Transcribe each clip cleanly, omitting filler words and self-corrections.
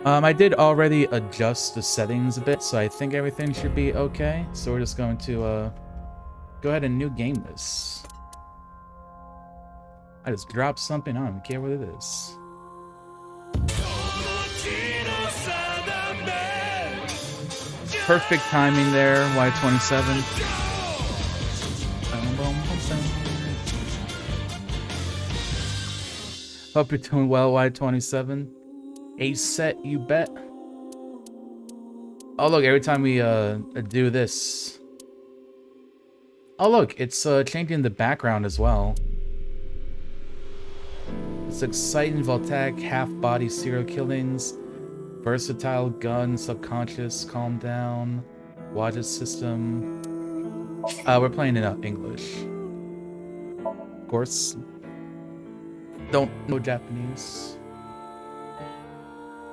I did already adjust the settings a bit, so I think everything should be okay. So we're just going to go ahead and new game this. I just dropped something, I don't even care what it is. Perfect timing there, Y27. Hope you're doing well, Y27. A set, you bet. Oh look, every time we do this. Oh look, it's changing the background as well. It's exciting voltaic, half-body serial killings, versatile gun, subconscious, calm down, Wadget system. We're playing in English. Of course. Don't know Japanese.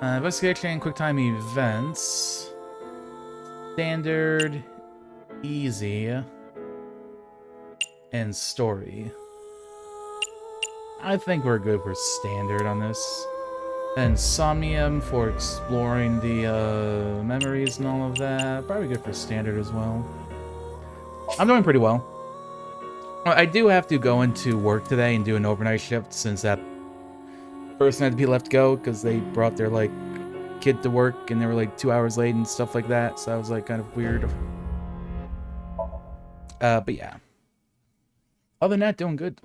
Investigation, QuickTime events. Standard, easy, and story. I think we're good for standard on this. And Somnium for exploring the memories and all of that. Probably good for standard as well. I'm doing pretty well. I do have to go into work today and do an overnight shift since that person had to be left go because they brought their like kid to work and they were like 2 hours late and stuff like that. So that was like kind of weird. But yeah. Other than that, doing good.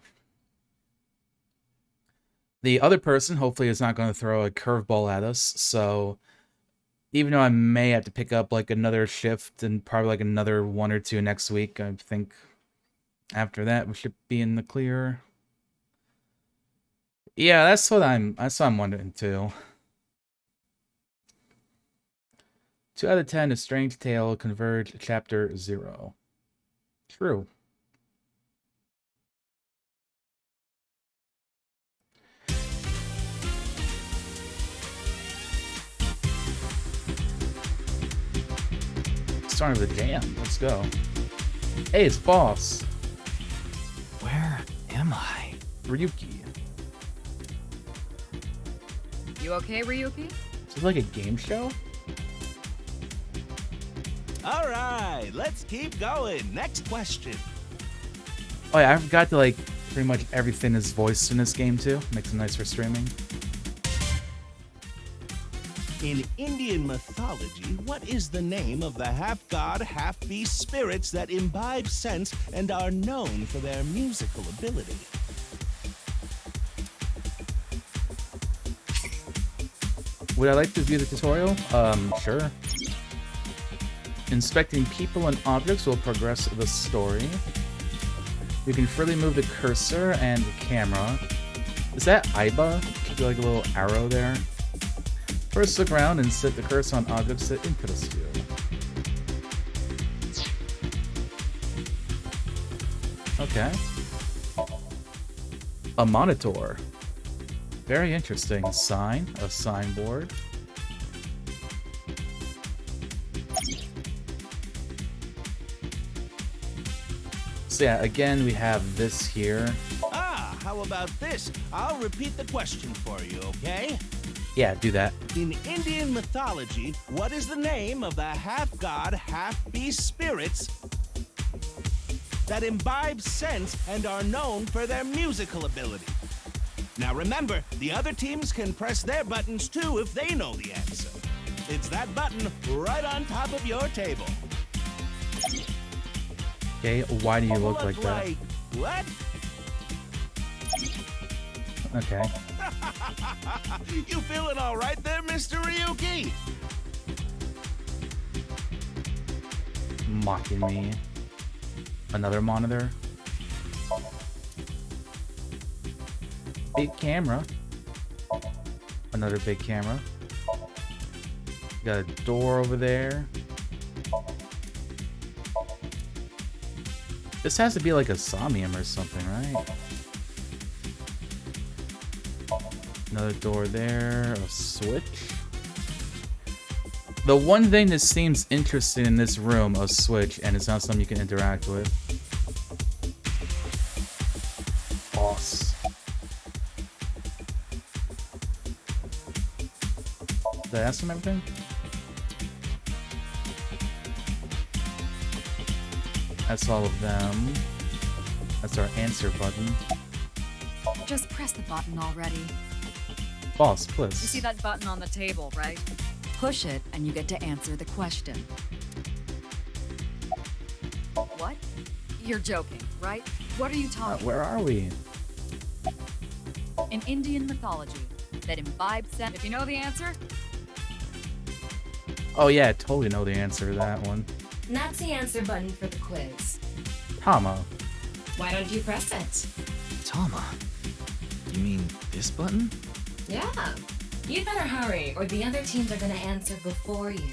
The other person, hopefully, is not going to throw a curveball at us, so even though I may have to pick up, like, another shift and probably, like, another 1 or 2 next week, I think after that we should be in the clear. Yeah, that's what I'm wondering, too. 2 out of 10, A Strange Tale, Converge, Chapter 0. True. Start of the jam. Let's go. Hey, it's Boss. Where am I? Ryuki. You okay, Ryuki? Is this like a game show? All right, let's keep going. Next question. Oh yeah, I forgot to like pretty much everything is voiced in this game too. Makes it nice for streaming. In Indian mythology, what is the name of the half-god, half-beast spirits that imbibe sense and are known for their musical ability? Would I like to view the tutorial? Sure. Inspecting people and objects will progress the story. You can freely move the cursor and the camera. Is that Aiba? Should be like a little arrow there. First look around and set the cursor on objects that interest you. Okay. A monitor. Very interesting. Sign. A signboard. So yeah, again, we have this here. Ah, how about this? I'll repeat the question for you, okay? Yeah, do that. In Indian mythology, what is the name of the half-god, half-beast spirits that imbibe sense and are known for their musical ability? Now remember, the other teams can press their buttons too if they know the answer. It's that button right on top of your table. Okay, why do you look like that? What? Okay. You feeling all right there, Mr. Ryuki? Mocking me. Another monitor. Big camera. Another big camera. Got a door over there. This has to be like a Somnium or something, right? Another door there, a switch. The one thing that seems interesting in this room, a switch, and it's not something you can interact with. Boss. Did I ask him everything? That's all of them. That's our answer button. Just press the button already. Boss, please. You see that button on the table, right? Push it and you get to answer the question. What? You're joking, right? What are you talking Where are we? In Indian mythology, that imbibed sense. If you know the answer, Oh yeah, I totally know the answer to that one. That's the answer button for the quiz. Tama. Why don't you press it? Tama. You mean this button? Yeah. You'd better hurry, or the other teams are gonna answer before you.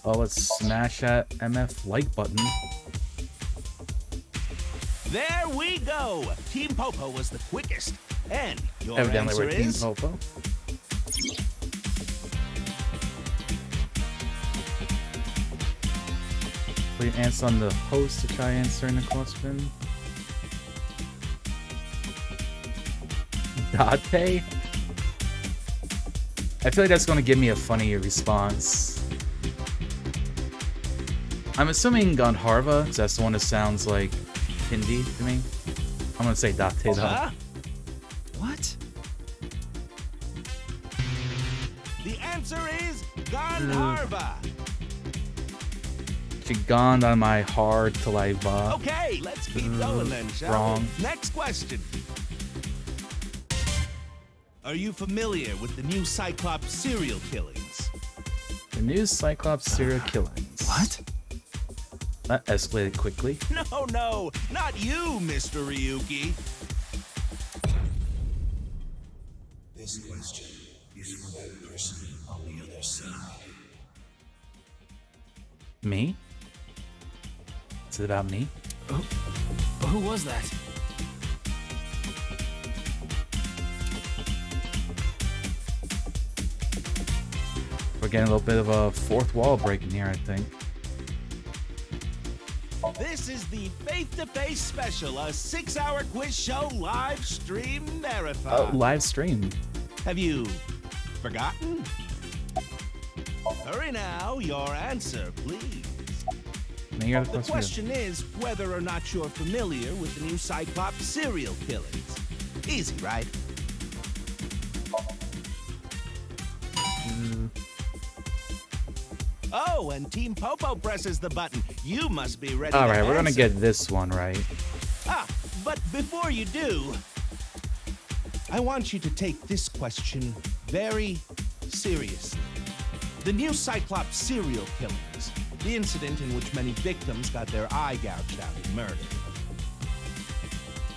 Oh, let's smash that MF like button. There we go. Team Popo was the quickest. And your Evidently answer we're Team is... Popo. We answer on the host to try answering the question. Date? I feel like that's going to give me a funny response. I'm assuming Gandharva, because that's the one that sounds like Hindi to me. I'm going to say Date though. Huh? What? The answer is Gandharva. She gone on my hard till I Okay, let's keep going then, shall wrong. we? Next question. Are you familiar with the new Cyclops serial killings? The new Cyclops serial killings. What? That escalated quickly. No, not you, Mr. Ryuki. This question is for that person on the other side. Me? Is it about me? Who was that? We're getting a little bit of a fourth wall breaking here, I think. This is the Face-to-Face Special, a 6-hour quiz show live stream marathon. Live stream. Have you forgotten? Hurry now, your answer, please. Now you got The question is whether or not you're familiar with the new Cyclops serial killings. Easy, right? Oh, and Team Popo presses the button. You must be ready. All to right, we're gonna answer. get this one right. Ah, but before you do, I want you to take this question very seriously. The new Cyclops serial killings, the incident in which many victims got their eye gouged out and murdered.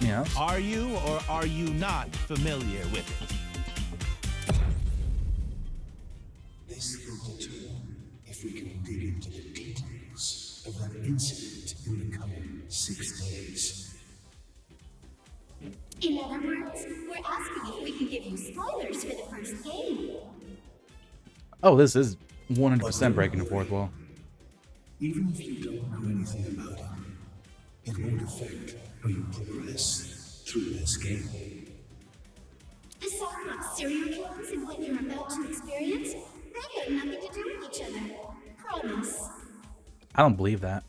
Yeah. Are you or are you not familiar with it? This will determine if we can dig into the details of that incident in the coming 6 days. In other words, we're asking if we can give you spoilers for the first game. Oh, this is 100% breaking the fourth wall. Even if you don't know anything about it, it won't affect how you progress through this game. The Cyclops serial killings and what you're about to experience, they have nothing to do with each other. Promise. I don't believe that.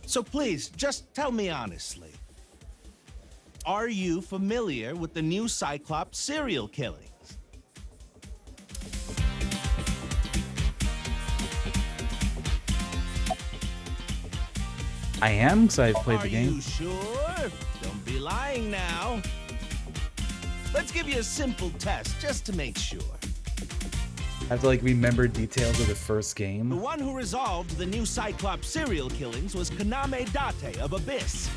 So please, just tell me honestly. Are you familiar with the new Cyclops serial killings? I am, because I've played the Are game. you sure? Don't be lying now. Let's give you a simple test just to make sure. I have to like remember details of the first The game. one who resolved the new Cyclops serial killings was Kaname Date of Abyss.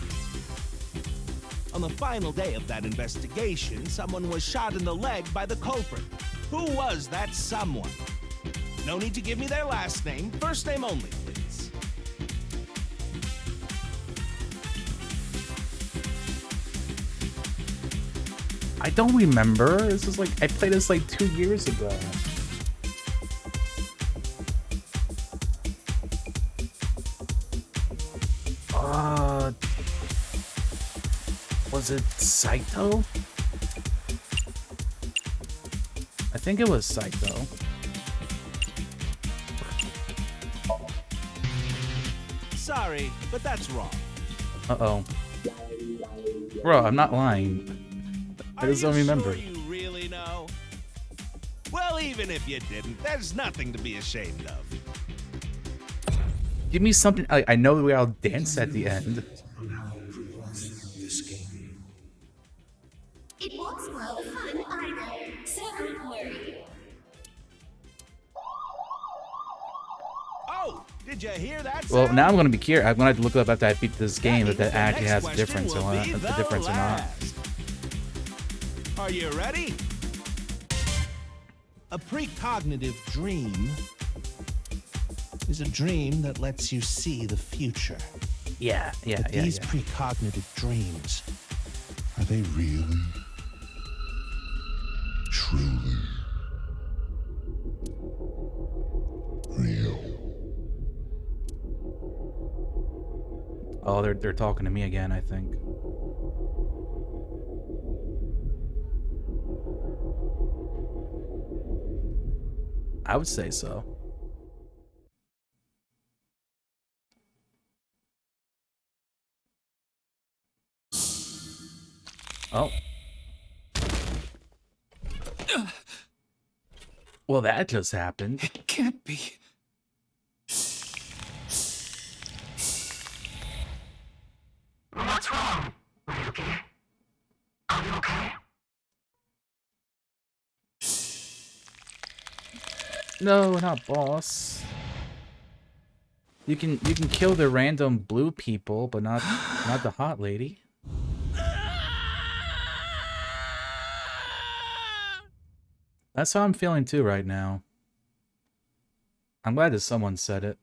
On the final day of that investigation, someone was shot in the leg by the culprit. Who was that someone? No need to give me their last name, first name only, please. I don't remember. This is like, I played this like 2 years ago. Was it Saito? I think it was Psycho. Sorry, but that's wrong. Uh-oh. Bro, I'm not lying. I just don't remember. Are you sure you really know? Well, even if you didn't, there's nothing to be ashamed of. Give me something. I know we all dance at the end. On how progressive this game. It won't spoil the fun either, so don't worry. Oh, did you hear that? Well, sound? now I'm gonna be curious. I'm gonna have to look up after I beat this game if means that the actually next has a question difference or will not. be A the difference or not. last. Are you ready? A precognitive dream is a dream that lets you see the future. Yeah. But these precognitive dreams, Are they really? Truly? Real? Oh, they're talking to me again, I think. I would say so. Oh. Well, that just happened. It can't be. What's wrong? Are you okay? Are you okay? No, not boss. You can kill the random blue people, but not the hot lady. That's how I'm feeling too right now. I'm glad that someone said it.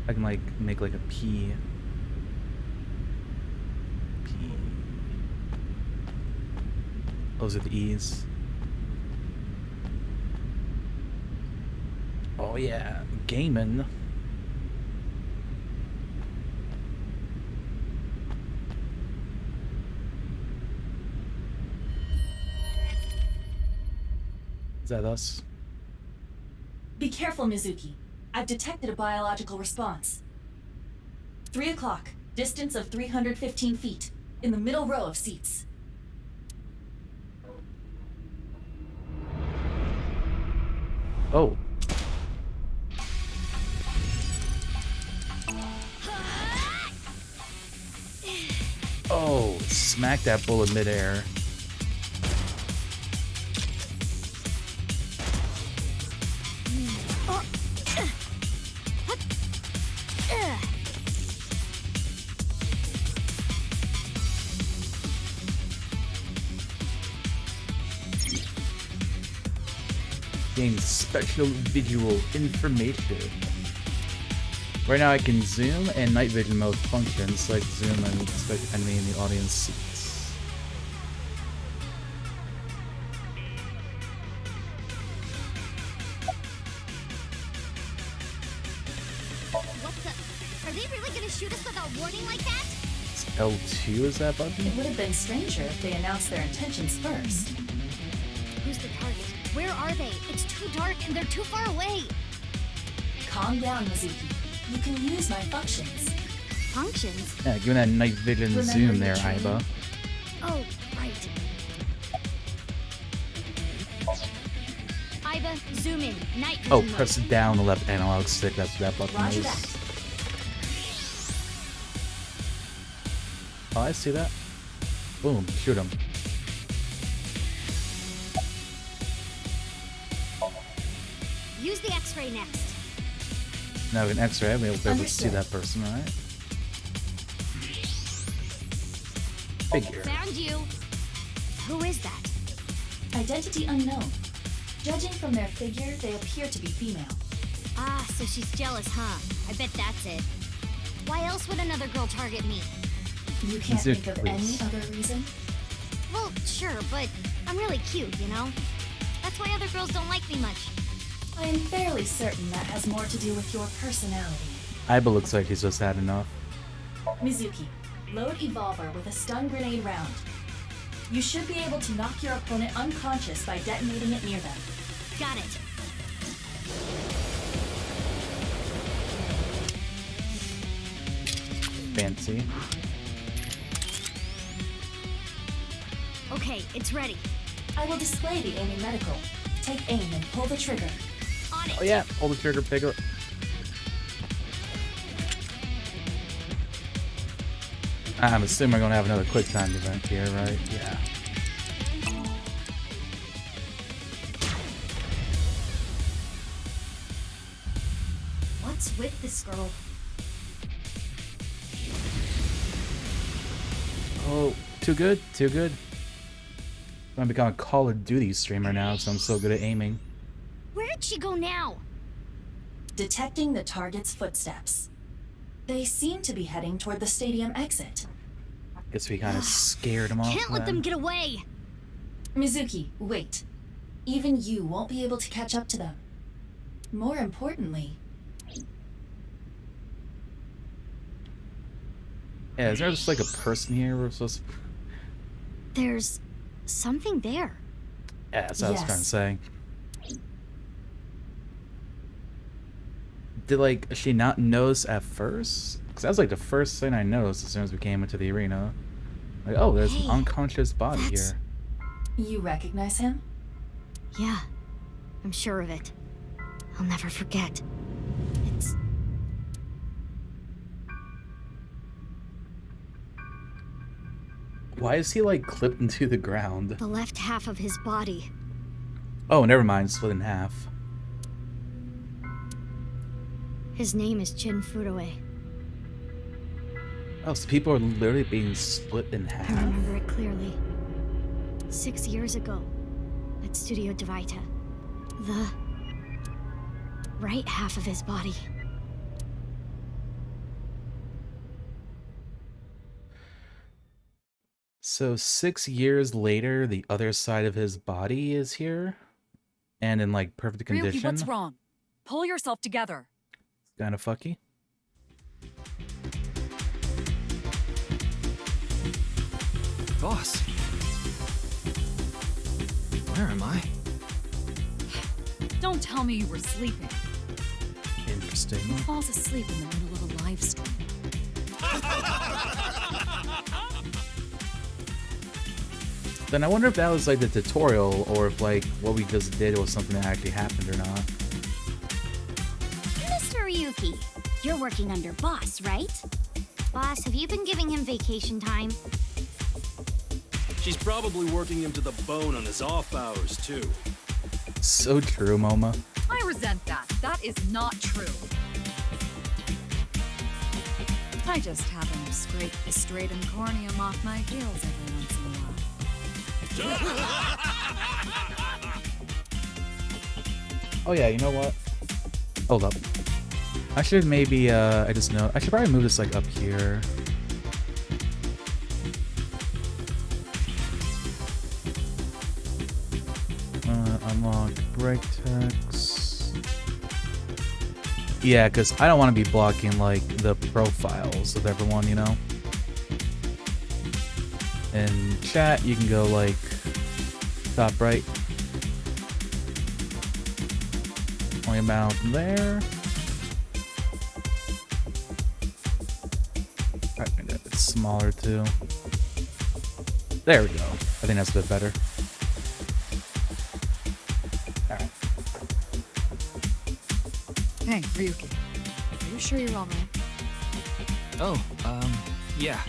I can like make like a P. P. Those are the E's. Oh yeah, gaming. Is that us? Be careful, Mizuki. I've detected a biological response. 3 o'clock, distance of 315 feet, in the middle row of seats. Oh. Oh, smack that bullet midair. Gain special visual information. Right now I can zoom and night vision mode functions, so I can zoom and inspect enemy in the audience seats. What the? Are they really gonna shoot us without warning like that? It's L2 is that button? It would have been stranger if they announced their intentions first. Who's the target? Where are they? It's too dark and they're too far away. Calm down, Mizuki. You can use my functions. Functions? Yeah, give me that night vision Remember zoom your there, training? Iba. Oh, right. Iba, zoom in. Night vision Oh, mode. press down the left analog stick, that's what that button Roger is. that. Oh, I see that. Boom, shoot him. Use the X-ray next. Now with an X-ray, I'll be able to see Understood. that person, right? Figure. Found you. Who is that? Identity unknown. Judging from their figure, they appear to be female. Ah, so she's jealous, huh? I bet that's it. Why else would another girl target me? You can't Mizuki, think of please. any other reason? Well, sure, but I'm really cute, you know? That's why other girls don't like me much. I am fairly certain that has more to do with your personality. Iba looks like he's just had enough. Mizuki, load Evolver with a stun grenade round. You should be able to knock your opponent unconscious by detonating it near them. Got it. Fancy. Okay, it's ready. I will display the aiming medical. Take aim and pull the trigger. On it. Oh yeah, pull the trigger, Piglet. I'm assuming we're gonna have another quick time event here, right? Yeah. What's with this girl? Oh, too good, too good. I'm gonna become a Call of Duty streamer now, so I'm so good at aiming. Where'd she go now? Detecting the target's footsteps. They seem to be heading toward the stadium exit. Guess we kind of scared them off. Can't let them get away. Mizuki, wait. Even you won't be able to catch up to them. More importantly... Yeah, is there just like a person here we're supposed to... There's something there. Yeah, that's what I was trying to say. Did, like, she not notice at first? Because that was, like, the first thing I noticed as soon as we came into the arena. Like, oh, there's an unconscious body here. You recognize him? Yeah, I'm sure of it. I'll never forget. It's... Why is he, like, clipped into the ground? the left half of his body. Oh, never mind. Split in half. His name is Jin Furue. Oh, so people are literally being split in I half? remember it clearly. 6 years ago, at Studio Devita. The right half of his body. So 6 years later, the other side of his body is here? And in, like, perfect condition? Ryuki, what's wrong? Pull yourself together. Kinda fucky. Boss. Where am I? Don't tell me you were sleeping. Interesting. Who falls asleep in the middle of a live stream? Then I wonder if that was like the tutorial, or if like what we just did was something that actually happened or not. Mr. Ryuki, you're working under Boss, right? Boss, have you been giving him vacation time? She's probably working him to the bone on his off hours, too. So true, Moma. I resent that. That is not true. I just happen to scrape the stratum corneum off my heels every once in a while. Oh yeah, you know what? Hold up. I should maybe, I just know, I should probably move this like up here. Unlock break text. Yeah, because I don't want to be blocking like the profiles of everyone, you know? In chat, you can go like top right. Only about there. Alright, maybe a bit smaller too. There we go. I think that's a bit better. Alright. Hey, Ryuki. Are you sure you're alright? Oh, yeah.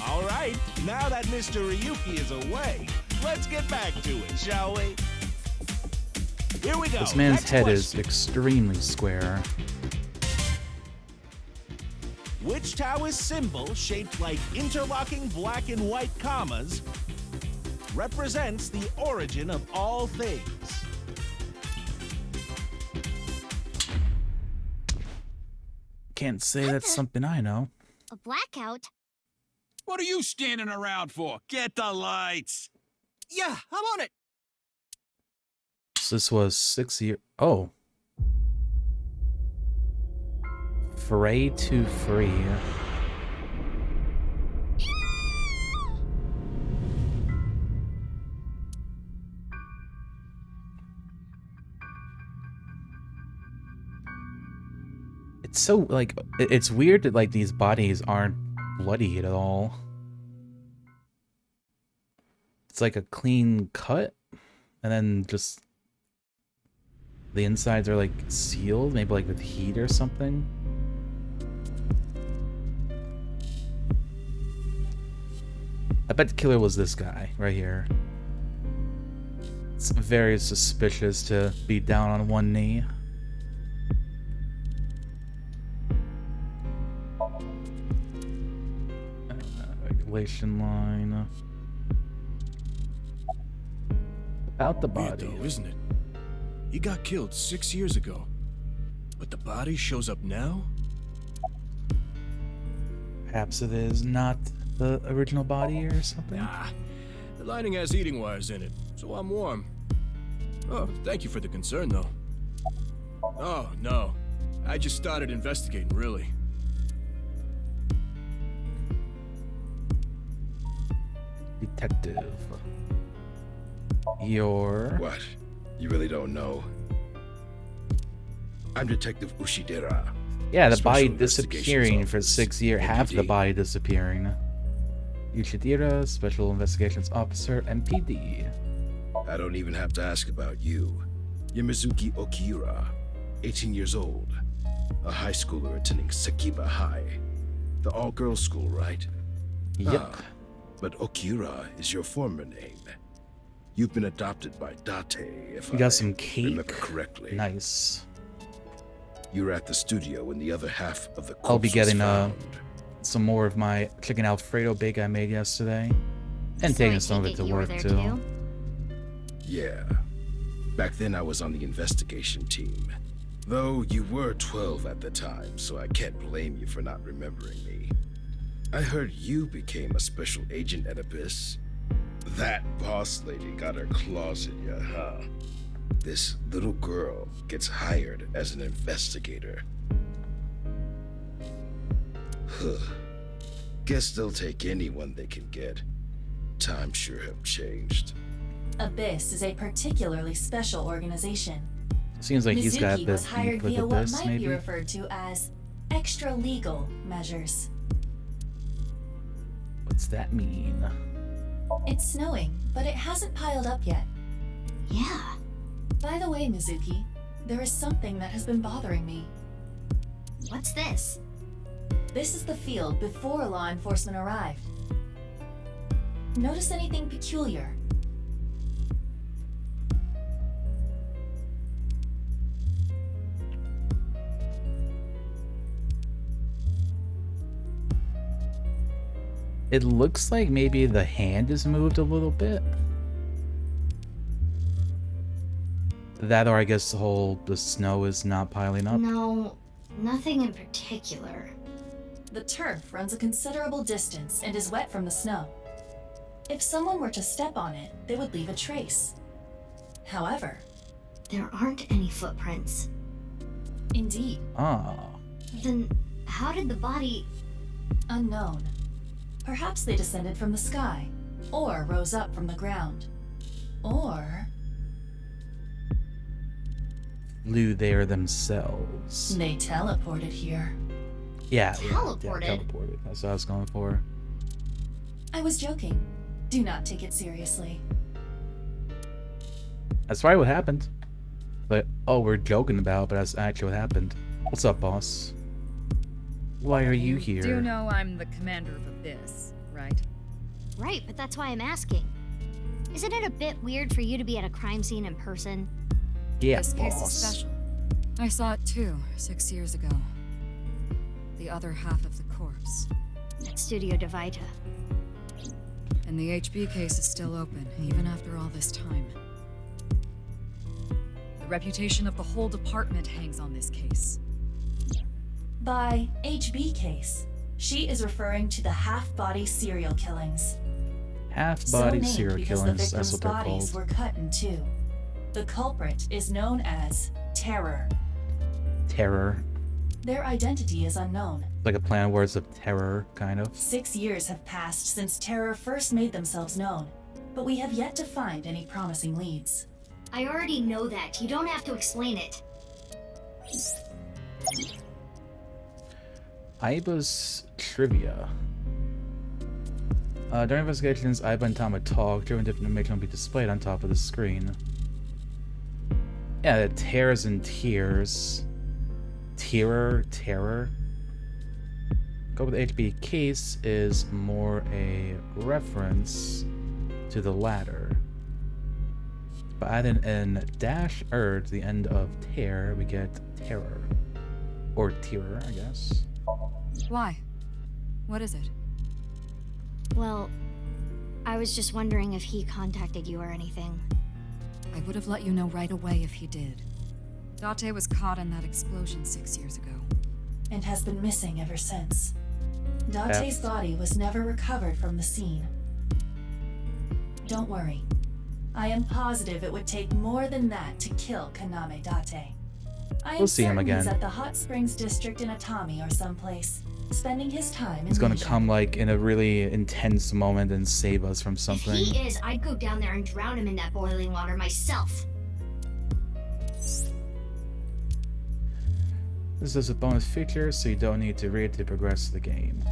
All right, now that Mr. Ryuki is away, let's get back to it, shall we? Here we go. This man's Next head question. is extremely square. Which Taoist symbol, shaped like interlocking black and white commas, represents the origin of all things? Can't say that's something I know. A blackout? What are you standing around for? Get the lights! Yeah, I'm on it. So this was 6 years. Oh. Fray to free. It's so, like, it's weird that, like, these bodies aren't bloody at all. It's like a clean cut, and then just the insides are, like, sealed, maybe, like, with heat or something. I bet the killer was this guy, right here. It's very suspicious to be down on one knee. Regulation line. About the body. Weird though, isn't it? He got killed 6 years ago, but the body shows up now? Perhaps it is not the original body or something? Nah, the lining has heating wires in it, so I'm warm. Oh, thank you for the concern, though. Oh, no. I just started investigating, really. Detective. You're... What? You really don't know? I'm Detective Ushidera. Yeah, the body Special disappearing Investigations for Office, 6 years. Half the MPD. body disappearing. Ushidera, Special Investigations Officer, MPD. I don't even have to ask about you. You're Mizuki Okira, 18 years old. A high schooler attending Sakiba High. The all-girls school, right? Yep. Ah, but Okira is your former name. You've been adopted by Date, if We I got some cake. remember correctly. Nice. You were at the studio when the other half of the corpse I'll be getting was found. some more of my chicken Alfredo bake I made yesterday. And So I taking some of take it to you were work there too. Yeah. Back then I was on the investigation team. Though you were 12 at the time, so I can't blame you for not remembering me. I heard you became a special agent at Abyss. That boss lady got her claws in you, huh? This little girl gets hired as an investigator. Huh. Guess they'll take anyone they can get. Times sure have changed. Abyss is a particularly special organization. Seems like he's got Mizuki the was hired beef with via the what best, might maybe? be referred to as extra-legal measures. What's that mean? It's snowing, but it hasn't piled up yet. Yeah. By the way, Mizuki, there is something that has been bothering me. What's this? This is the field before law enforcement arrived. Notice anything peculiar? It looks like maybe the hand is moved a little bit. That, or I guess the snow is not piling up. No, nothing in particular. The turf runs a considerable distance and is wet from the snow. If someone were to step on it, they would leave a trace. However, There aren't any footprints. indeed, Ah. Then how did the body... unknown. Perhaps they descended from the sky, or rose up from the ground. Or Flew there themselves. they teleported here. Yeah, Teleported? Yeah, teleported. That's what I was going for. I was joking. Do not take it seriously. That's probably what happened. But, oh, we're joking about, but that's actually what happened. What's up, boss? Why are you here? do know I'm the commander of Abyss, right? Right, but that's why I'm asking. Isn't it a bit weird for you to be at a crime scene in person? Yeah, This case is boss. special. I saw it too, 6 years ago. The other half of the corpse. At Studio Devita. And the HB case is still open, even after all this time. The reputation of the whole department hangs on this case. By HB case, she is referring to the half-body serial killings. Half-body named serial because the killings, that's victims' what they're bodies called. were cut in two. The culprit is known as Terror. Terror. Their identity is unknown. Like a plan of words of terror, kind of. 6 years have passed since Terror first made themselves known, but we have yet to find any promising leads. I already know that. You don't have to explain it. Aiba's trivia. During investigations, Aiba and Tama talk. Different information will be displayed on top of the screen. Yeah, the tears and tears. Terror. Go with the HB case is more a reference to the latter. By adding an dash to the end of tear, we get terror. Or terror, I guess. Why? What is it? Well, I was just wondering if he contacted you or anything. I would have let you know right away if he did. Date was caught in that explosion 6 years ago. And has been missing ever since. Date's body was never recovered from the scene. Don't worry. I am positive it would take more than that to kill Kaname Date. I am We'll see him certain again. He's at the Hot Springs district in Atami or someplace, spending his time in He's gonna leisure. come like in a really intense moment and save us from something. If he is, I'd go down there and drown him in that boiling water myself. This is a bonus feature, so you don't need to read to progress the game.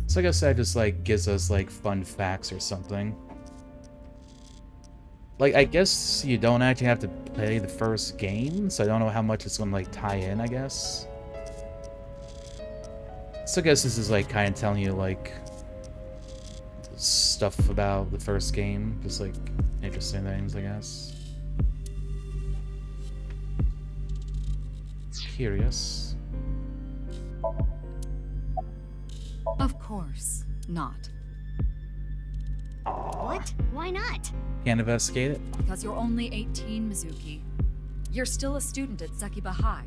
So like I said, just like gives us like fun facts or something. Like I guess you don't actually have to play the first game, so I don't know how much it's gonna like tie in, I guess. So I guess this is like kind of telling you like stuff about the first game, just like interesting things, I guess. Curious. Of course not. What? Why not? Can't investigate it? Because you're only 18, Mizuki. You're still a student at Sekiba High.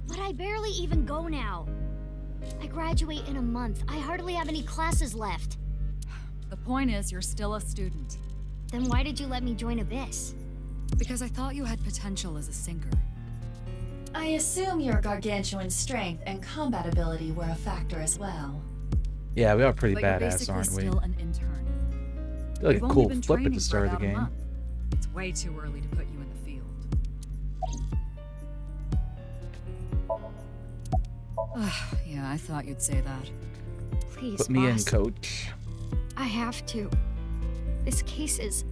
But I barely even go now. I graduate in a month. I hardly have any classes left. The point is, you're still a student. Then why did you let me join Abyss? Because I thought you had potential as a singer. I assume your gargantuan strength and combat ability were a factor as well. Yeah, we are pretty But you're badass, basically aren't we? still an intern. Feel like You've a only cool been flip at training the for start of the about a game. month. It's way too early to put you in the field. Yeah, I thought you'd say that. Please, Put me in, boss. coach. I have to. This case is...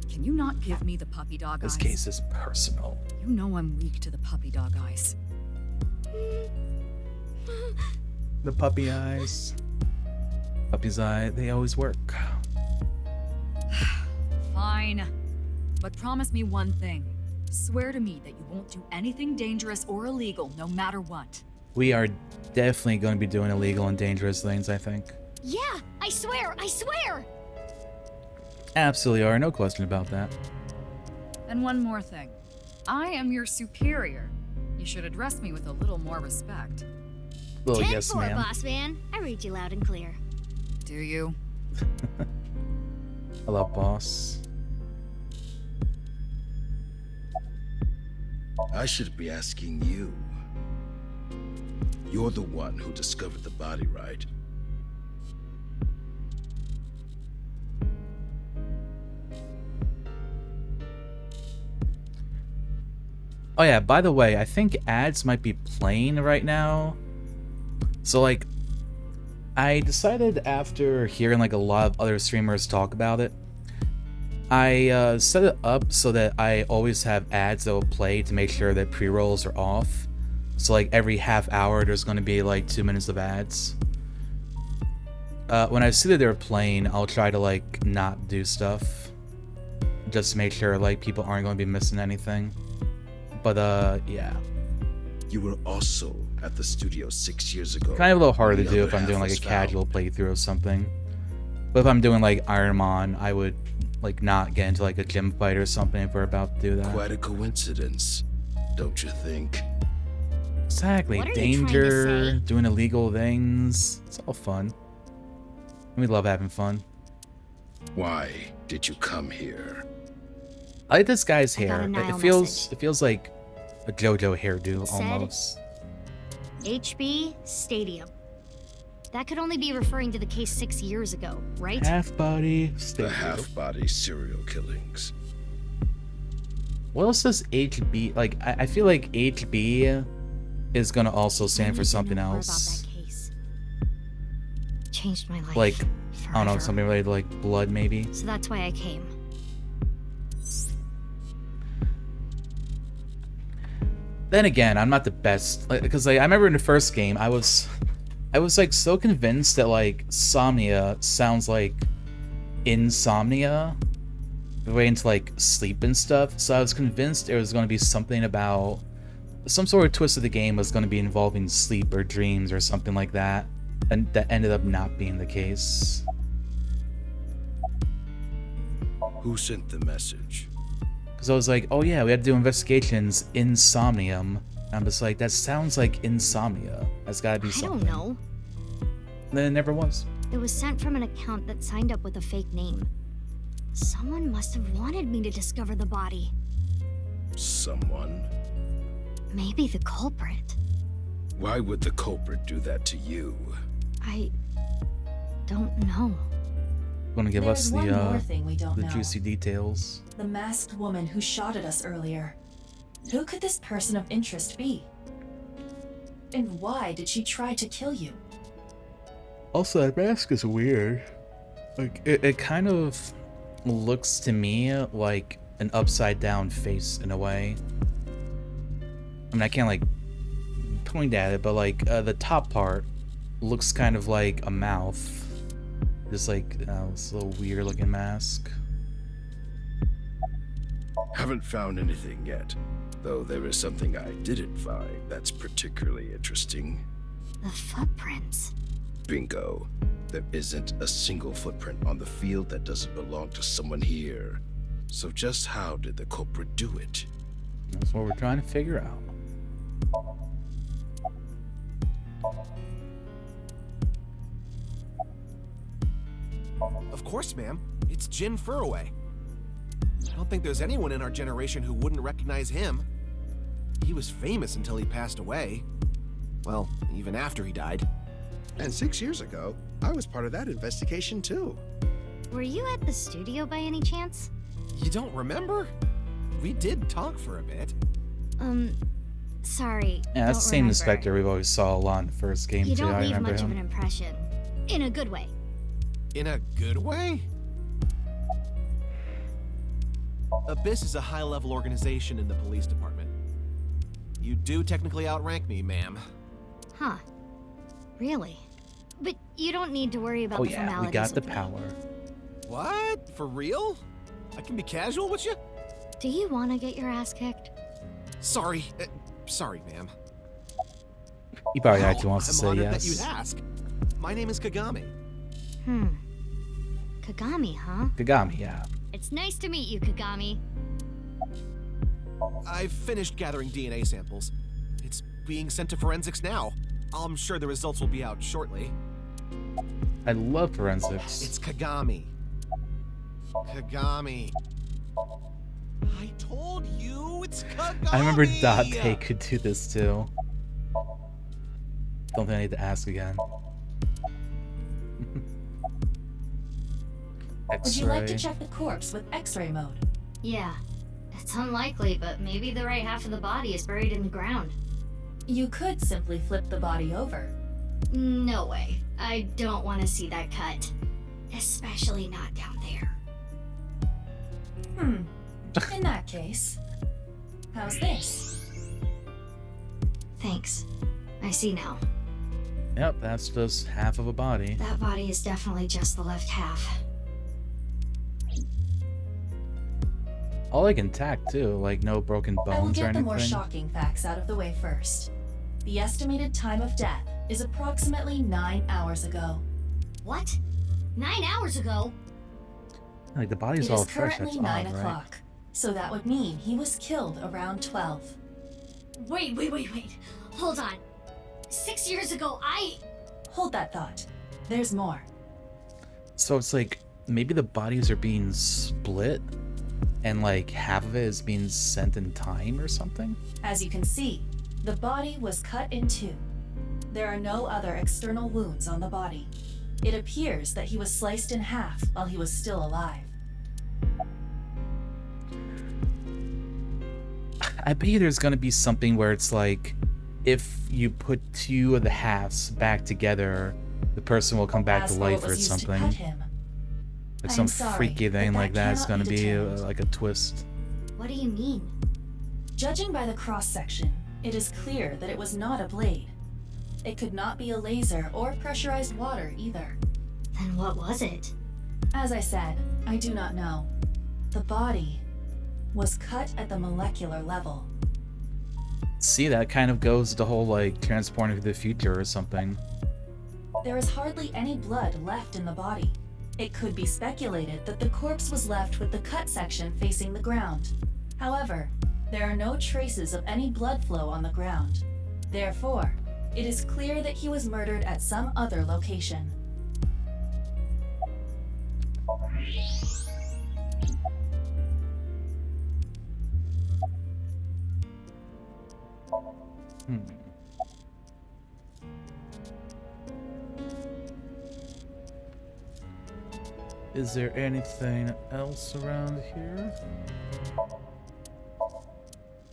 Can you not give me the puppy dog eyes? This case is personal. You know I'm weak to the puppy dog eyes. The puppy eyes. Puppy's eye, they always work. Fine. But promise me one thing. Swear to me that you won't do anything dangerous or illegal, no matter what. We are definitely going to be doing illegal and dangerous things, I think. Yeah, I swear, I swear! Absolutely are, no question about that. And one more thing. I am your superior. You should address me with a little more respect. Well, 10-4, yes, ma'am. boss man. I read you loud and clear. Do you? Hello, boss. I should be asking you. You're the one who discovered the body, right? Oh yeah, by the way, I think ads might be playing right now. So like, I decided after hearing like a lot of other streamers talk about it, I set it up so that I always have ads that will play to make sure that pre-rolls are off. So like every half hour there's going to be like 2 minutes of ads. When I see that they're playing, I'll try to like not do stuff. Just to make sure like people aren't going to be missing anything. But yeah. You were also at the studio 6 years ago. Kind of a little harder to The do other if I'm half doing like a was casual found. playthrough of something. But if I'm doing like Ironmon, I would like not get into like a gym fight or something if we're about to do that. Quite a coincidence, don't you think? Exactly. What are you trying to Danger, say? doing illegal things. It's all fun. We love having fun. Why did you come here? I like this guy's I got hair. a It Nile feels message. it feels like a JoJo hairdo Said- almost. HB Stadium. That could only be referring to the case 6 years ago, right? Half body The stadium. half-body serial killings. What else does HB like? I feel like HB is gonna also stand I for need to something know more else. About that case. Changed my life. Like I don't know, forever. something related to like blood maybe. So that's why I came. Then again, I'm not the best because like, I remember in the first game I was like so convinced that like Somnia sounds like insomnia, the way into like sleep and stuff. So I was convinced there was going to be something about some sort of twist of the game was going to be involving sleep or dreams or something like that, and that ended up not being the case. Who sent the message? Because I was like, oh yeah, we had to do investigations in Somnium. And I'm just like, that sounds like insomnia. That's gotta be I something. don't know. And then it never was. It was sent from an account that signed up with a fake name. Someone must have wanted me to discover the body. Someone? Maybe the culprit. Why would the culprit do that to you? I don't know. Gonna give us There's one more thing we don't the know. juicy details. The masked woman who shot at us earlier. Who could this person of interest be? And why did she try to kill you? Also, that mask is weird. Like, it kind of looks to me like an upside down face in a way. I mean, I can't like point at it, but like the top part looks kind of like a mouth. Just like this little weird looking mask. Haven't found anything yet, though there is something I didn't find that's particularly interesting. The footprints. Bingo. There isn't a single footprint on the field that doesn't belong to someone here. So just how did the culprit do it? That's what we're trying to figure out. Of course, ma'am. It's Jin Furroway. I don't think there's anyone in our generation who wouldn't recognize him. He was famous until he passed away. Well, even after he died. And 6 years ago, I was part of that investigation too. Were you at the studio by any chance? You don't remember? We did talk for a bit. Sorry. Yeah, that's the don't same remember. inspector we've always saw a lot in the first game You too. don't I leave remember much him. of an impression. In a good way. In a good way? Abyss is a high-level organization in the police department. You do technically outrank me, ma'am. Huh. Really? But you don't need to worry about Oh the yeah, formalities we got the with me. power. What? For real? I can be casual with you? Do you want to get your ass kicked? Sorry. Sorry, ma'am. He probably Wow, actually wants to I'm say honored yes. that you'd ask. My name is Kagami. Kagami, huh? Kagami, yeah. It's nice to meet you, Kagami. I've finished gathering DNA samples. It's being sent to forensics now. I'm sure the results will be out shortly. I love forensics. It's Kagami. Kagami. I told you it's Kagami! I remember Date could do this too. Don't think I need to ask again. Would you like to X-ray. check the corpse with X-ray mode? Yeah. It's unlikely, but maybe the right half of the body is buried in the ground. You could simply flip the body over. No way. I don't want to see that cut. Especially not down there. In that case, how's this? Thanks. I see now. Yep, that's just half of a body. That body is definitely just the left half. All like intact too, like no broken I will bones or get the anything. more shocking facts out of the way first. The estimated time of death is approximately 9 hours ago. What? 9 hours ago? Like the body's It all is fresh, currently that's 9 odd, right? o'clock, so that would mean he was killed around 12. Wait. Hold on. 6 years ago, Hold that thought. There's more. So it's like maybe the bodies are being split and like half of it is being sent in time or something? As you can see, the body was cut in two. There are no other external wounds on the body. It appears that he was sliced in half while he was still alive. I bet you there's gonna be something where it's like, if you put two of the halves back together, the person will come back to life or something. Like some freaky thing like that is gonna be like a twist. What do you mean? Judging by the cross-section, it is clear that it was not a blade. It could not be a laser or pressurized water either. Then what was it? As I said, I do not know. The body was cut at the molecular level. See, that kind of goes to the whole like transporting to the future or something. There is hardly any blood left in the body. It could be speculated that the corpse was left with the cut section facing the ground. However, there are no traces of any blood flow on the ground. Therefore, it is clear that he was murdered at some other location. Is there anything else around here?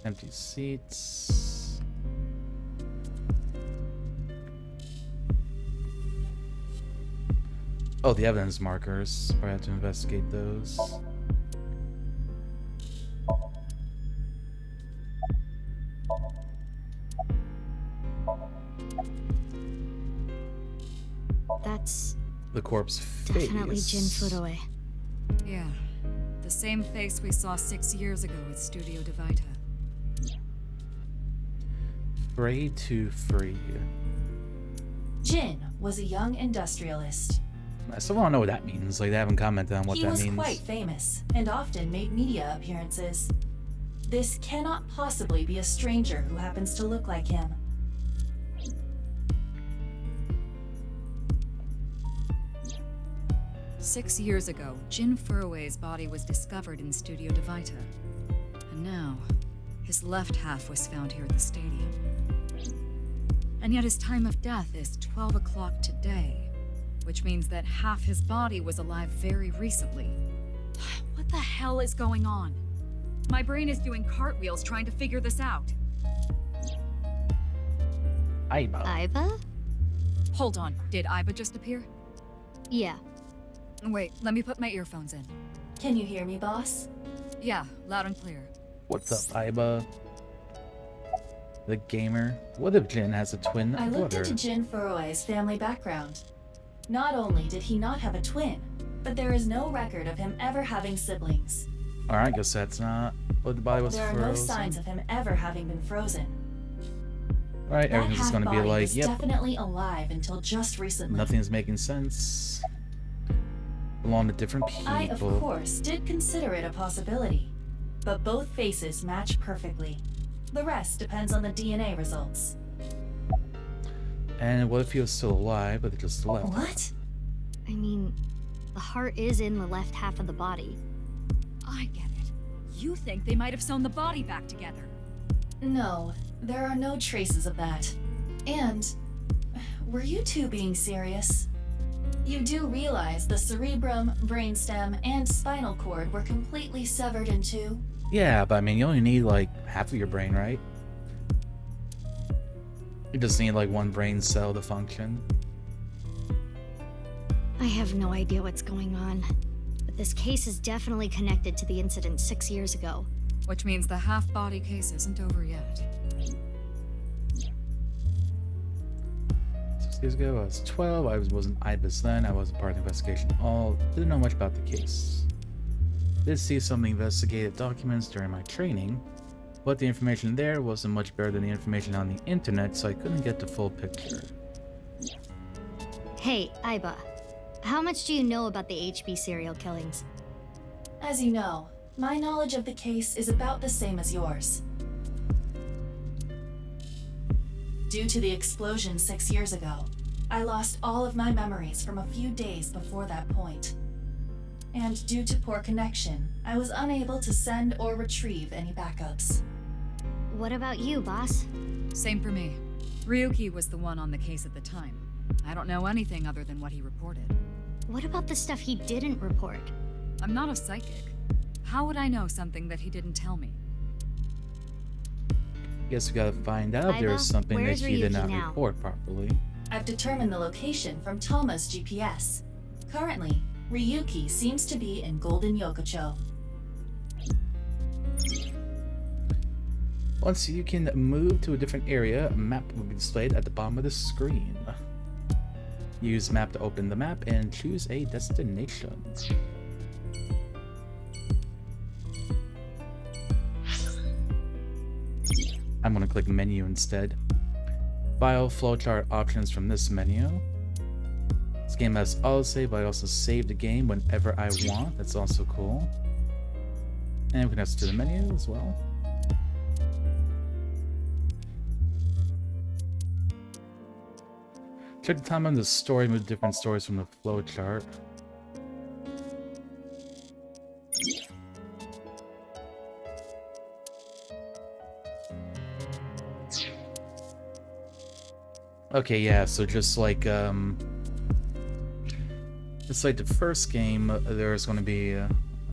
Empty seats. Oh, the evidence markers. Probably have to investigate those. That's the corpse face. Definitely Jin Furue. Yeah, the same face we saw 6 years ago at Studio Divita. Free to free. Jin was a young industrialist. I still want to know what that means. Like, they haven't commented on what that means. He was quite famous and often made media appearances. This cannot possibly be a stranger who happens to look like him. Six years ago, Jin Furue's body was discovered in Studio Divita. And now, his left half was found here at the stadium. And yet his time of death is 12 o'clock today, which means that half his body was alive very recently. What the hell is going on? My brain is doing cartwheels trying to figure this out. Aiba. Aiba? Hold on, did Aiba just appear? Yeah. Wait, let me put my earphones in. Can you hear me, boss? Yeah, loud and clear. What's up, Aiba? The gamer? What if Jin has a twin I looked brother? into Jin Furue's family background. Not only did he not have a twin, but there is no record of him ever having siblings. Alright, I guess that's not what the body was There are frozen. no signs of him ever having been frozen. Right, everything's just gonna be That half-body like, was yep, definitely alive until just recently. nothing's making sense. Belong to different people. I, of course, did consider it a possibility, but both faces match perfectly. The rest depends on the DNA results. And what if he was still alive, but just left? What? I mean, the heart is in the left half of the body. I get it. You think they might have sewn the body back together. No, there are no traces of that. And, were you two being serious? You do realize the cerebrum, brainstem, and spinal cord were completely severed in two? Yeah, but I mean, you only need like half of your brain, right? You just need like one brain cell to function. I have no idea what's going on, but this case is definitely connected to the incident 6 years ago. Which means the half-body case isn't over yet. 6 years ago, I was 12. I wasn't IBIS then. I wasn't part of the investigation at all. Didn't know much about the case. Did see some investigative documents during my training, but the information there wasn't much better than the information on the internet, so I couldn't get the full picture. Hey, Aiba, how much do you know about the HB serial killings? As you know, my knowledge of the case is about the same as yours. Due to the explosion 6 years ago, I lost all of my memories from a few days before that point. and due to poor connection, I was unable to send or retrieve any backups. What about you, boss? Same for me. Ryuki was the one on the case at the time. I don't know anything other than what he reported. What about the stuff he didn't report? I'm not a psychic. How would I know something that he didn't tell me? Guess we gotta find out if there's something that where's he did Ryuki not now? report properly. I've determined the location from Toma's GPS. Currently, Ryuki seems to be in Golden Yokocho. Once you can move to a different area, a map will be displayed at the bottom of the screen. Use map to open the map and choose a destination. I'm gonna click menu instead. File flowchart options from this menu. This game has autosave, but I also save the game whenever I want. That's also cool. And we can access to the menu as well. Check the time on the story, move different stories from the flowchart. Okay, yeah, so just like the first game, there's going to be,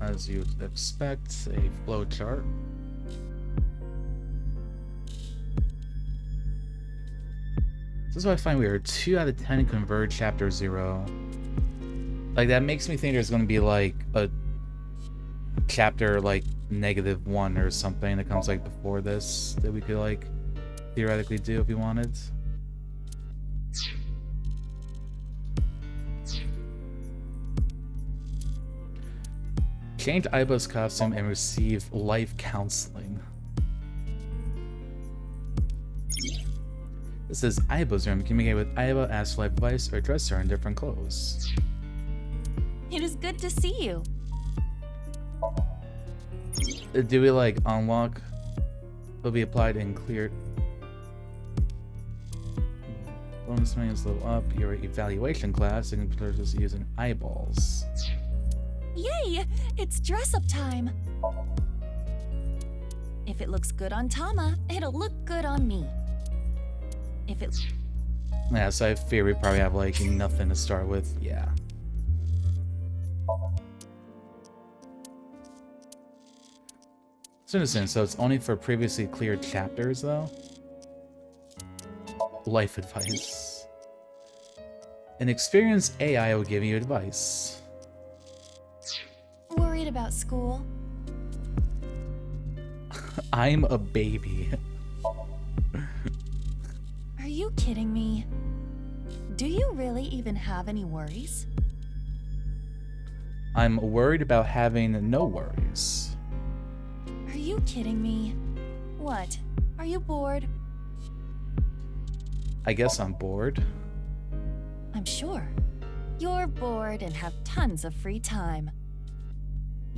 as you'd expect, a flowchart. This is what I find weird. 2 out of 10 converge chapter 0. Like, that makes me think there's going to be like a chapter like -1 or something that comes like before this that we could like theoretically do if we wanted. Change Aiba's costume and receive life counseling. This is Aiba's room. Communicate with Aiba, ask for life advice, or dress her in different clothes. It is good to see you. Do we like unlock? Will be applied and cleared. Bonus menus level up your evaluation class and computers using eyeballs. Yay! It's dress-up time. If it looks good on Tama, it'll look good on me. If it... Yeah, so I fear we probably have like nothing to start with. Yeah. It's interesting, so it's only for previously cleared chapters though. Life advice. An experienced AI will give you advice. Worried about school? I'm a baby. Are you kidding me? Do you really even have any worries? I'm worried about having no worries. Are you kidding me? What? Are you bored? I guess I'm bored. I'm sure. You're bored and have tons of free time.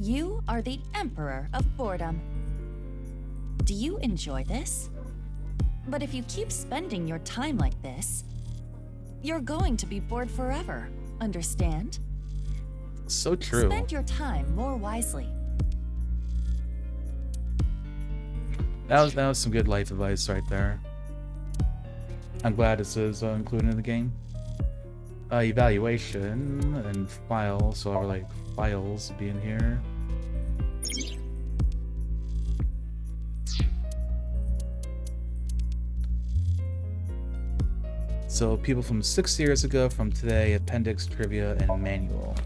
You are the Emperor of Boredom. Do you enjoy this? But if you keep spending your time like this, you're going to be bored forever, understand? So true. Spend your time more wisely. That was some good life advice right there. I'm glad this is included in the game. Evaluation and file, so our like files be in here. So people from 6 years ago, from today, appendix, trivia, and manual.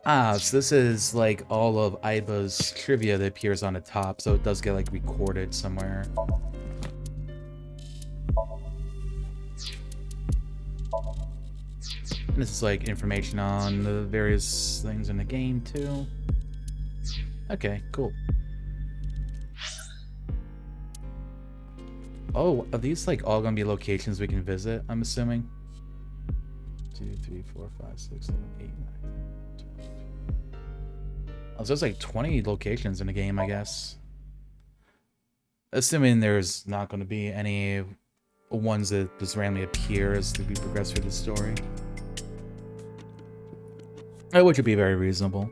Ah, so this is like all of Aiba's trivia that appears on the top, so it does get like recorded somewhere. And this is like information on the various things in the game too. Okay, cool. Oh, are these like all gonna be locations we can visit, I'm assuming? 2, 3, 4, 5, 6, 7, 8, 9, 10, 12. Oh, so there's like 20 locations in the game, I guess. Assuming there's not going to be any ones that just randomly appear as we progress through the story. Which would be very reasonable.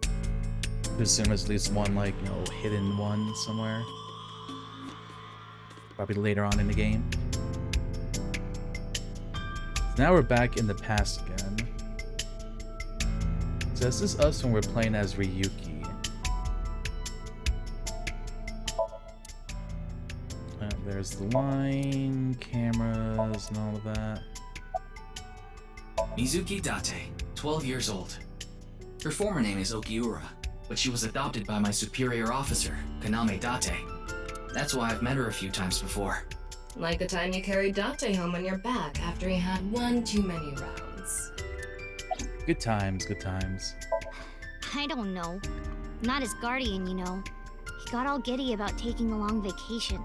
To assume there's at least one, like, you know, hidden one somewhere. Probably later on in the game. So now we're back in the past again. So this is us when we're playing as Ryuki. There's the line, cameras, and all of that. Mizuki Date, 12 years old. Her former name is Okiura, but she was adopted by my superior officer, Kaname Date. That's why I've met her a few times before. Like the time you carried Date home on your back after he had one too many rounds. Good times, good times. I don't know. Not his guardian, you know. He got all giddy about taking a long vacation.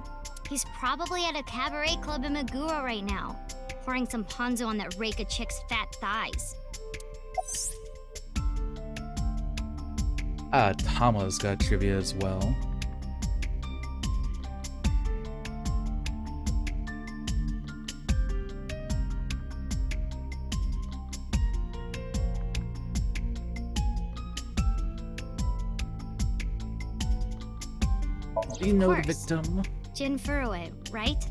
He's probably at a cabaret club in Meguro right now, pouring some ponzu on that rake of chick's fat thighs. Tama's got trivia as well. Do you know the victim? Jin Furue, right?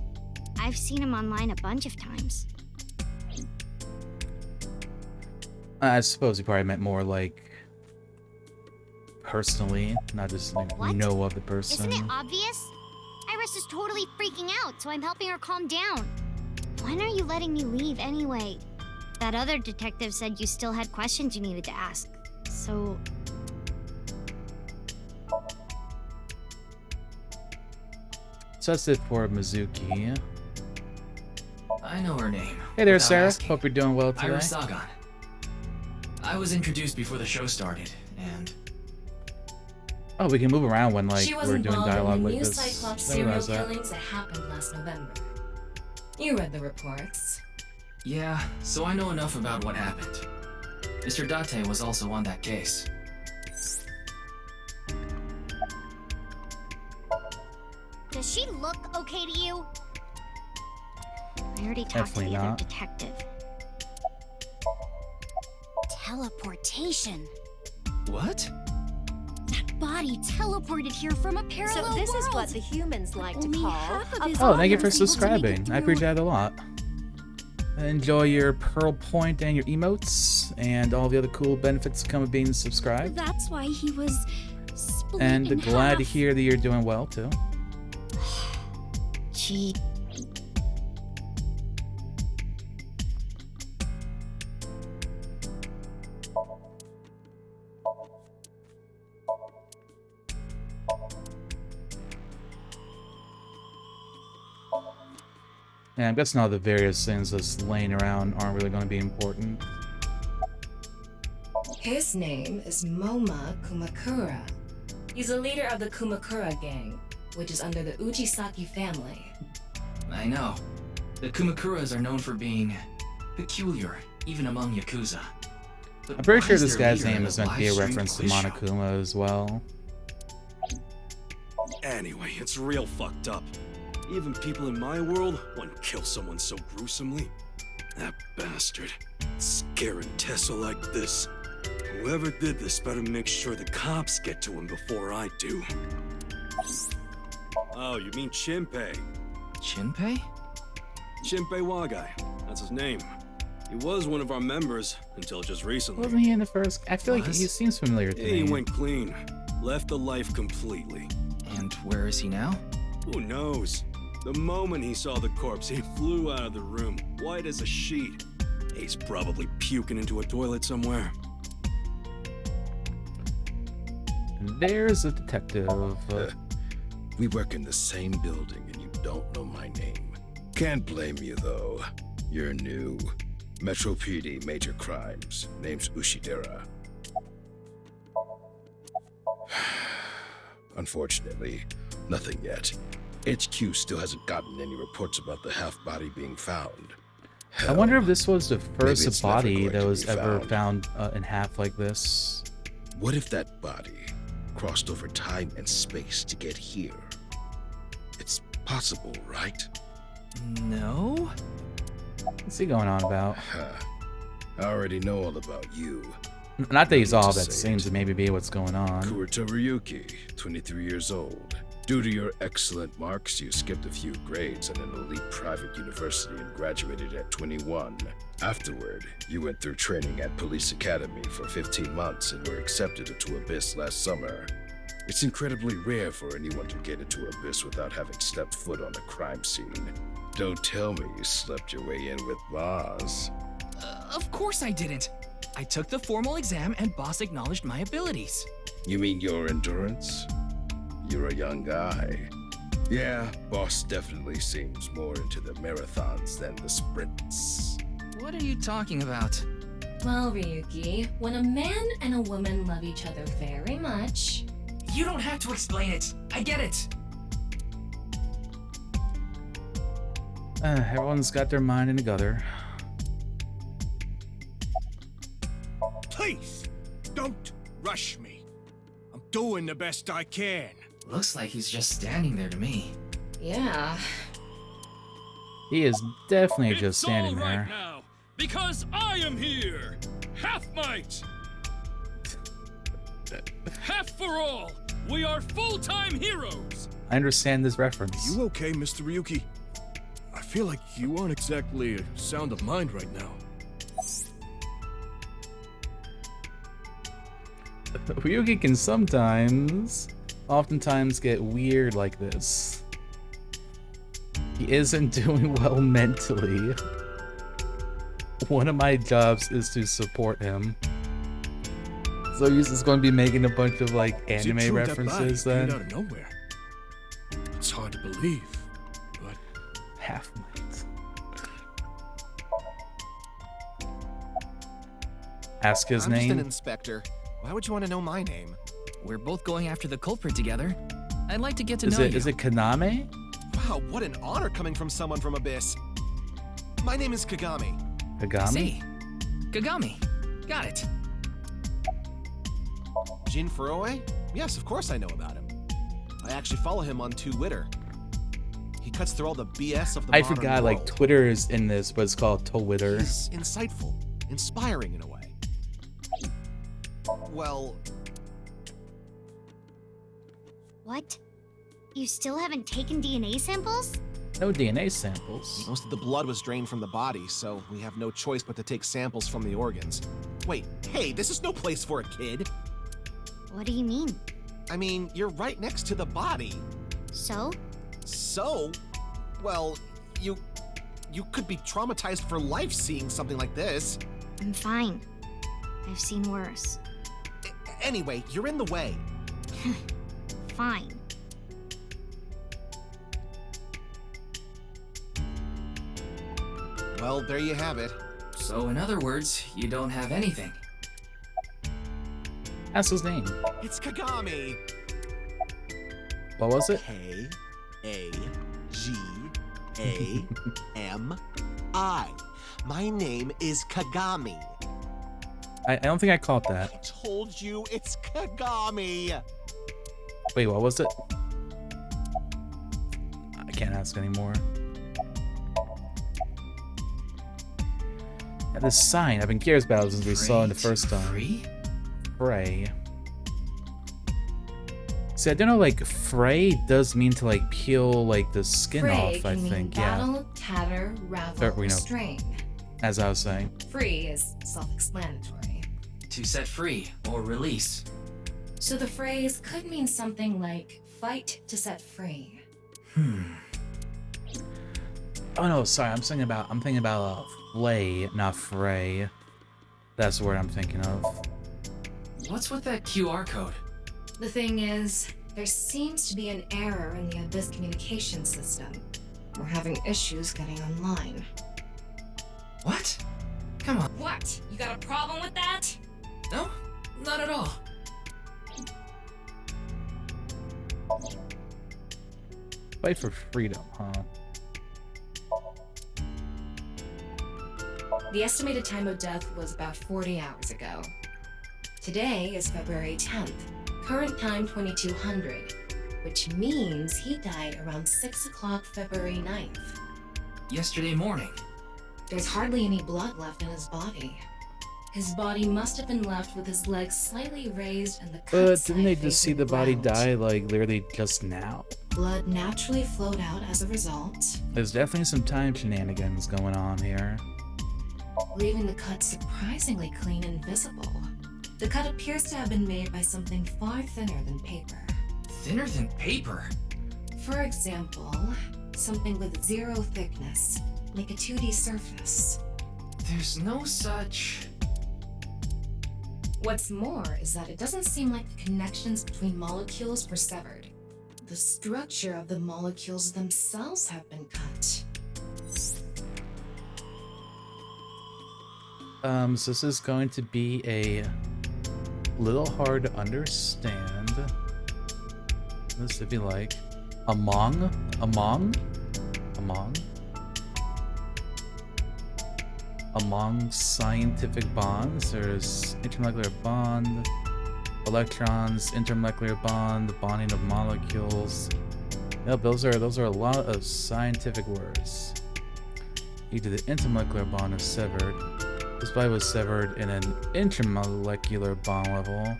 I've seen him online a bunch of times. I suppose he probably meant more like personally, not just like What? know of the person. Isn't it obvious? Iris is totally freaking out, so I'm helping her calm down. When are you letting me leave anyway? That other detective said you still had questions you needed to ask. So... So that's it for Mizuki. I know her name. Hey there, without Sarah. asking. Hope you're doing well today. Iris Sagan. I was introduced before the show started, and... Oh, we can move around when like She was we're doing involved dialogue in the like new this. Cyclops Never serial realized that. killings that happened last November. You read the reports. Yeah, so I know enough about what happened. Mr. Date was also on that case. Does she look okay to you? I already talked Definitely to the other not. detective. Teleportation. What? That body teleported here from a parallel So this world. is what the humans like to Only call half of his Oh, thank you armor for is able to make it subscribing. I through. appreciate that a lot. Enjoy your Pearl Point and your emotes and all the other cool benefits that come with being subscribed. That's why he was split And in glad to half. hear that you're doing well too. Gee. And I'm guessing all the various things that's laying around aren't really going to be important. His name is Moma Kumakura. He's a leader of the Kumakura gang, which is under the Ujisaki family. I know. The Kumakuras are known for being peculiar, even among Yakuza. But I'm pretty why sure is this their guy's leader name in is a meant to be a live-streamed reference to quiz show? Monokuma as well. Anyway, it's real fucked up. Even people in my world wouldn't kill someone so gruesomely. That bastard. Scaring Tessa like this. Whoever did this better make sure the cops get to him before I do. Oh, you mean Shinpei? Shinpei? Shinpei Wagai. That's his name. He was one of our members until just recently. Wasn't he in the first? I feel like Was? he seems familiar to He me. went clean. Left the life completely. And where is he now? Who knows? The moment he saw the corpse, he flew out of the room, white as a sheet. He's probably puking into a toilet somewhere. And there's a detective. We work in the same building and you don't know my name. Can't blame you though. You're new. Metro PD, major crimes. Name's Ushidera. Unfortunately, nothing yet. HQ still hasn't gotten any reports about the half-body being found. I wonder if this was the Maybe it's first never body going that to was be ever found in half like this. What if that body crossed over time and space to get here? It's possible, right? No? What's he going on about? I already know all about you. Not that he's No need all to that say seems it. to maybe be what's going on. Kurita Ryuki, 23 years old. Due to your excellent marks, you skipped a few grades at an elite private university and graduated at 21. Afterward, you went through training at Police Academy for 15 months and were accepted into Abyss last summer. It's incredibly rare for anyone to get into Abyss without having stepped foot on a crime scene. Don't tell me you slept your way in with Boss. Of course I didn't. I took the formal exam and boss acknowledged my abilities. You mean your endurance? You're a young guy. Yeah, Boss definitely seems more into the marathons than the sprints. What are you talking about? Well, Ryuki, when a man and a woman love each other very much... You don't have to explain it. I get it. Everyone's got their mind in the gutter. Please, don't rush me. I'm doing the best I can. Looks like he's just standing there to me. Yeah. He is definitely It's just standing all right there. now, because I am here. Half might. Half for all. We are full-time heroes. I understand this reference. You okay, Mr. Ryuki? I feel like you aren't exactly sound of mind right now. Ryuki can oftentimes get weird like this. He isn't doing well mentally. One of my jobs is to support him. So he's just going to be making a bunch of like Is it anime true that body references appeared then. out of nowhere? It's hard to believe, but Half might. Ask his I'm just an name. inspector. Why would you want to know my name? We're both going after the culprit together. I'd like to get to Is know it you. is it Kaname? Wow, what an honor coming from someone from Abyss. My name is Kagami. Kagami? See. Kagami. Got it. Jin Furue? Yes, of course I know about him. I actually follow him on Twitter. He cuts through all the BS of the I modern forgot like world. Twitter is in this, but it's called Twitter. He's insightful, inspiring in a way. Well, What? You still haven't taken DNA samples? No DNA samples. most of the blood was drained from the body, so we have no choice but to take samples from the organs. Wait, hey, this is no place for a kid. What do you mean? I mean, you're right next to the body. So? So? Well, you could be traumatized for life seeing something like this. I'm fine. I've seen worse. Anyway, you're in the way. Fine. Well, there you have it. So in other words, you don't have anything. Ask his name. It's Kagami. What was it? K-A-G-A-M-I. My name is Kagami. I don't think I caught I that. told you it's Kagami. Wait, what was it? I can't ask anymore. Yeah, this sign, I've been curious about it since we saw it the first time. Free? Fray. See, I don't know, like, fray does mean to, like, peel, like, the skin Fray off, I can mean think, yeah. battle, tatter, ravel, Or, you know. strain. As I was saying. Free is self-explanatory. To set free or release. So the phrase could mean something like fight to set free. Oh no, sorry, I'm thinking about flay, not fray. That's the word I'm thinking of. What's with that QR code? The thing is, there seems to be an error in the Abyss communication system. We're having issues getting online. What? Come on. What? You got a problem with that? No, not at all. Fight for freedom, huh? The estimated time of death was about 40 hours ago. Today is February 10th, current time 2200, which means he died around 6 o'clock February 9th. Yesterday morning. There's hardly any blood left in his body. His body must have been left with his legs slightly raised and the cut But side didn't they just see facing the body ground. die, like, literally just now? Blood naturally flowed out as a result, There's definitely some time shenanigans going on here. leaving the cut surprisingly clean and visible. The cut appears to have been made by something far thinner than paper. Thinner than paper? For example, something with 0 thickness, like a 2D surface. There's no such... What's more is that it doesn't seem like the connections between molecules were severed. The structure of the molecules themselves have been cut. So this is going to be a little hard to understand. This, if you like. Among scientific bonds, there's intermolecular bond, electrons, intermolecular bond, the bonding of molecules. Yep, those are a lot of scientific words. Either the intermolecular bond is severed. This body was severed in an intermolecular bond level.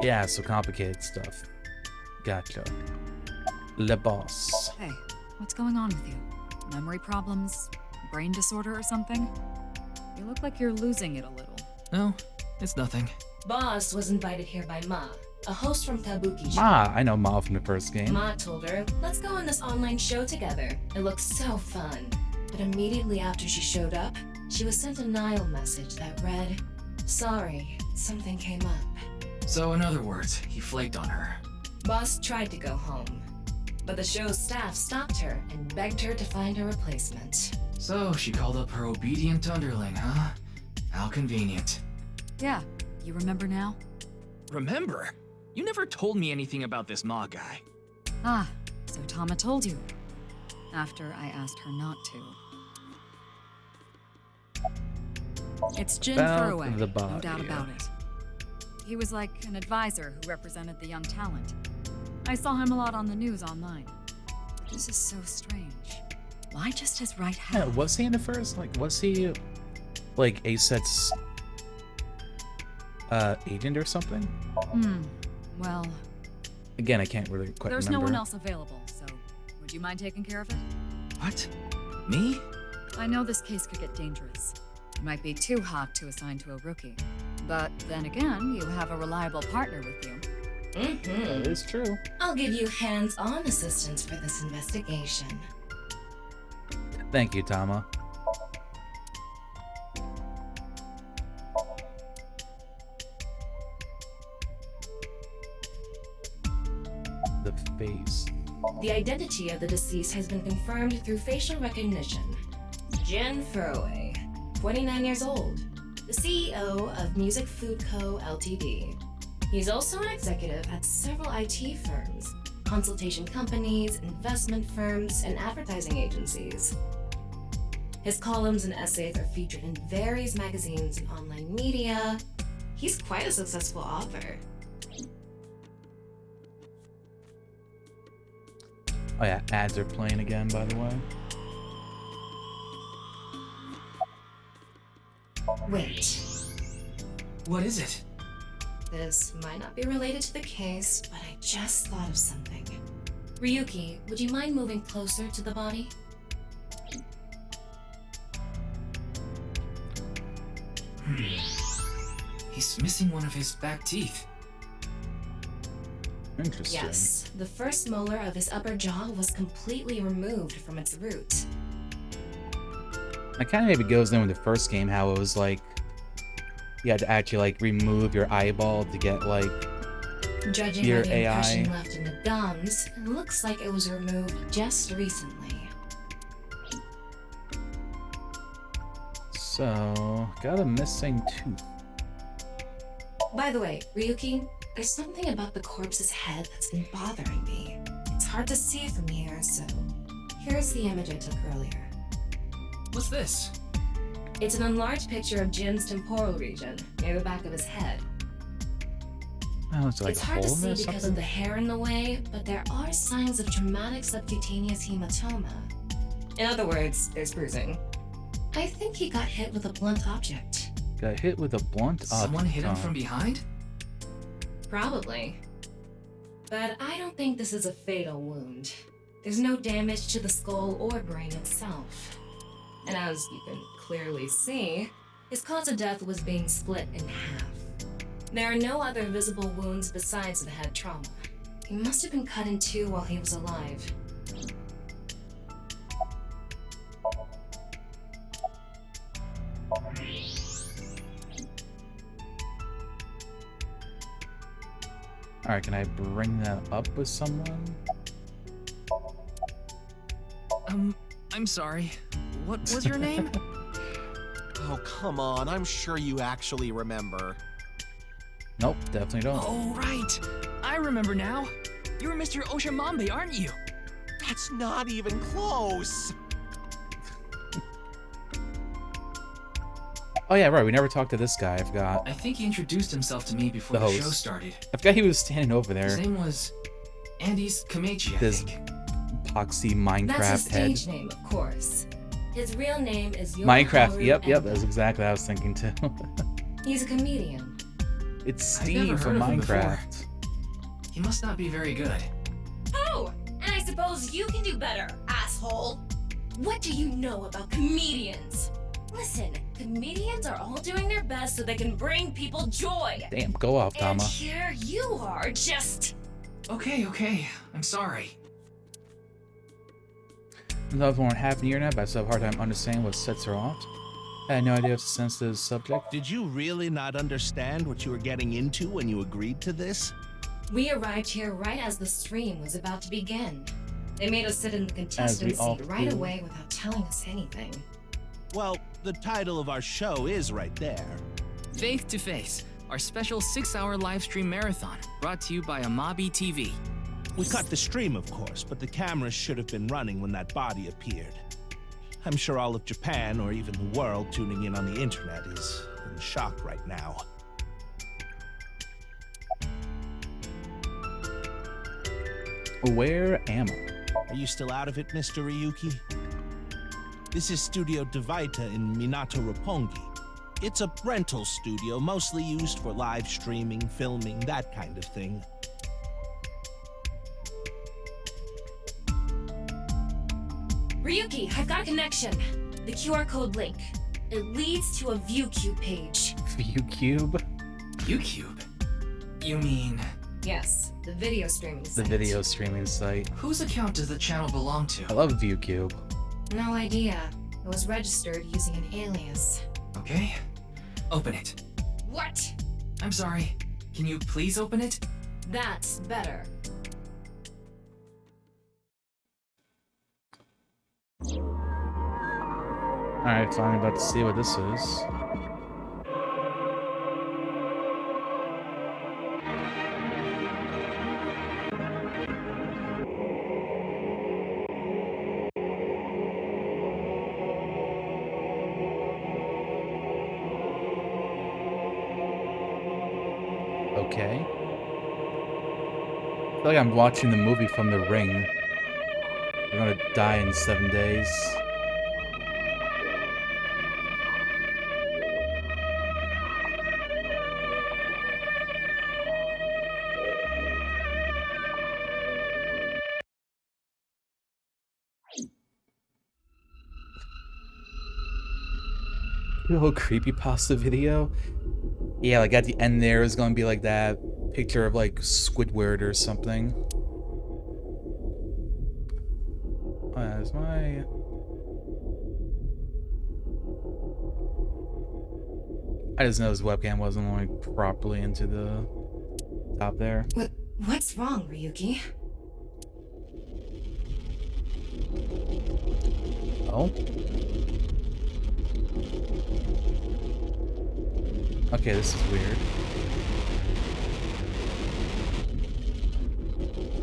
Yeah, so complicated stuff. Gotcha. Le boss. Hey, what's going on with you? Memory problems? Brain disorder or something? You look like you're losing it a little. No, it's nothing. Boss was invited here by Ma, a host from Kabuki. Ah, I know Ma from the first game. Ma told her, let's go on this online show together. It looks so fun. But immediately after she showed up, she was sent a Nile message that read, sorry, something came up. So in other words, he flaked on her. Boss tried to go home, but the show's staff stopped her and begged her to find a replacement. So she called up her obedient underling, huh? How convenient. Yeah, you remember now? Remember? You never told me anything about this Ma guy. Ah, so Tama told you. After I asked her not to. It's Jin About Furway, the no body. doubt about it. He was like an advisor who represented the young talent. I saw him a lot on the news online. This is so strange. Why just his right Yeah, hand? was he in the first? Like, was he like ASET's agent or something? Well, Again, I can't really quite there's remember. no one else available, so would you mind taking care of it? What? Me? I know this case could get dangerous. It might be too hot to assign to a rookie. But then again, you have a reliable partner with you. That is true. I'll give you hands-on assistance for this investigation. Thank you, Tama. The face. The identity of the deceased has been confirmed through facial recognition. Jin Furway, 29 years old, the CEO of Music Food Co. Ltd. He's also an executive at several IT firms, consultation companies, investment firms, and advertising agencies. His columns and essays are featured in various magazines and online media. He's quite a successful author. Oh yeah, ads are playing again, by the way. Wait, What is it? this might not be related to the case, but I just thought of something. Ryuki, would you mind moving closer to the body? He's missing one of his back teeth. Interesting. Yes, the first molar of his upper jaw was completely removed from its root. That kind of maybe goes in with the first game, how it was like you had to actually like remove your eyeball to get like Judging your by the impression AI. left in the gums, it looks like it was removed just recently. So, got a missing tooth. By the way, Ryuki, there's something about the corpse's head that's been bothering me. It's hard to see from here, so Here's the image I took earlier. What's this? It's an enlarged picture of Jin's temporal region, near the back of his head. Oh, it's like It's a hard to hole in there see or because of something? the hair in the way, but there are signs of traumatic subcutaneous hematoma. In other words, there's bruising. I think he got hit with a blunt object. Got hit with a blunt object. Someone hit him from behind? Probably. But I don't think this is a fatal wound. There's no damage to the skull or brain itself. And as you can clearly see, his cause of death was being split in half. There are no other visible wounds besides the head trauma. He must have been cut in two while he was alive. Alright, can I bring that up with someone? I'm sorry. What was your name? Oh, come on. I'm sure you actually remember. Nope, definitely don't. Oh, right. I remember now. You're Mr. Oshamambe, aren't you? That's not even close. Oh yeah, right, we never talked to this guy, I forgot. I think he introduced himself to me before The the host. show started. I forgot he was standing over there. His name was Andy's Kamechi, I This think. epoxy Minecraft That's his head. stage name, of course. His real name is Minecraft, yep, Enda. that's exactly what I was thinking too. He's a comedian. It's I've never Steve from heard of him before. Minecraft. He must not be very good. Oh, and I suppose you can do better, asshole. What do you know about comedians? Listen, comedians are all doing their best so they can bring people joy. Damn, go off, And Tama. here you are, just... Okay, I'm sorry. I've worn half a year now, but I still have a hard time understanding what sets her off. I had no idea it's a sensitive subject. Did you really not understand what you were getting into when you agreed to this? We arrived here right as the stream was about to begin. They made us sit in the contestant all seat right do. away without telling us anything. Well, the title of our show is right there. Faith to Face, our special 6-hour live stream marathon, brought to you by Amabi TV. We cut the stream, of course, but the cameras should have been running when that body appeared. I'm sure all of Japan, or even the world tuning in on the internet, is in shock right now. Where am I? Are you still out of it, Mr. Ryuki? This is Studio Devaita in Minato Roppongi. It's a rental studio mostly used for live streaming, filming, that kind of thing. Ryuki, I've got a connection. The QR code link. It leads to a ViewCube page. ViewCube? ViewCube? You mean... Yes, the video streaming The site. video streaming site. Whose account does the channel belong to? I love ViewCube. No idea. It was registered using an alias. Okay. Open it. What? I'm sorry. Can you please open it? That's better. Alright, finally about to see what this is. Okay. I feel like I'm watching the movie from The Ring. We're gonna die in 7 days. The whole creepypasta video? Yeah, like at the end there is gonna be like that picture of like Squidward or something. Oh, that's my... I just know his webcam wasn't like properly into the top there. What's wrong, Ryuki? Oh? Okay, this is weird.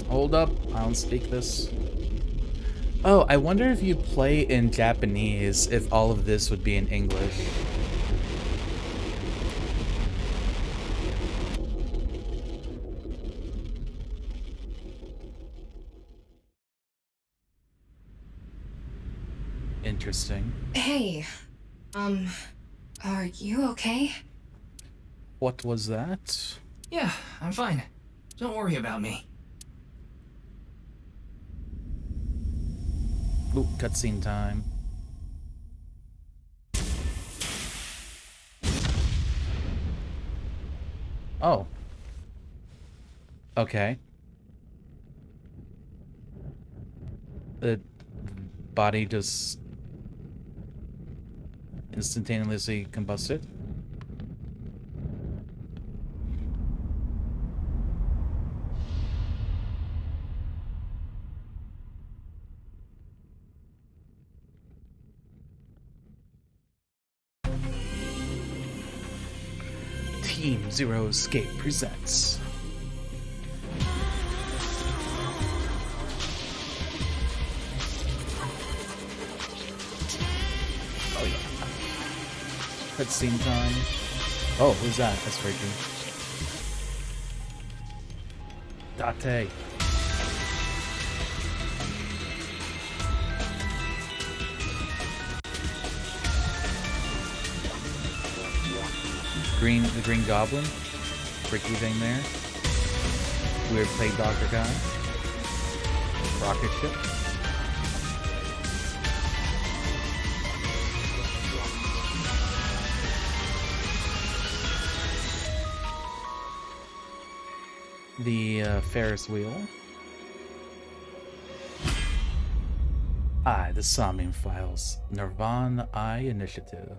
Hold up, I don't speak this. Oh, I wonder if you play in Japanese, if all of this would be in English. Interesting. Hey, are you okay? What was that? Yeah, I'm fine. Don't worry about me. Ooh, cutscene time. Oh. Okay. The body just instantaneously combusted. Team Zero Escape presents. Oh yeah. Cutscene time. Oh, who's that? That's freaky. Date. The Green Goblin. Freaky thing there. Weird play Dr. Guy. Rocket ship. The Ferris wheel. The Somnium Files. Nirvana Initiative.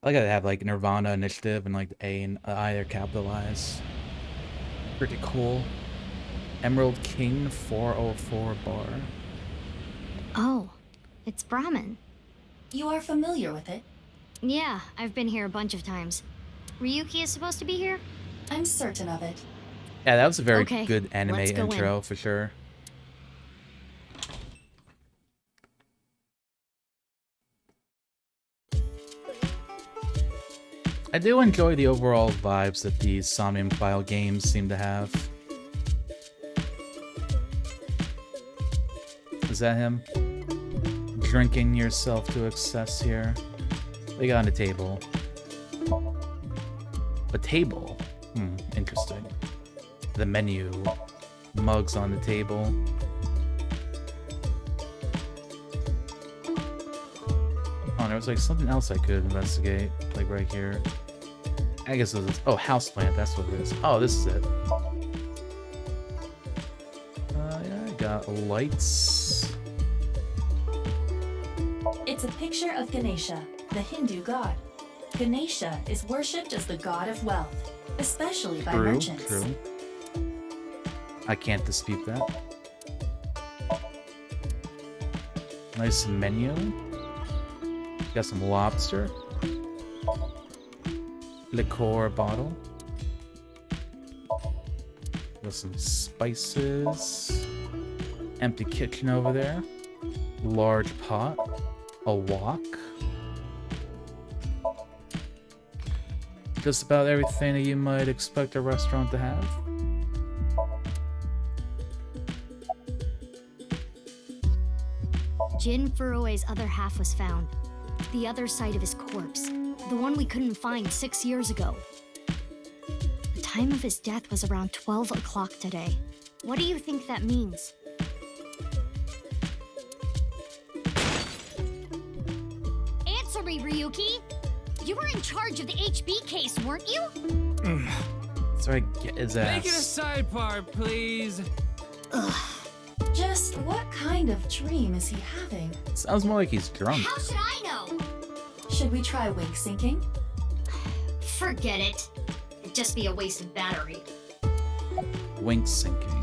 I like how they have like Nirvana Initiative and like the A and I are capitalized. Pretty cool. Emerald King 404 bar. Oh, it's Brahmin. You are familiar with it? Yeah, I've been here a bunch of times. Ryuki is supposed to be here? I'm certain of it. Yeah, that was a very Okay, good anime let's go intro in. for sure. I do enjoy the overall vibes that these Somnium File games seem to have. Is that him? Drinking yourself to excess here. They got on the table. A table? Interesting. The menu. Mugs on the table. Oh, there was like something else I could investigate. Like right here. I guess it was... Oh, houseplant. That's what it is. Oh, this is it. Yeah, I got lights. It's a picture of Ganesha, the Hindu god. Ganesha is worshipped as the god of wealth, especially by merchants. True. I can't dispute that. Nice menu. Got some lobster. Liqueur bottle. Got some spices. Empty kitchen over there. Large pot. A wok. Just about everything that you might expect a restaurant to have. Jin Furue's other half was found. The other side of his corpse. The one we couldn't find 6 years ago. The time of his death was around 12 o'clock today. What do you think that means? Answer me, Ryuki! You were in charge of the HB case, weren't you? Sorry, get his ass. Make it a sidebar, please. Ugh. Just what kind of dream is he having? Sounds more like he's drunk. How should I know? Should we try wink syncing? Forget it. It'd just be a waste of battery. Wink syncing.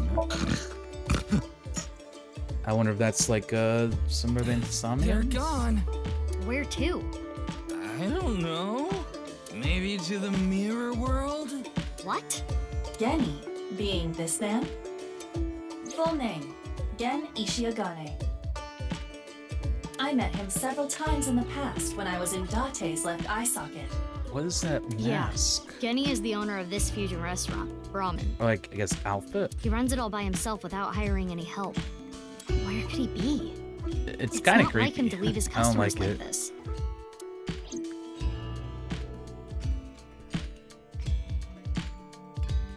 I wonder if that's like similar to Insomnia. They're gone. Where to? I don't know. Maybe to the mirror world? What? Genny, Being this man? Full name, Gen Ishiagane. I met him several times in the past when I was in Date's left eye socket. What is that mask? Yeah, Genny is the owner of this fusion restaurant, Ramen. Or like, I guess, outfit? He runs it all by himself without hiring any help. Where could he be? It's kind of creepy. It's not like him to leave his I don't customers like like it. this.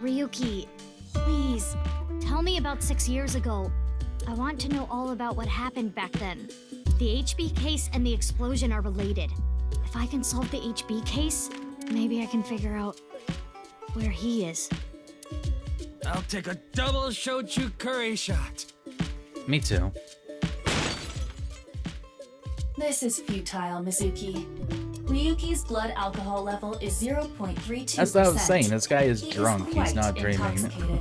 Ryuki, please, tell me about 6 years ago. I want to know all about what happened back then. The HB case and the explosion are related. If I can solve the HB case, maybe I can figure out where he is. I'll take a double shochu curry shot. Me too. This is futile, Mizuki. Ryuki's blood alcohol level is 0.32%. That's what I was saying. This guy is He drunk. He's quite not dreaming. intoxicated.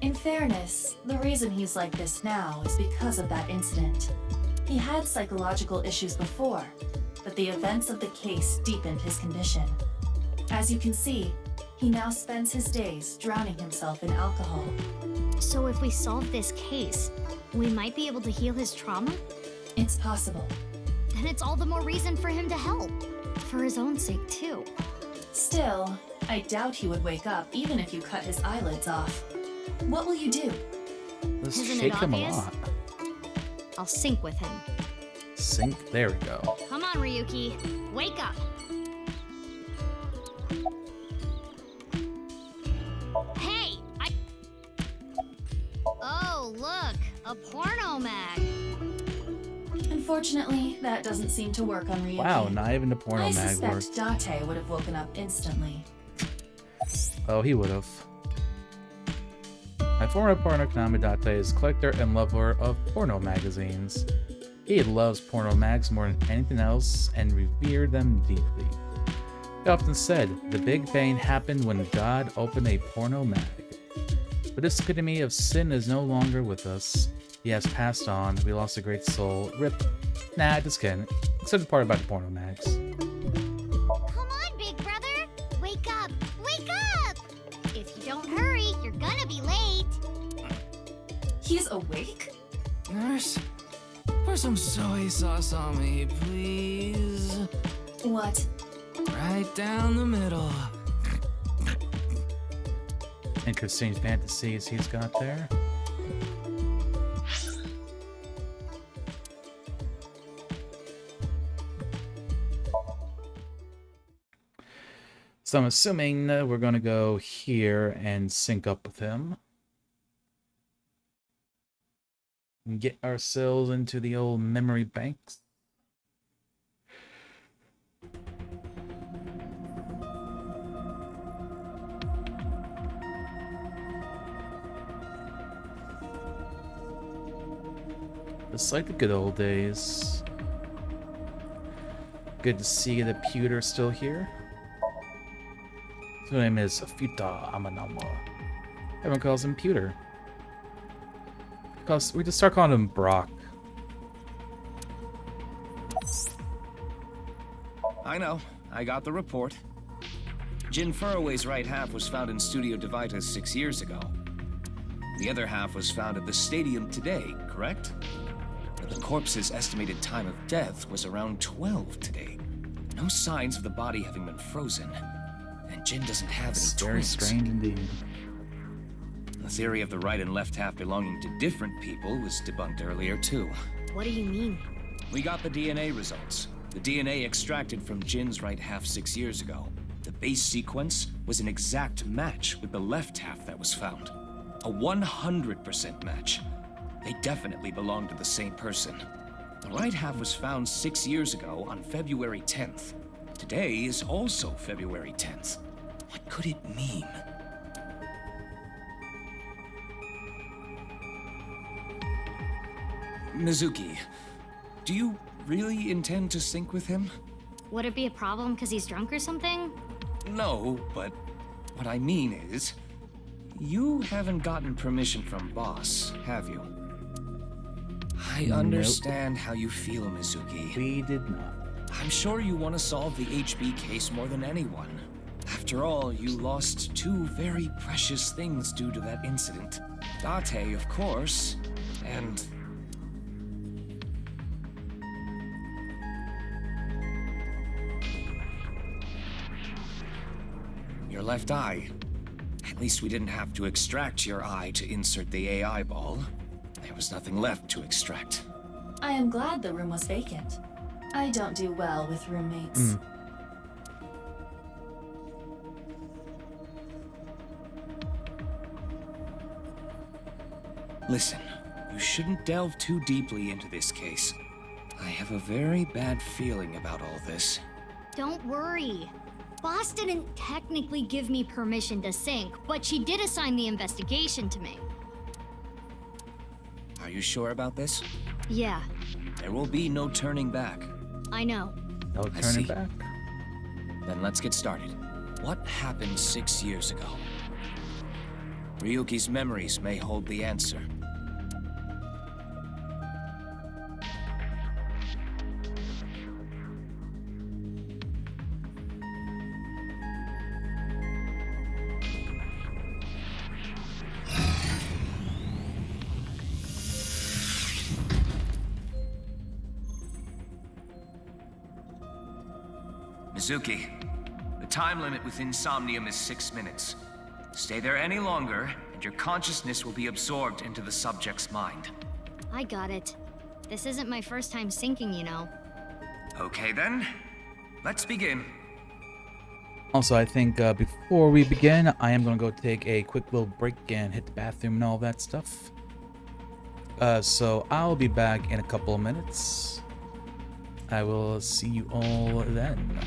In fairness, the reason he's like this now is because of that incident. He had psychological issues before, but the events of the case deepened his condition. As you can see, he now spends his days drowning himself in alcohol. So if we solve this case, we might be able to heal his trauma? It's possible. Then it's all the more reason for him to help. For his own sake, too. Still, I doubt he would wake up even if you cut his eyelids off. What will you do? Let's Isn't shake it him a obvious? lot. I'll sync with him. Sync? There we go. Come on, Ryuki. Wake up. Hey, Oh, look. A porno mag. Unfortunately, that doesn't seem to work on Ryuki. Wow, not even the porno I mag suspect worked. Date would have woken up instantly. Oh, he would have. My former partner Konami Date is a collector and lover of porno magazines. He loves porno mags more than anything else and revered them deeply. He often said, the Big Bang happened when God opened a porno mag. But this epitome of sin is no longer with us. He has passed on. We lost a great soul. Rip. Nah, just kidding. Except the part about the porno mags. Come on, big brother. Wake up. Wake up. If you don't hurry, you're gonna be late. He's awake? Nurse, pour some soy sauce on me, please. What? Right down the middle. Interesting fantasies he's got there. So I'm assuming we're going to go here and sync up with him. And get ourselves into the old memory banks. Just like the good old days. Good to see the pewter still here. His name is Futa Amanama. Everyone calls him Pewter. Because we just start calling him Brock. I know. I got the report. Jin Furroway's right half was found in Studio Devita 6 years ago. The other half was found at the stadium today, correct? But the corpse's estimated time of death was around 12 today. No signs of the body having been frozen. And Jin doesn't have any It's very twins. strange indeed. The theory of the right and left half belonging to different people was debunked earlier, too. What do you mean? We got the DNA results. The DNA extracted from Jin's right half 6 years ago. The base sequence was an exact match with the left half that was found. A 100% match. They definitely belong to the same person. The right half was found 6 years ago on February 10th. Today is also February 10th. What could it mean? Mizuki, do you really intend to sync with him? Would it be a problem because he's drunk or something? No, but what I mean is, you haven't gotten permission from Boss, have you? I understand how you feel, Mizuki. We did not. I'm sure you want to solve the HB case more than anyone. After After all, you lost two very precious things due to that incident. Date, of course, and... your left eye. At least we didn't have to extract your eye to insert the AI ball. There was nothing left to extract. I am glad the room was vacant. I don't do well with roommates. Listen, you shouldn't delve too deeply into this case. I have a very bad feeling about all this. Don't worry. Boss didn't technically give me permission to sync, but she did assign the investigation to me. Are you sure about this? Yeah, There will be no turning back. I know. No I turning see. back. Then let's get started. What happened 6 years ago? Ryuki's memories may hold the answer. Mizuki, the time limit within Somnium is 6 minutes. Stay there any longer, and your consciousness will be absorbed into the subject's mind. I got it. This isn't my first time syncing, you know. Okay then, let's begin. Also, I think before we begin, I am going to go take a quick little break and hit the bathroom and all that stuff. So I'll be back in a couple of minutes. I will see you all then.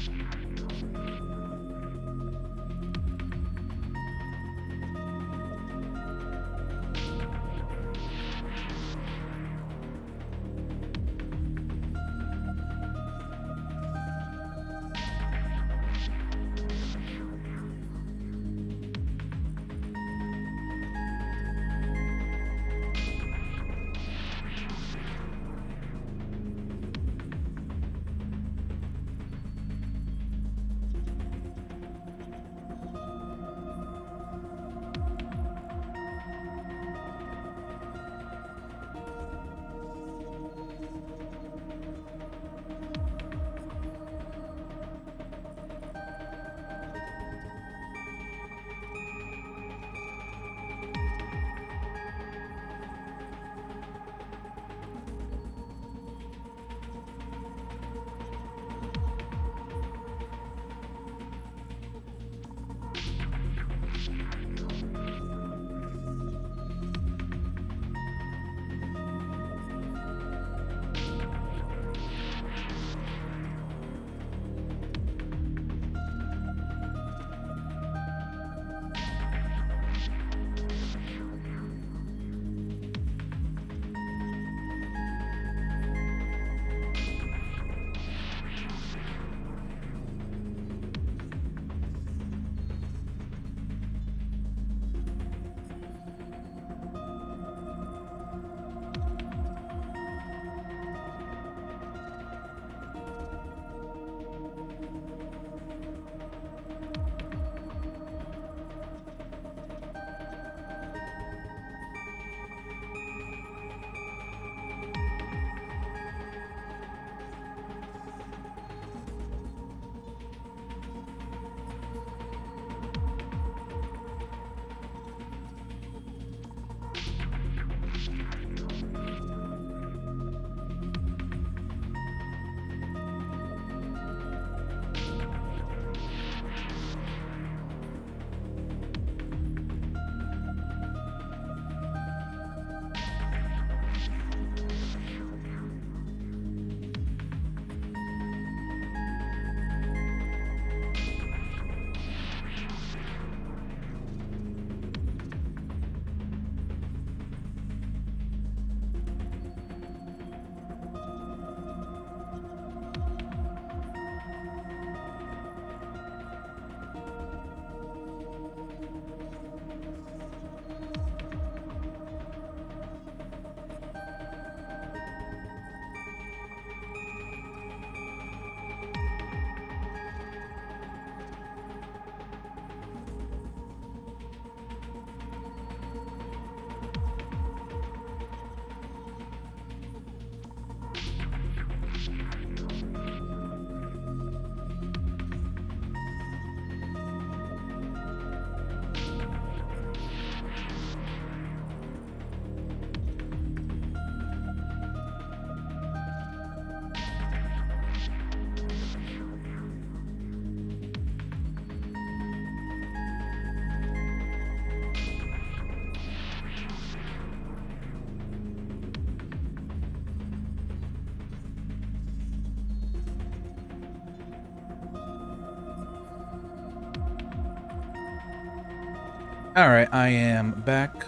Alright, I am back.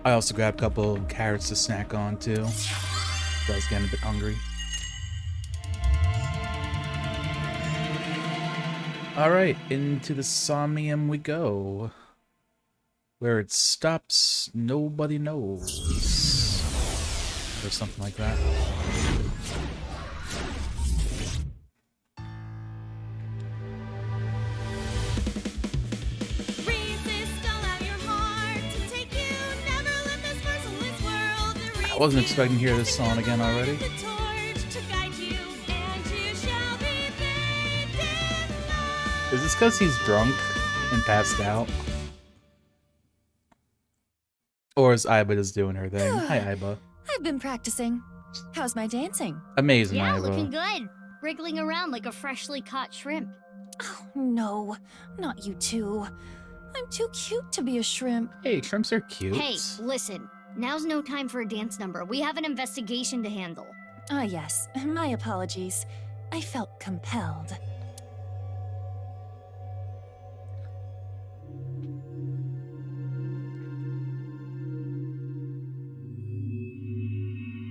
I also grabbed a couple of carrots to snack on too. I was getting a bit hungry. Alright, into the Somnium we go. Where it stops, nobody knows. Or something like that. I wasn't expecting to hear this song again already. Is this because he's drunk and passed out? Or is Iba just doing her thing? Hi, Iba. I've been practicing. How's my dancing? Amazing, Yeah, Iba. looking good. Wriggling around like a freshly caught shrimp. Oh, no. Not you two. I'm too cute to be a shrimp. Hey, shrimps are cute. Hey, listen. Now's no time for a dance number. We have an investigation to handle. Ah, yes. My apologies. I felt compelled.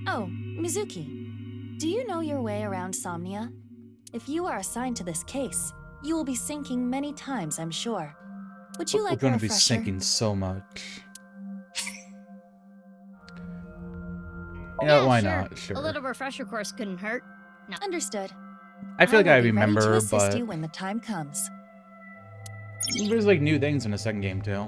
Oh, Mizuki. Do you know your way around Somnia? If you are assigned to this case, you will be sinking many times, I'm sure. Would you like a We're going to be refresher? sinking so much. You know, why sure. not? Sure. A little refresher course couldn't hurt. No. Understood. I feel like I will be ready remember, to assist but you when the time comes. there's like new things in the second game too.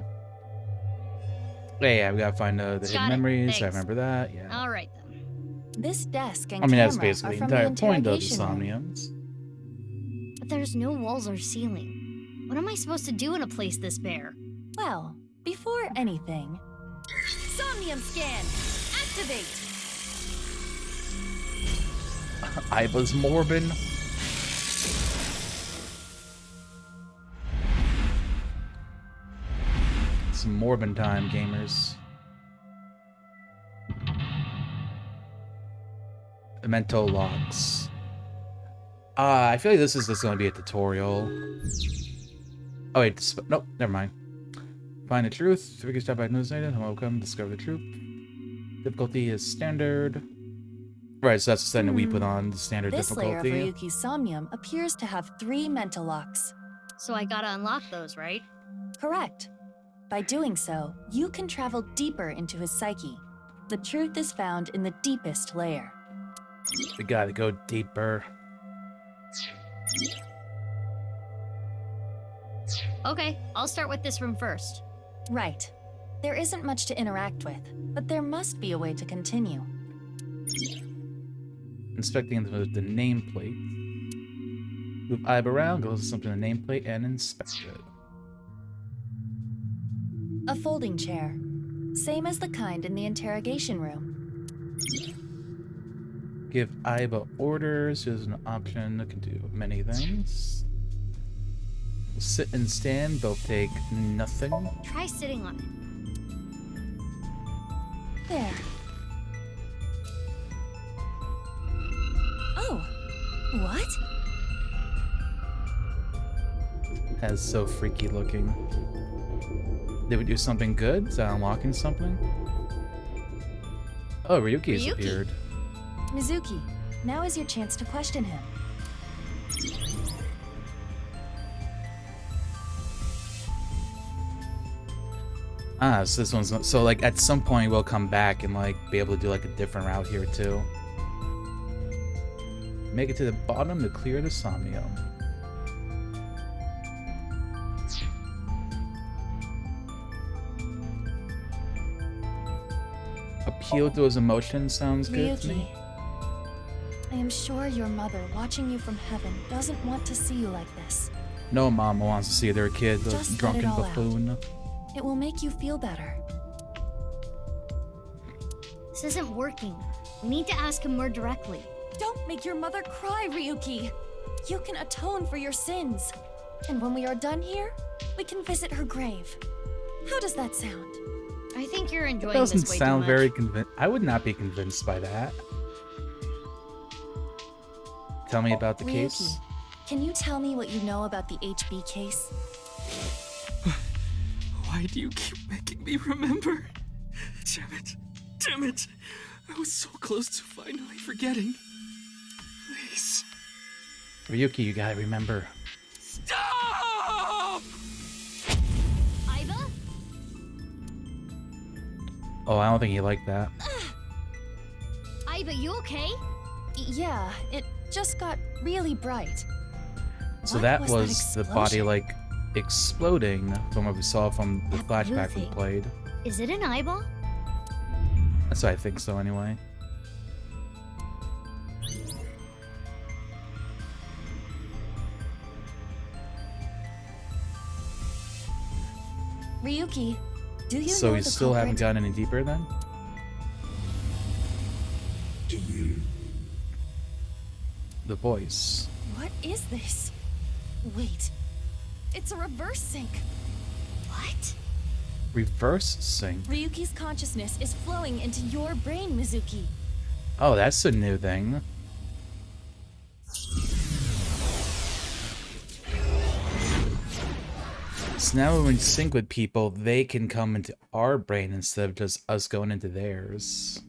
Yeah, we gotta find the hidden Got it. memories. I Thanks. remember that. Yeah. All right, then. This desk and I mean, that's camera basically are the from the entire point of the interrogation room. Somniums. But there's no walls or ceiling. What am I supposed to do in a place this bare? Well, before anything, Somnium scan, activate. Iba's Morbin. Some Morbin time, gamers. Memento logs. I feel like this is just going to be a tutorial. Oh wait, nope, never mind. Find the truth. Figure step by news item. Welcome. Discover the truth. Difficulty is standard. Right, so that's the setting that we put on the standard This difficulty. layer of Ryuki's Somnium appears to have 3 mental locks. So I gotta unlock those, right? Correct. By doing so, you can travel deeper into his psyche. The truth is found in the deepest layer. We gotta go deeper. Okay, I'll start with this room first. Right. There isn't much to interact with, but there must be a way to continue. Inspecting the nameplate. Move Iba around, go to something in the nameplate, and inspect it. A folding chair. Same as the kind in the interrogation room. Give Iba orders. Here's an option that can do many things. Sit and stand, both take nothing. Try sitting on it. There. Oh, what? That's so freaky looking. Did we do something good? Is that unlocking something? Oh, Ryuki has appeared. Mizuki, now is your chance to question him. Ah, so this one's so like at some point we'll come back and like be able to do like a different route here too. Make it to the bottom to clear the Somnium. Appeal to his emotions sounds good to me. I am sure your mother, watching you from heaven, doesn't want to see you like this. No mama wants to see their kid, the Just let drunken it all out. buffoon. It will make you feel better. This isn't working. We need to ask him more directly. Don't make your mother cry, Ryuki. You can atone for your sins. And when we are done here, we can visit her grave. How does that sound? I think you're enjoying It doesn't this way sound too much. very convinced. I would not be convinced by that. Tell me about the Ryuki, case. can you tell me what you know about the HB case? Why do you keep making me remember? Damn it. Damn it. I was so close to finally forgetting. Please. Ryuki, you gotta remember. Stop! Aiba? Oh, I don't think he liked that. Aiba, you okay? Yeah, it just got really bright. So What that was was that the body, explosion? like, exploding from what we saw from the That flashback blue we thing. played. Is it an eyeball? That's what I think so, anyway. Ryuki, do you So know we the still haven't culprit? gotten any deeper then? Do you? The voice. What is this? Wait, it's a reverse sync. What? Reverse sync. Ryuki's consciousness is flowing into your brain, Mizuki. Oh, that's a new thing. So now when we sync with people, they can come into our brain instead of just us going into theirs.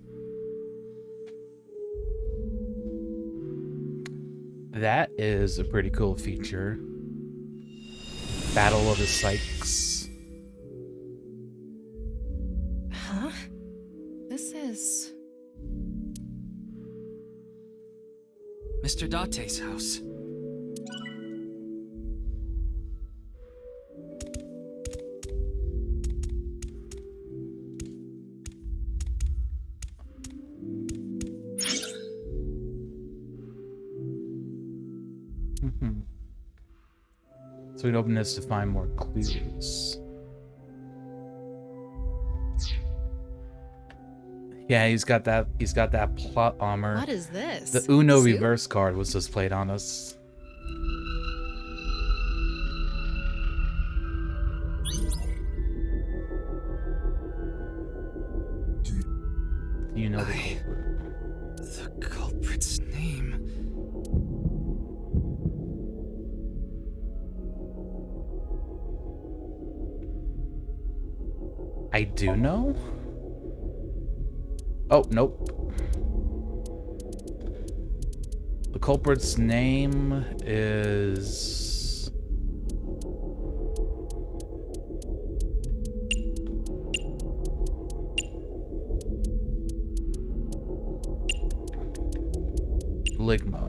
That is a pretty cool feature. Battle of the Psyches. Huh? This is... Mr. Date's house. So we'd open this to find more clues. Yeah, he's got that plot armor. What is this? The Uno Soup? reverse card was just played on us. Do you know the culprit? The culprit's name. I do know? Oh, nope. The culprit's name is... Ligma.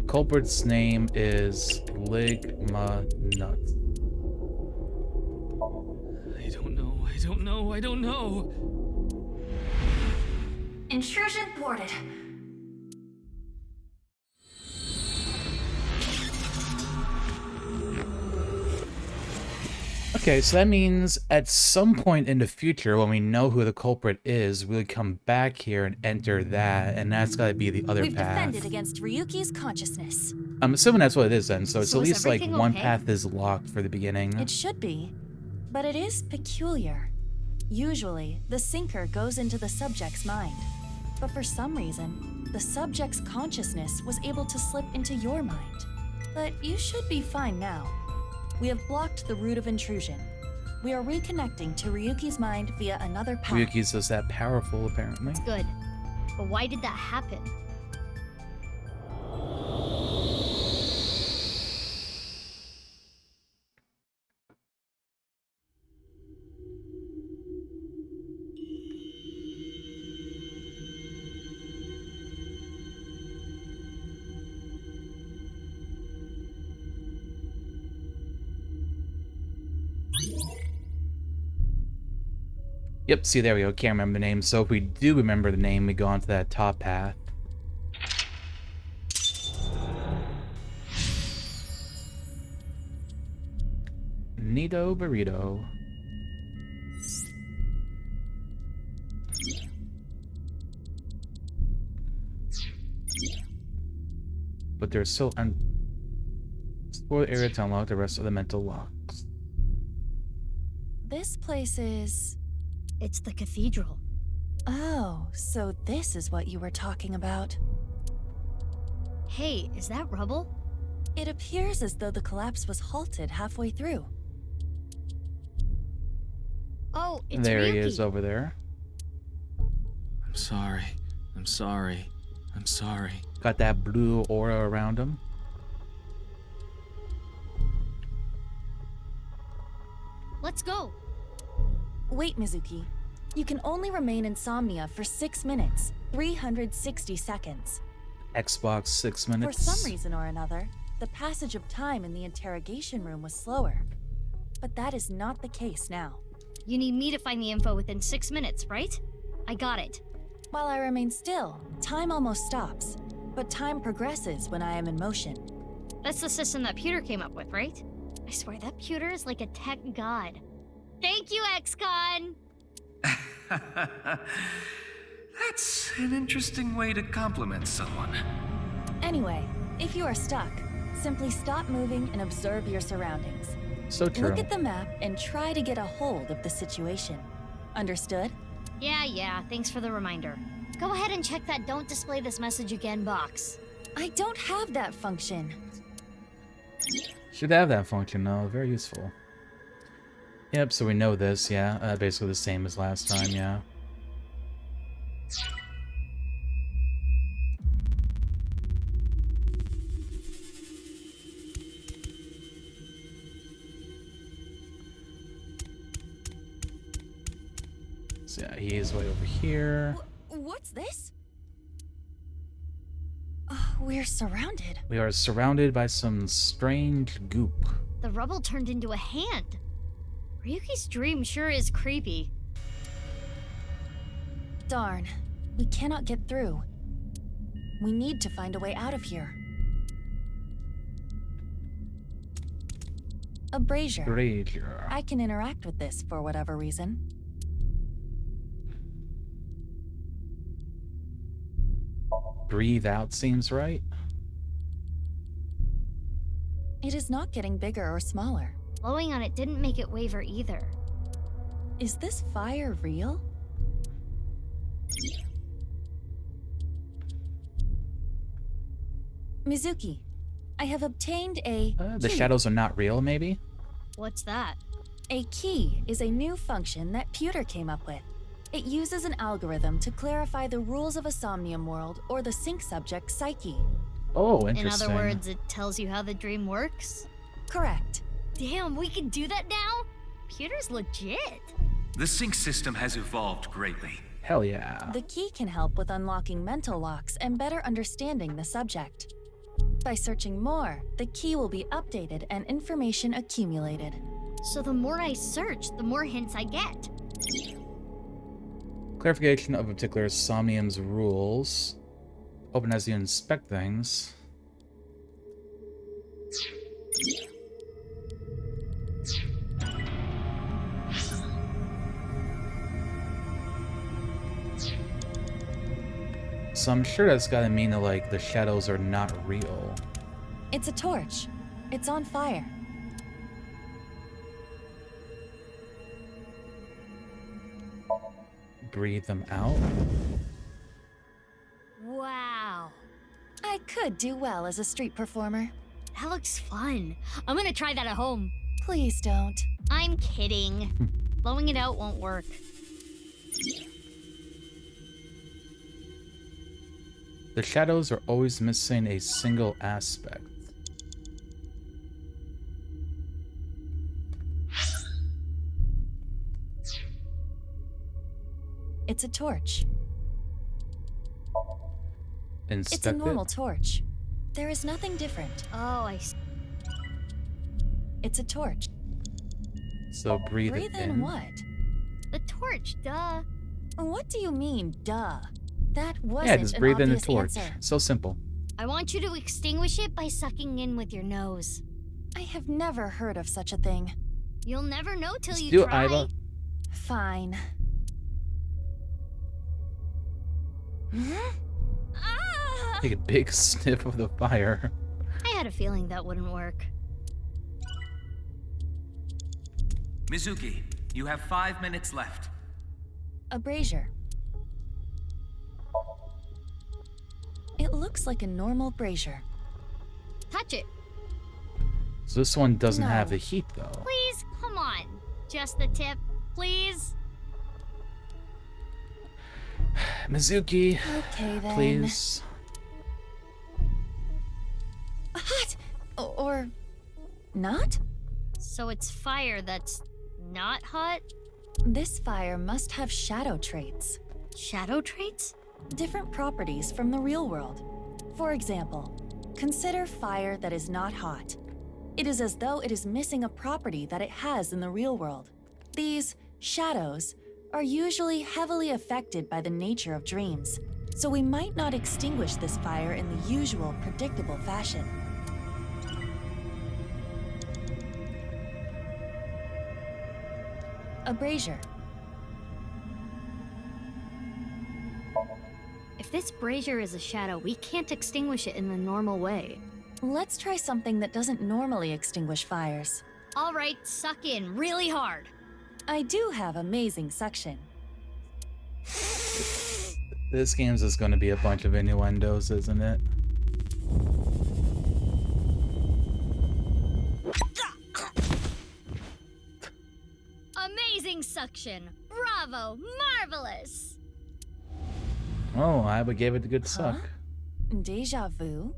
Culprit's name is Ligma Nuts. I don't know, I don't know, I don't know. Intrusion thwarted. Okay, so that means at some point in the future, when we know who the culprit is, we'll come back here and enter that, and that's gotta be the other We've path. defended against Ryuki's consciousness. I'm assuming that's what it is then, so it's So at is least like everything one okay? path is locked for the beginning. It should be, but it is peculiar. Usually, the sinker goes into the subject's mind, but for some reason, the subject's consciousness was able to slip into your mind. But you should be fine now. We have blocked the route of intrusion. We are reconnecting to Ryuki's mind via another path. Ryuki's just that powerful, apparently. Good. But why did that happen? Yep, see, there we go. Can't remember the name. So if we do remember the name, we go onto that top path. Neato burrito. But there's still explore the area to unlock the rest of the mental locks. This place is It's the cathedral. Oh, so this is what you were talking about. Hey, is that rubble? It appears as though the collapse was halted halfway through. Oh, it's There Ryuki. he is over there. I'm sorry. I'm sorry. I'm sorry. Got that blue aura around him. Let's go. Wait, Mizuki. You can only remain in Somnia for 6 minutes, 360 seconds. Xbox 6 minutes. For some reason or another, the passage of time in the interrogation room was slower. But that is not the case now. You need me to find the info within 6 minutes, right? I got it. While I remain still, time almost stops. But time progresses when I am in motion. That's the system that Pewter came up with, right? I swear that Pewter is like a tech god. Thank you, XCon! That's an interesting way to compliment someone. Anyway, if you are stuck, simply stop moving and observe your surroundings. So true. Look at the map and try to get a hold of the situation. Understood? Yeah, thanks for the reminder. Go ahead and check that don't display this message again box. I don't have that function. Should have that function though, very useful. Yep, so we know this, yeah. Basically the same as last time, yeah. So yeah, he is way over here. What's this? We're surrounded. We are surrounded by some strange goop. The rubble turned into a hand. Ryuki's dream sure is creepy. Darn, we cannot get through. We need to find a way out of here. A brazier. Brazier. I can interact with this for whatever reason. Breathe out seems right. It is not getting bigger or smaller. Blowing on it didn't make it waver either. Is this fire real? Mizuki, I have obtained a The key. shadows are not real, maybe? What's that? A key is a new function that Pewter came up with. It uses an algorithm to clarify the rules of a Somnium world or the sync subject's psyche. Oh, In interesting. other words, it tells you how the dream works? Correct. Damn, we can do that now? Pewter's legit. The sync system has evolved greatly. Hell yeah. The key can help with unlocking mental locks and better understanding the subject. By searching more, the key will be updated and information accumulated. So the more I search, the more hints I get. Clarification of a particular Somnium's rules. Open as you inspect things. So I'm sure that's gotta mean that, like, the shadows are not real. It's a torch. It's on fire. Breathe them out. Wow. I could do well as a street performer. That looks fun. I'm gonna try that at home. Please don't. I'm kidding. Blowing it out won't work. The shadows are always missing a single aspect. It's a torch. Inspect It's a normal it. torch. There is nothing different. Oh, I see. It's a torch. So breathe Breathe it in what? The torch, duh. What do you mean, duh? That wasn't Yeah, just breathe an in the obvious torch. answer. So simple. I want you to extinguish it by sucking in with your nose. I have never heard of such a thing. You'll never know till Just you do it, try. Iva. Fine. Take a big sniff of the fire. I had a feeling that wouldn't work. Mizuki, you have 5 minutes left. A brazier. It looks like a normal brazier. Touch it. So this one doesn't No. have the heat, though. Please, come on. Just the tip, please. Mizuki, Okay, then. please. Hot! Or not? So it's fire that's not hot? This fire must have shadow traits. Shadow traits? Different properties from the real world. For example, consider fire that is not hot. It is as though it is missing a property that it has in the real world. These shadows are usually heavily affected by the nature of dreams, so we might not extinguish this fire in the usual predictable fashion. A brazier. If this brazier is a shadow, we can't extinguish it in the normal way. Let's try something that doesn't normally extinguish fires. All right, suck in really hard. I do have amazing suction. This game's just going to be a bunch of innuendos, isn't it? Amazing suction. Bravo. Marvelous. Oh, I would give it a good suck. Deja vu?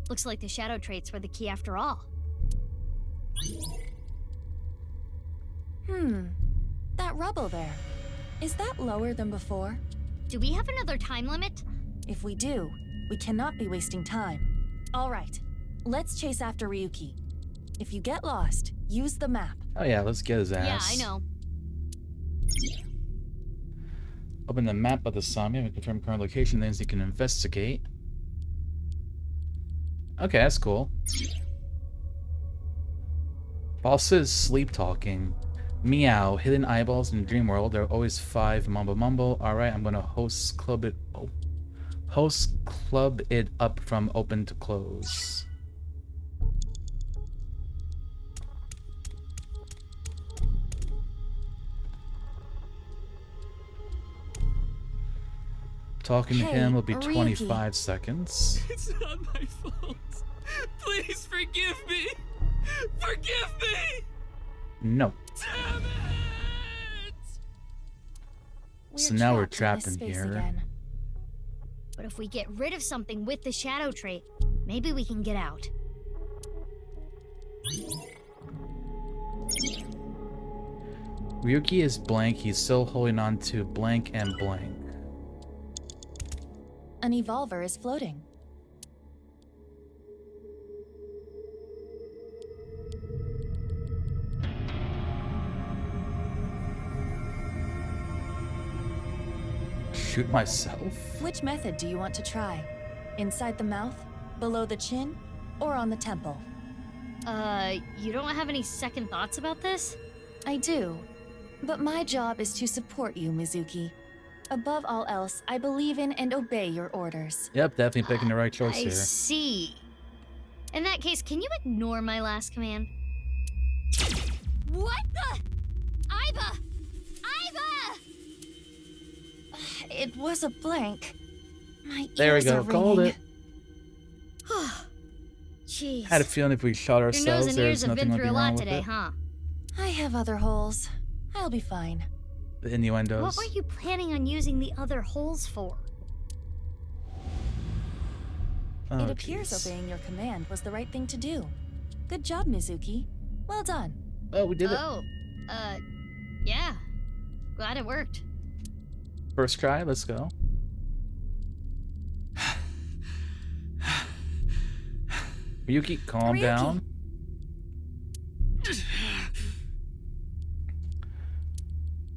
Looks like the shadow traits were the key after all. That rubble there. Is that lower than before? Do we have another time limit? If we do, we cannot be wasting time. All right, let's chase after Ryuki. If you get lost, use the map. Oh yeah, let's get his ass. Yeah, I know. Open the map of the Somnium and confirm current location, then you can investigate. Okay, that's cool. Boss is sleep talking. Meow, hidden eyeballs in dream world. There are always 5. Mumble mumble. Alright, I'm gonna host club it up from open to close. Talking to him will be 25 seconds. It's not my fault. Please forgive me. Forgive me. No. Damn it! So now we're trapped in space here. again. But if we get rid of something with the shadow trait, maybe we can get out. Ryuki is blank. He's still holding on to blank and blank. An evolver is floating. Shoot myself? Which method do you want to try? Inside the mouth, below the chin, or on the temple? You don't have any second thoughts about this? I do. But my job is to support you, Mizuki. Above all else, I believe in and obey your orders. Yep, definitely picking the right choice I here. see. In that case, can you ignore my last command? What the? Iva! Iva! It was a blank. My There we ears go, are called ringing. it. Jeez. Had a feeling if we shot Your nose ourselves, and there's ears have nothing been would be through a wrong lot with today, it. huh? I have other holes. I'll be fine. The innuendos. What were you planning on using the other holes for? Oh, It appears jeez. obeying your command was the right thing to do. Good job, Mizuki. Well done. Oh, we did it. Oh, yeah. Glad it worked. First try, let's go. Ryuki, calm Ryuki. down.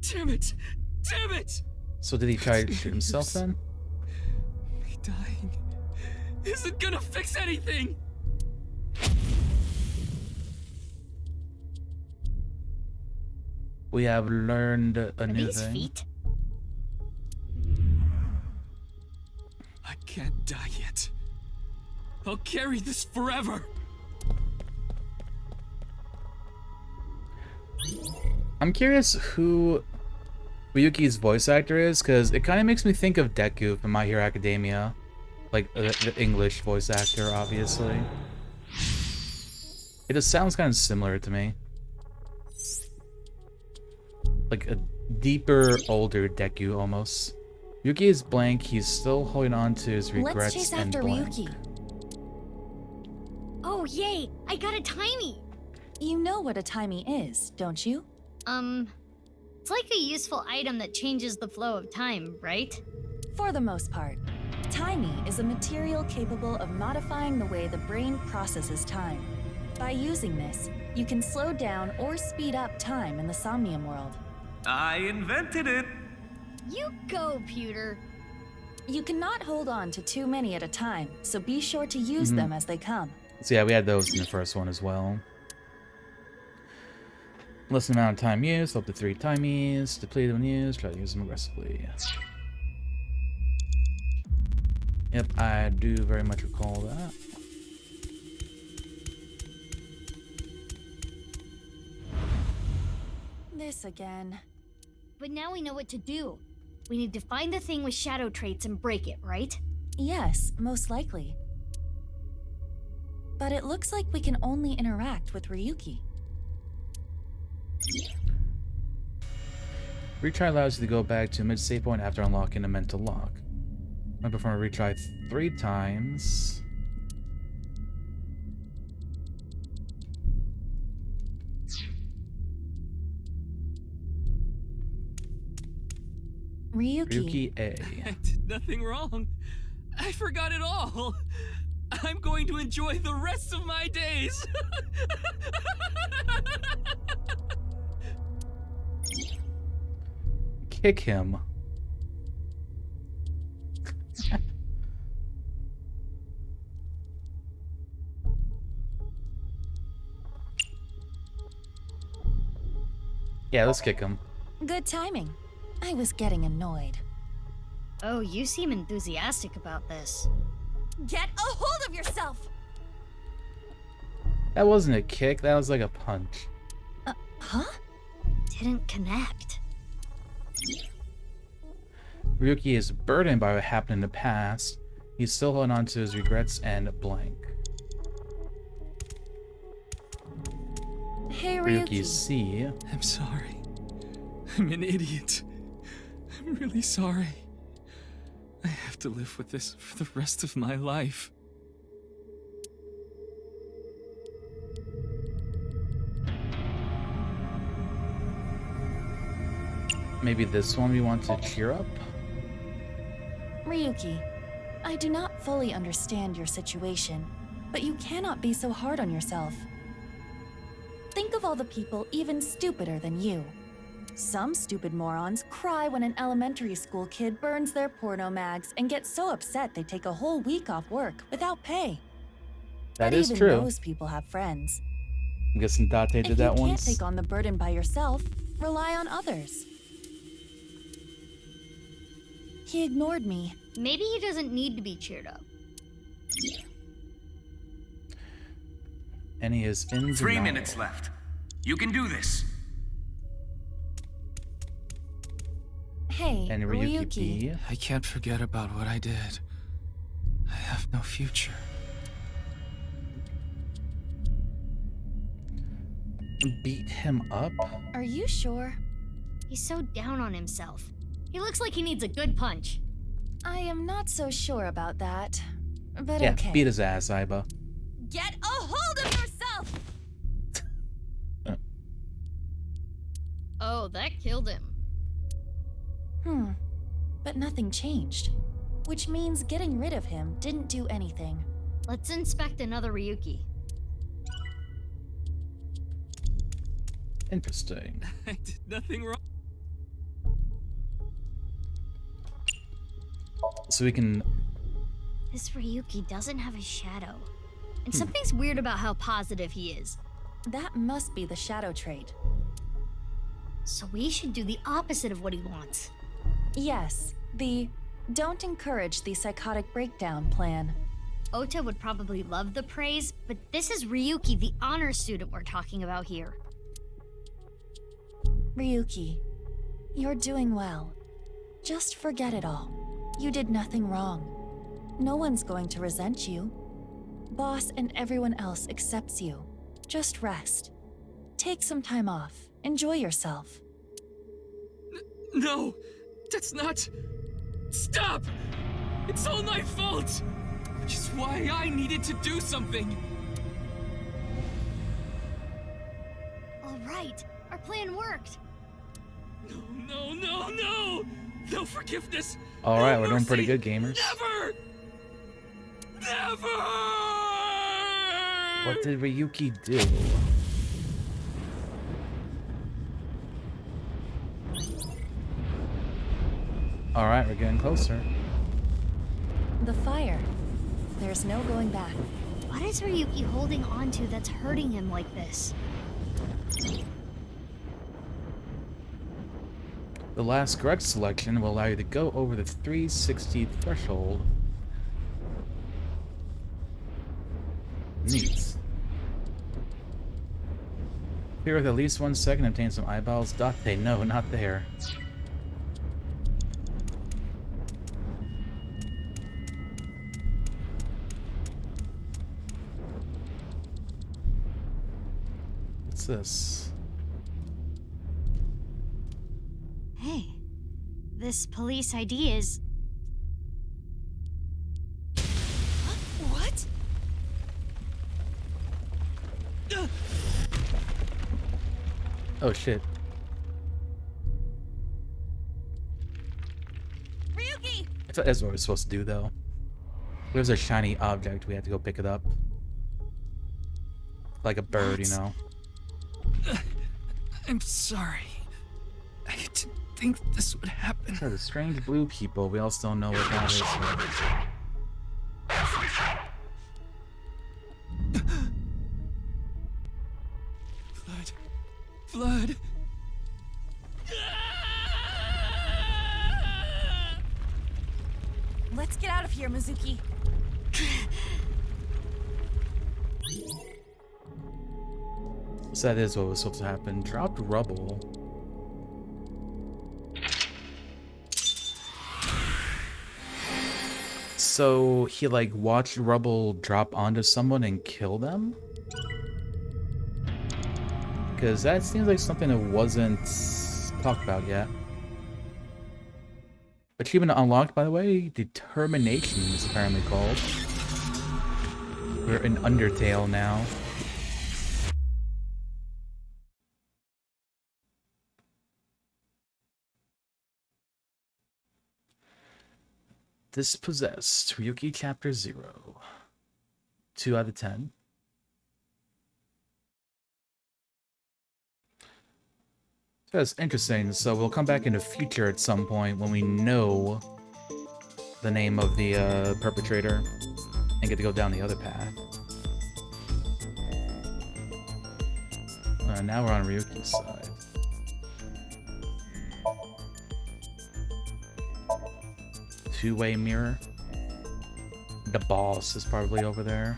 Damn it! Damn it! So did he try to shoot himself then? Me dying isn't gonna fix anything! We have learned a Are new these thing. feet? I can't die yet. I'll carry this forever! I'm curious who Ryuki's voice actor is, because it kind of makes me think of Deku from My Hero Academia. Like, the English voice actor, obviously. It just sounds kind of similar to me. Like a deeper, older Deku, almost. Ryuki is blank, he's still holding on to his regrets Let's chase and after blank. Ryuki. Oh, yay! I got a timey! You know what a timey is, don't you? It's like a useful item that changes the flow of time, right? For the most part. Timey is a material capable of modifying the way the brain processes time. By using this, you can slow down or speed up time in the Somnium world. I invented it! You go, Pewter. You cannot hold on to too many at a time, so be sure to use them as they come. So yeah, we had those in the first one as well. Less amount of time used, up to 3 timies. Depleted when used, try to use them aggressively. Yep, I do very much recall that. This again. But now we know what to do. We need to find the thing with shadow traits and break it, right? Yes, most likely. But it looks like we can only interact with Ryuki. Retry allows you to go back to a mid-save point after unlocking a mental lock. I perform a retry 3 times. Ryuki A. I did nothing wrong. I forgot it all. I'm going to enjoy the rest of my days. Kick him. Yeah, let's kick him. Good timing. I was getting annoyed. Oh, you seem enthusiastic about this. Get a hold of yourself! That wasn't a kick, that was like a punch. Huh? Didn't connect. Ryuki is burdened by what happened in the past. He's still holding on to his regrets and blank. Hey, Ryuki C. I'm sorry. I'm an idiot. I'm really sorry. I have to live with this for the rest of my life. Maybe this one we want to cheer up? Ryuki, I do not fully understand your situation, but you cannot be so hard on yourself. Think of all the people even stupider than you. Some stupid morons cry when an elementary school kid burns their porno mags and get so upset they take a whole week off work without pay. That but is even true. Those people have friends. I'm guessing Date did If that you can't once. take on the burden by yourself, rely on others. He ignored me. Maybe he doesn't need to be cheered up. And he is in 3 minutes left. You can do this. Hey, And Ryuki B. I can't forget about what I did. I have no future. Beat him up? Are you sure? He's so down on himself. He looks like he needs a good punch. I am not so sure about that. But Yeah, okay. beat his ass, Aiba. Get a hold of yourself! Oh, that killed him. But nothing changed. Which means getting rid of him didn't do anything. Let's inspect another Ryuki. Interesting. I did nothing wrong. So we can... This Ryuki doesn't have a shadow. And something's weird about how positive he is. That must be the shadow trait. So we should do the opposite of what he wants. Yes, the don't encourage the psychotic breakdown plan. Ota would probably love the praise, but this is Ryuki, the honor student we're talking about here. Ryuki, You're doing well. Just forget it all. You did nothing wrong. No one's going to resent you. Boss and everyone else accepts you. Just rest. Take some time off. Enjoy yourself. No! That's not... Stop! It's all my fault! Which is why I needed to do something! All right, our plan worked. No! No forgiveness! Alright, no we're doing pretty mercy. good, gamers. Never! What did Ryuki do? Alright, we're getting closer. The fire. There's no going back. What is Ryuki holding on to that's hurting him like this? The last correct selection will allow you to go over the 360 threshold. Neat. Here with at least 1 second, obtain some eyeballs. Date, no, not there. What's this? Hey, this police ID is... What? Oh shit. Ryuki! I thought that's what we're supposed to do though. There's a shiny object, we have to go pick it up. Like a bird, you know. I'm sorry. I didn't think this would happen. So the strange blue people, we also don't know what that is. Blood. Let's get out of here, Mizuki. So that is what was supposed to happen. Dropped rubble. So he like watched rubble drop onto someone and kill them? Because that seems like something that wasn't talked about yet. Achievement unlocked, by the way. Determination is apparently called. We're in Undertale now. Dispossessed. Ryuki Chapter 0. 2 out of 10. That's interesting. So we'll come back in the future at some point when we know the name of the perpetrator and get to go down the other path. Now we're on Ryuki's side. Two-way mirror. The boss is probably over there.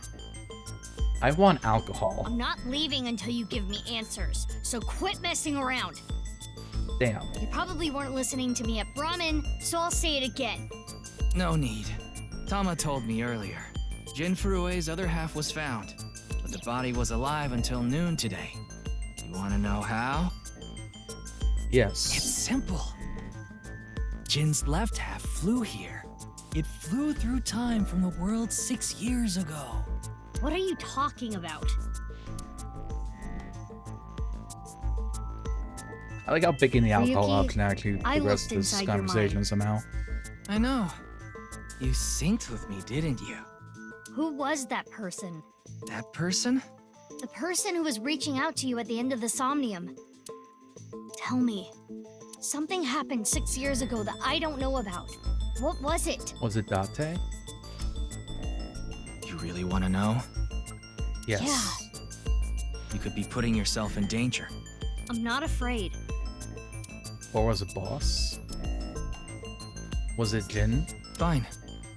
I want alcohol. I'm not leaving until you give me answers, so quit messing around. Damn. You probably weren't listening to me at Brahmin, so I'll say it again. No need. Tama told me earlier. Jin Furue's other half was found, but the body was alive until noon today. You want to know how? Yes. It's simple. Jin's left half flew here. It flew through time from the world 6 years ago. What are you talking about? I like how picking the alcohol Ryuki, option actually I progressed looked this inside your conversation mind. somehow. I know. You synced with me, didn't you? Who was that person? That person? The person who was reaching out to you at the end of the Somnium. Tell me. Something happened 6 years ago that I don't know about. What was it? Was it Date? You really want to know? Yes. Yeah. You could be putting yourself in danger. I'm not afraid. Or was it Boss? Was it Jin? Fine.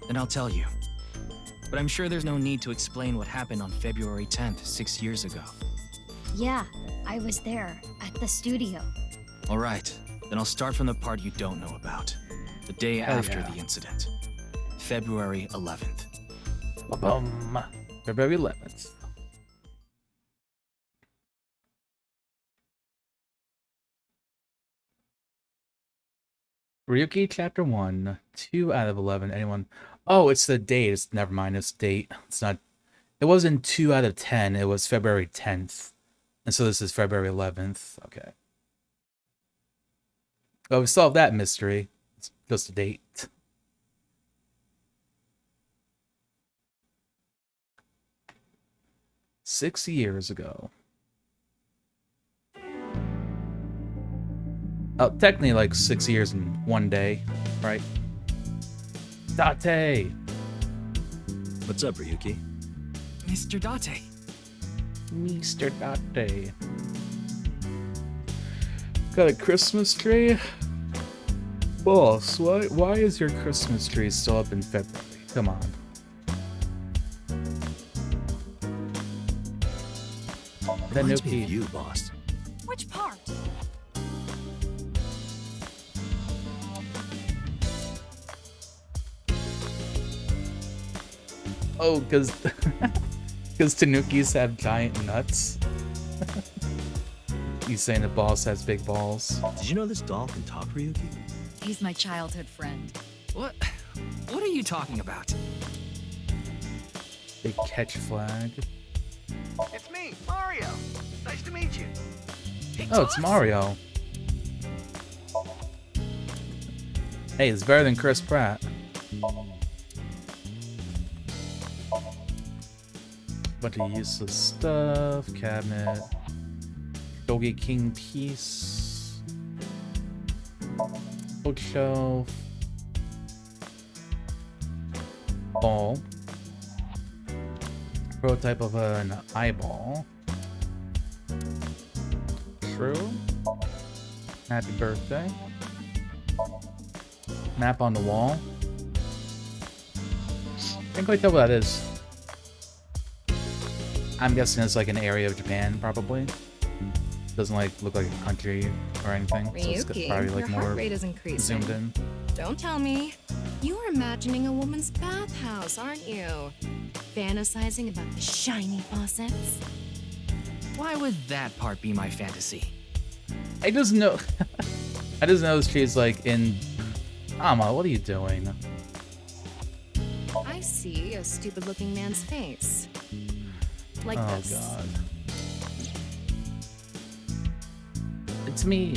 Then I'll tell you. But I'm sure there's no need to explain what happened on February 10th, 6 years ago. Yeah, I was there, at the studio. All right. Then I'll start from the part you don't know about. The day Hell after yeah. the incident. February 11th. February 11th. Ryuki Chapter 1, 2 out of 11. Anyone? Oh, it's the date. It's never mind. It's date. It's not. It wasn't 2 out of 10. It was February 10th, and so this is February 11th. Okay. Well, we solved that mystery. It's just a date. Six years ago. Oh, technically like 6 years and 1 day, right? Date! What's up, Ryuki? Mr. Date. Mr. Date. Got a Christmas tree? Boss, why is your Christmas tree still up in February? Come on. Reminds me of you, boss. Which part? Oh, because Tanukis have giant nuts. He's saying the boss has big balls. Did you know this doll can talk, Ryuki? He's my childhood friend. What are you talking about? Big catch flag. It's me, Mario. Nice to meet you. Oh, it's Mario. Hey, it's better than Chris Pratt. Bunch of useless stuff. Cabinet. Doge King piece. Bookshelf. Ball. Prototype of an eyeball. True. Happy birthday. Map on the wall. Can't quite tell what that is. I'm guessing it's like an area of Japan, probably. Doesn't like look like a country or anything. So it's Ryuki, probably like your more heart rate is increasing. zoomed in. Don't tell me. You're imagining a woman's bathhouse, aren't you? Fantasizing about the shiny faucets. Why would that part be my fantasy? I just know. I just know she's like in. Ama, what are you doing? I see a stupid-looking man's face. Like Oh this. god. It's me.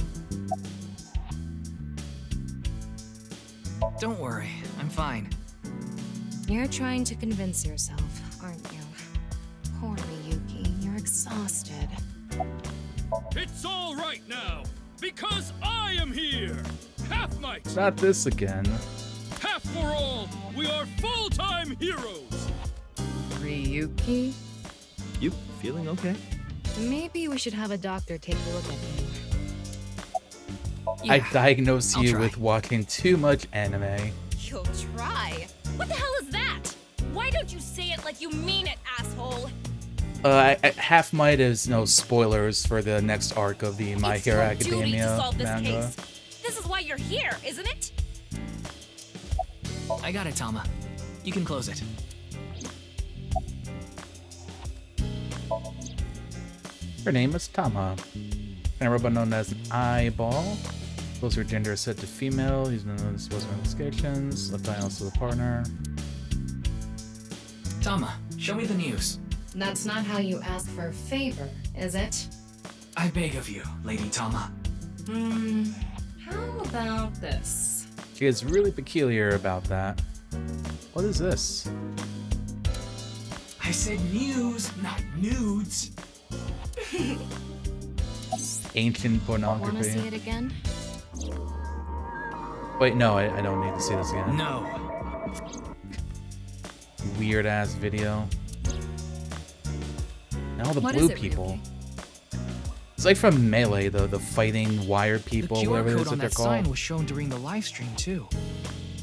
Don't worry, I'm fine. You're trying to convince yourself, aren't you? Poor Ryuki, you're exhausted. It's all right now, because I am here! Half might! Not this again. Half for all! We are full-time heroes! Ryuki? You feeling okay? Maybe we should have a doctor take a look at you. I diagnose I'll you try. with watching too much anime. You'll try. What the hell is that? Why don't you say it like you mean it, asshole? Half might is no spoilers for the next arc of the My It's Hero your duty to Academia solve this manga. case. This is why you're here, isn't it? I got it, Tama. You can close it. Her name is Tama. An robot known as an eyeball. Both her gender is set to female. He's known as supposed investigations. Left eye also the partner. Tama, show me the news. That's not how you ask for a favor, is it? I beg of you, Lady Tama. How about this? She is really peculiar about that. What is this? I said news, not nudes. Ancient Wanna pornography. see it again? Wait, no, I don't need to see this again. No. Weird ass video. And all the What blue is it, people. It's like from Melee, the fighting wire The people, QR whatever it code is that on they're that sign called. was shown during the live stream too.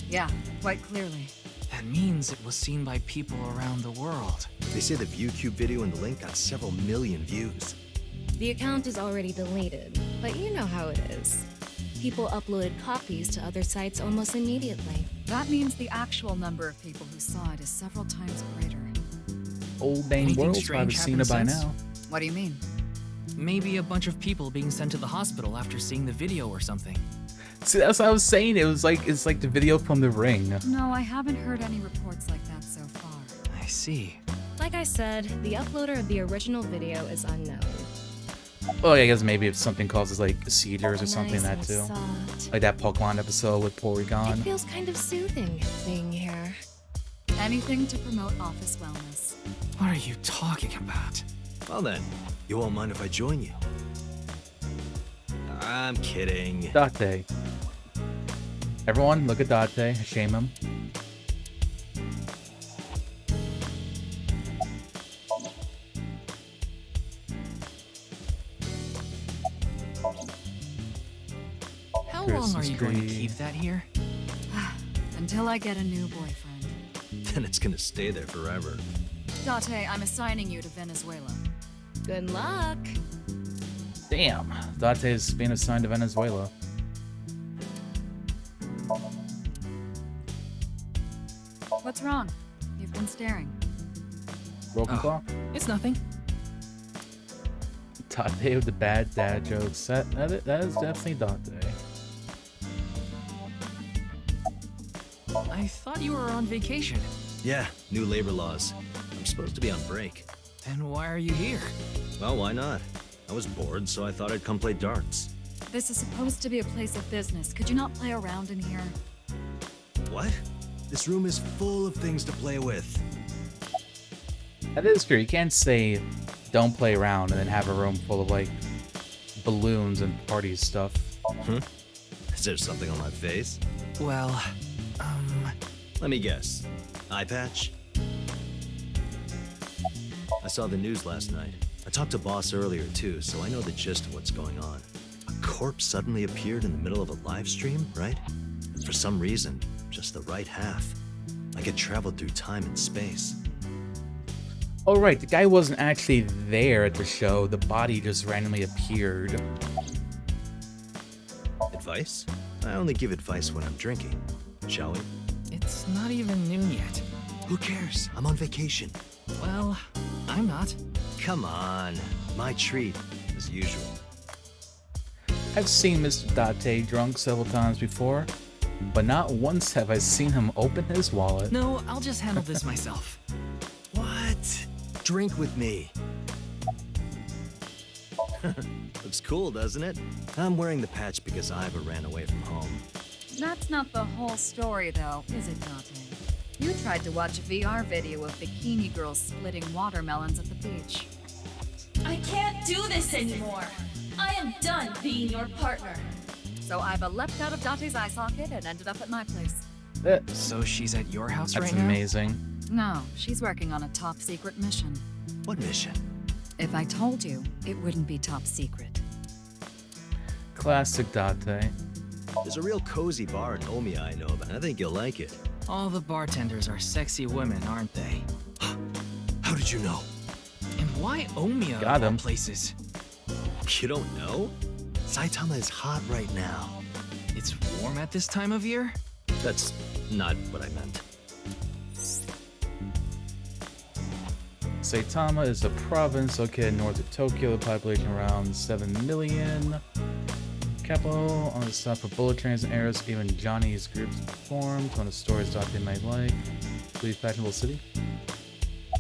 Yeah, quite clearly. That means it was seen by people around the world. They say the ViewCube video and the link got several million views. The account is already deleted, but you know how it is. People uploaded copies to other sites almost immediately. That means the actual number of people who saw it is several times greater. Old Bane Anything World's strange probably seen it by happened since? now. What do you mean? Maybe a bunch of people being sent to the hospital after seeing the video or something. See, that's what I was saying. It's like the video from The Ring. No, I haven't heard any reports like that so far. I see. Like I said, the uploader of the original video is unknown. Oh, yeah, I guess maybe if something causes like seizures or something, Nice that and too. soft. Like that Pokemon episode with Porygon. It feels kind of soothing being here. Anything to promote office wellness. What are you talking about? Well then, you won't mind if I join you? I'm kidding. Date. Everyone, look at Date. Shame him. How long are Christmas you going to tree. keep that here? Until I get a new boyfriend. Then it's gonna stay there forever. Date, I'm assigning you to Venezuela. Good luck. Damn. Date is being assigned to Venezuela. What's wrong? You've been staring. Broken clock? It's nothing. Date with the bad dad jokes. That is definitely Date. I thought you were on vacation. Yeah, new labor laws. I'm supposed to be on break. Then why are you here? Well, why not? I was bored, so I thought I'd come play darts. This is supposed to be a place of business. Could you not play around in here? What? This room is full of things to play with. That is true. You can't say don't play around and then have a room full of like balloons and party stuff. Is there something on my face? Well, Let me guess. Eye patch? I saw the news last night. I talked to Boss earlier too, so I know the gist of what's going on. A corpse suddenly appeared in the middle of a live stream, right? And for some reason, just the right half. Like it traveled through time and space. Oh right, the guy wasn't actually there at the show. The body just randomly appeared. Advice? I only give advice when I'm drinking. Shall we? it's not even noon yet. Who cares? I'm on vacation. Well, I'm not. Come on. My treat, as usual. I've seen Mr. Date drunk several times before, but not once have I seen him open his wallet. No, I'll just handle this myself. What? Drink with me. Looks cool, doesn't it? I'm wearing the patch because Iva ran away from home. That's not the whole story, though, is it, Date? You tried to watch a VR video of bikini girls splitting watermelons at the beach. I can't do this anymore. I am done being your partner. So Iva leapt out of Date's eye socket and ended up at my place. So she's at your house right That's now? amazing. No, she's working on a top secret mission. What mission? If I told you, it wouldn't be top secret. Classic Date. There's a real cozy bar in Omiya I know about. I think you'll like it. All the bartenders are sexy women, aren't they? How did you know? And why Omiya Got of all him. places? You don't know? Saitama is hot right now. It's warm at this time of year? That's not what I meant. Saitama is a province located north of Tokyo, the population around 7 million. Capital on the stop for bullet trains and arrows, even Johnny's groups formed. One of the stories Date might like. Believe fashionable city.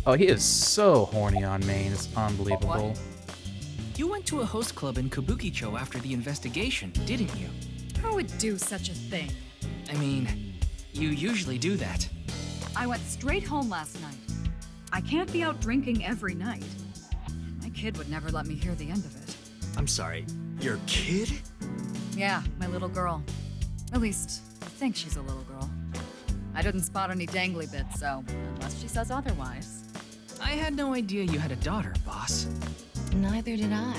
Oh, he is so horny on Maine. It's unbelievable. You went to a host club in Kabukicho after the investigation, didn't you? Who would do such a thing? I mean, you usually do that. I went straight home last night. I can't be out drinking every night. My kid would never let me hear the end of it. I'm sorry, your kid? Yeah, my little girl. At least, I think she's a little girl. I didn't spot any dangly bits, so unless she says otherwise. I had no idea you had a daughter, boss. Neither did I.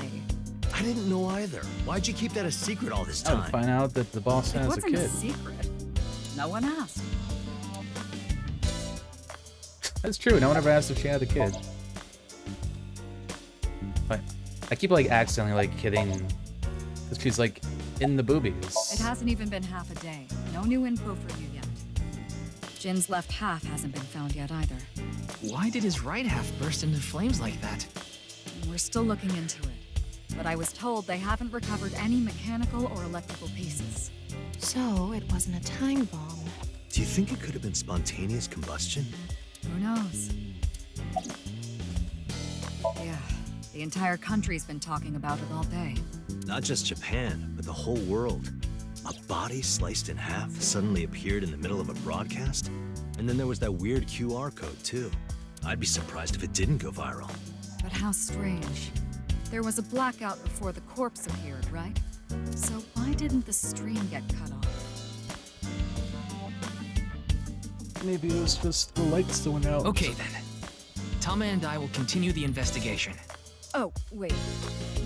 I didn't know either. Why'd you keep that a secret all this I would time? find out that the boss It has a wasn't a kid. secret. No one asked. That's true. No one ever asked if she had a kid. But I keep like accidentally like kidding, because she's like in the boobies. It hasn't even been half a day. No new info for you yet. Jin's left half hasn't been found yet either. Why did his right half burst into flames like that? We're still looking into it. But I was told they haven't recovered any mechanical or electrical pieces. So, it wasn't a time bomb. Do you think it could have been spontaneous combustion? Who knows? Yeah, the entire country's been talking about it all day. Not just Japan, but the whole world. A body sliced in half suddenly appeared in the middle of a broadcast? And then there was that weird QR code, too. I'd be surprised if it didn't go viral. But how strange. There was a blackout before the corpse appeared, right? So why didn't the stream get cut off? Maybe it was just the lights that went out. Okay then. Tama and I will continue the investigation. Oh, wait.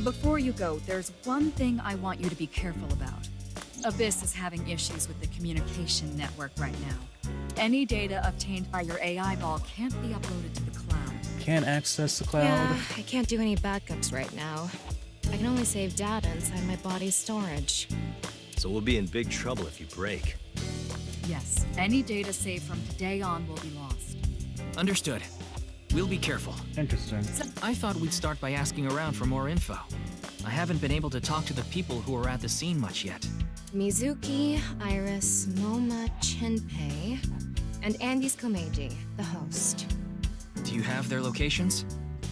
Before you go, there's one thing I want you to be careful about. Abyss is having issues with the communication network right now. Any data obtained by your AI ball can't be uploaded to the cloud. Can't access the cloud? Yeah, I can't do any backups right now. I can only save data inside my body's storage. So we'll be in big trouble if you break. Yes, any data saved from today on will be lost. Understood. We'll be careful. Interesting. I thought we'd start by asking around for more info. I haven't been able to talk to the people who were at the scene much yet. Mizuki, Iris, Moma, Chinpei, and Andy's Komeiji, the host. Do you have their locations?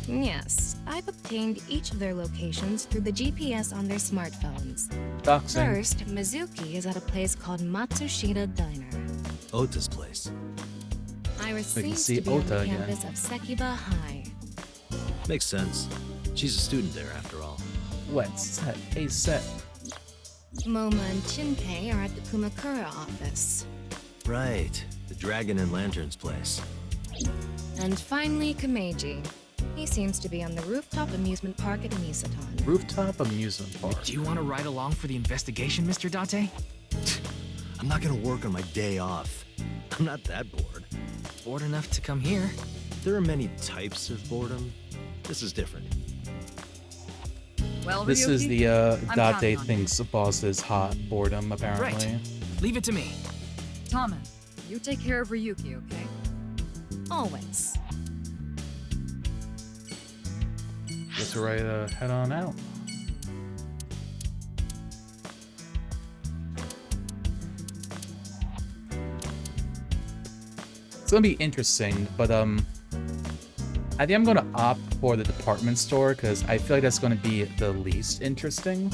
Yes, I've obtained each of their locations through the GPS on their smartphones. Doxing. First, Mizuki is at a place called Matsushita Diner. Ota's place. Iris We can seems see to be on Ota the again. campus of Sekiba High. Makes sense. She's a student there, after all. Let's set a set. Moma and Chinpei are at the Kumakura office. Right. The Dragon and Lanterns place. And finally, Komeiji. He seems to be on the rooftop amusement park at Misaton. Rooftop amusement park. Do you want to ride along for the investigation, Mr. Date? I'm not gonna work on my day off. I'm not that bored. Bored enough to come here. There are many types of boredom. This is different. Well, This is Ryuki, the I'm counting Date on thinks the boss is hot boredom, apparently. Right. Leave it to me. Tama, you take care of Ryuki, okay? Always. Guess we're ready to head on out. It's gonna be interesting, but I think I'm gonna opt for the department store because I feel like that's gonna be the least interesting.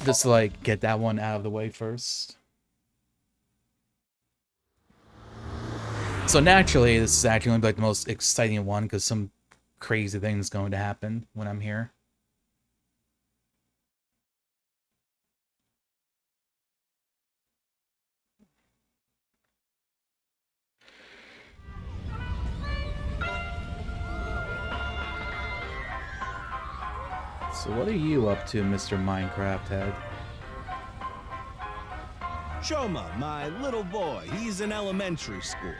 Just to like get that one out of the way first. So naturally, this is actually gonna be like the most exciting one because some crazy things going to happen when I'm here. So what are you up to, Mr. Minecraft Head? Shoma, my little boy, he's in elementary school.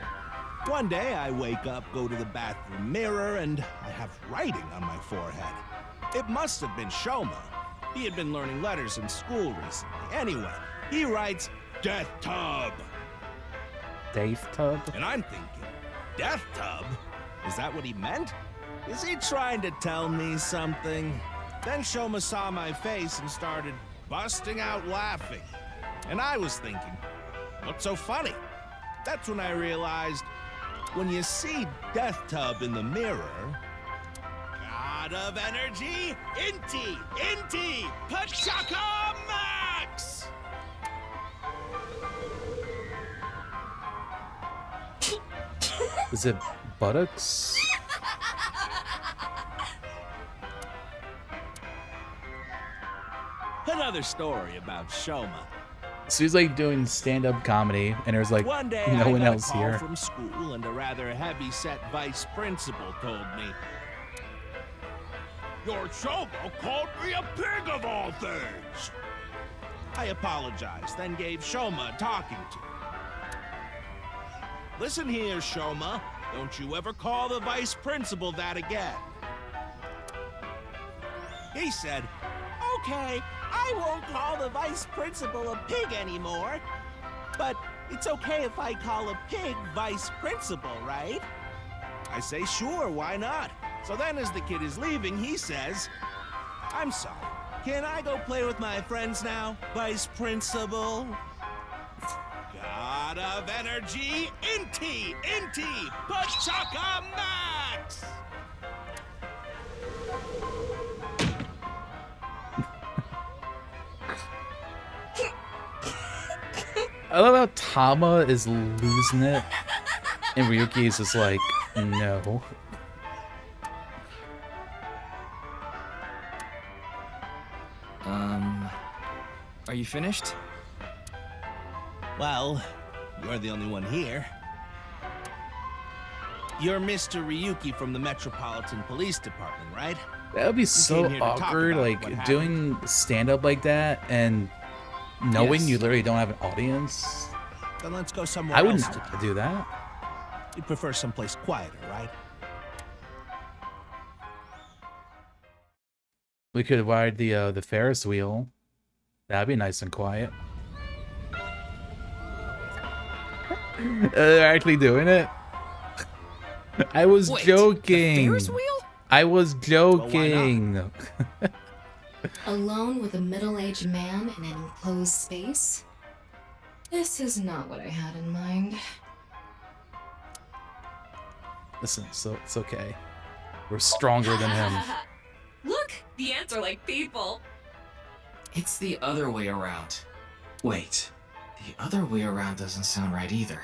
One day I wake up, go to the bathroom mirror, and I have writing on my forehead. It must have been Shoma. He had been learning letters in school recently. Anyway, he writes, Death Tub. Death Tub? And I'm thinking, Death Tub? Is that what he meant? Is he trying to tell me something? Then Shoma saw my face and started busting out laughing. And I was thinking, what's so funny? That's when I realized, when you see Death Tub in the mirror, God of Energy, Inti, Pachaka Max! Is it buttocks? Another story about Shoma. So he's like doing stand-up comedy, and there's like One day no I one got else a call here. from school, and a rather heavy-set vice principal told me, "Your Shoma called me a pig of all things." I apologized, then gave Shoma a talking to. "Listen here, Shoma. Don't you ever call the vice principal that again." He said, "Okay." I won't call the vice principal a pig anymore. But it's okay if I call a pig vice principal, right? I say, sure, why not? So then as the kid is leaving, he says, I'm sorry, can I go play with my friends now, vice principal? God of energy, Inti, Pachaka Max! I love how Tama is losing it, and Ryuki is just like, no. Are you finished? Well, you're the only one here. You're Mr. Ryuki from the Metropolitan Police Department, right? That would be so came here to talk awkward, about like, what happened. doing stand-up like that, and knowing Yes. you literally don't have an audience. Then let's go somewhere I else. wouldn't do that. You'd prefer someplace quieter, right? We could ride the Ferris wheel. That'd be nice and quiet. They're actually doing it. I was Wait, joking. the Ferris wheel? I was joking. Alone with a middle-aged man in an enclosed space? This is not what I had in mind. Listen, so it's okay. We're stronger than him. Look, the ants are like people. It's the other way around. Wait, the other way around doesn't sound right either.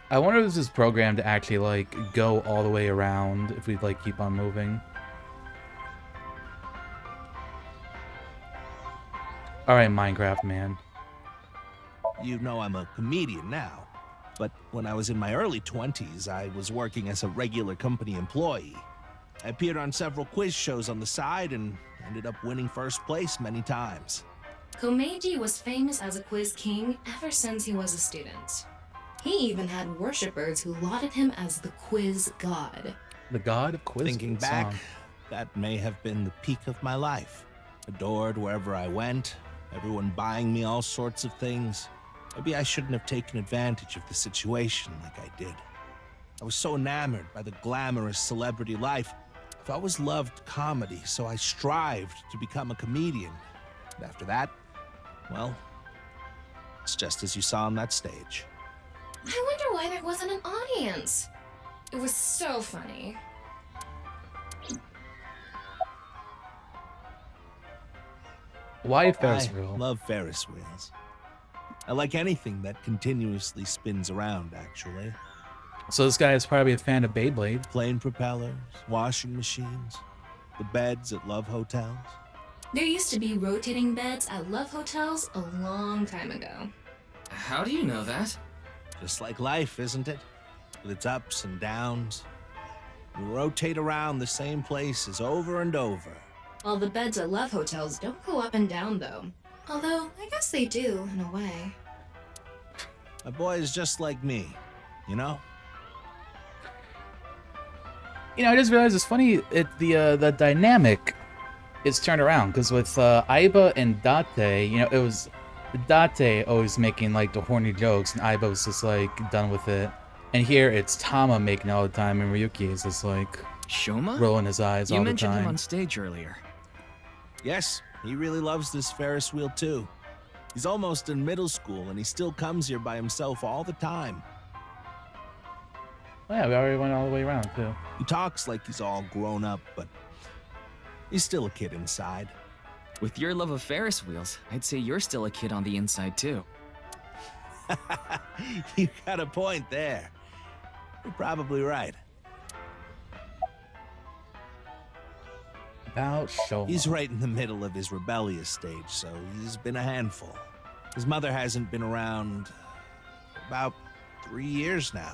I wonder if this is programmed to actually like go all the way around if we like keep on moving. All right, Minecraft man. You know I'm a comedian now, but when I was in my early 20s, I was working as a regular company employee. I appeared on several quiz shows on the side and ended up winning first place many times. Komeiji was famous as a quiz king ever since he was a student. He even had worshippers who lauded him as the quiz god. The god of quiz. Thinking back, that may have been the peak of my life. Adored wherever I went, everyone buying me all sorts of things. Maybe I shouldn't have taken advantage of the situation like I did. I was so enamored by the glamorous celebrity life. I've always loved comedy, so I strived to become a comedian. And after that, well, it's just as you saw on that stage. I wonder why there wasn't an audience. It was so funny. Why Ferris I wheel? love Ferris wheels. I like anything that continuously spins around, actually. So this guy is probably a fan of Beyblade. Plane propellers, washing machines, the beds at love hotels. There used to be rotating beds at love hotels a long time ago. How do you know that? Just like life, isn't it? With its ups and downs. We rotate around the same places over and over. While the beds at love hotels don't go up and down, though. Although, I guess they do, in a way. My boy is just like me, you know? You know, I just realized it's funny. The dynamic is turned around because with Aiba and Date, you know, it was Date always making like the horny jokes, and Aiba was just like done with it. And here it's Tama making it all the time, and Ryuki is just like Shoma? rolling his eyes all You the mentioned time. him on stage earlier. Yes, he really loves this Ferris wheel too. He's almost in middle school and he still comes here by himself all the time. Oh, yeah, we already went all the way around too. He talks like he's all grown up, but he's still a kid inside. With your love of Ferris wheels, I'd say you're still a kid on the inside too. You got a point there. You're probably right. About Shoma. He's right in the middle of his rebellious stage, so he's been a handful. His mother hasn't been around for about 3 years now.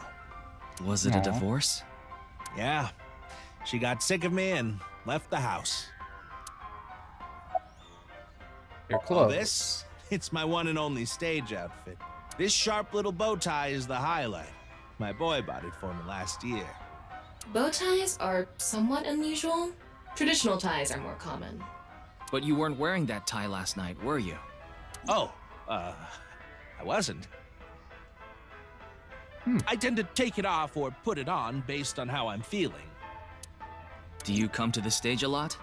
Was it a divorce? Yeah. She got sick of me and left the house. You're All close. this? It's my one and only stage outfit. This sharp little bow tie is the highlight. My boy bought it for me last year. Bow ties are somewhat unusual. Traditional ties are more common. But you weren't wearing that tie last night, were you? Oh, I wasn't. I tend to take it off or put it on based on how I'm feeling. Do you come to the stage a lot?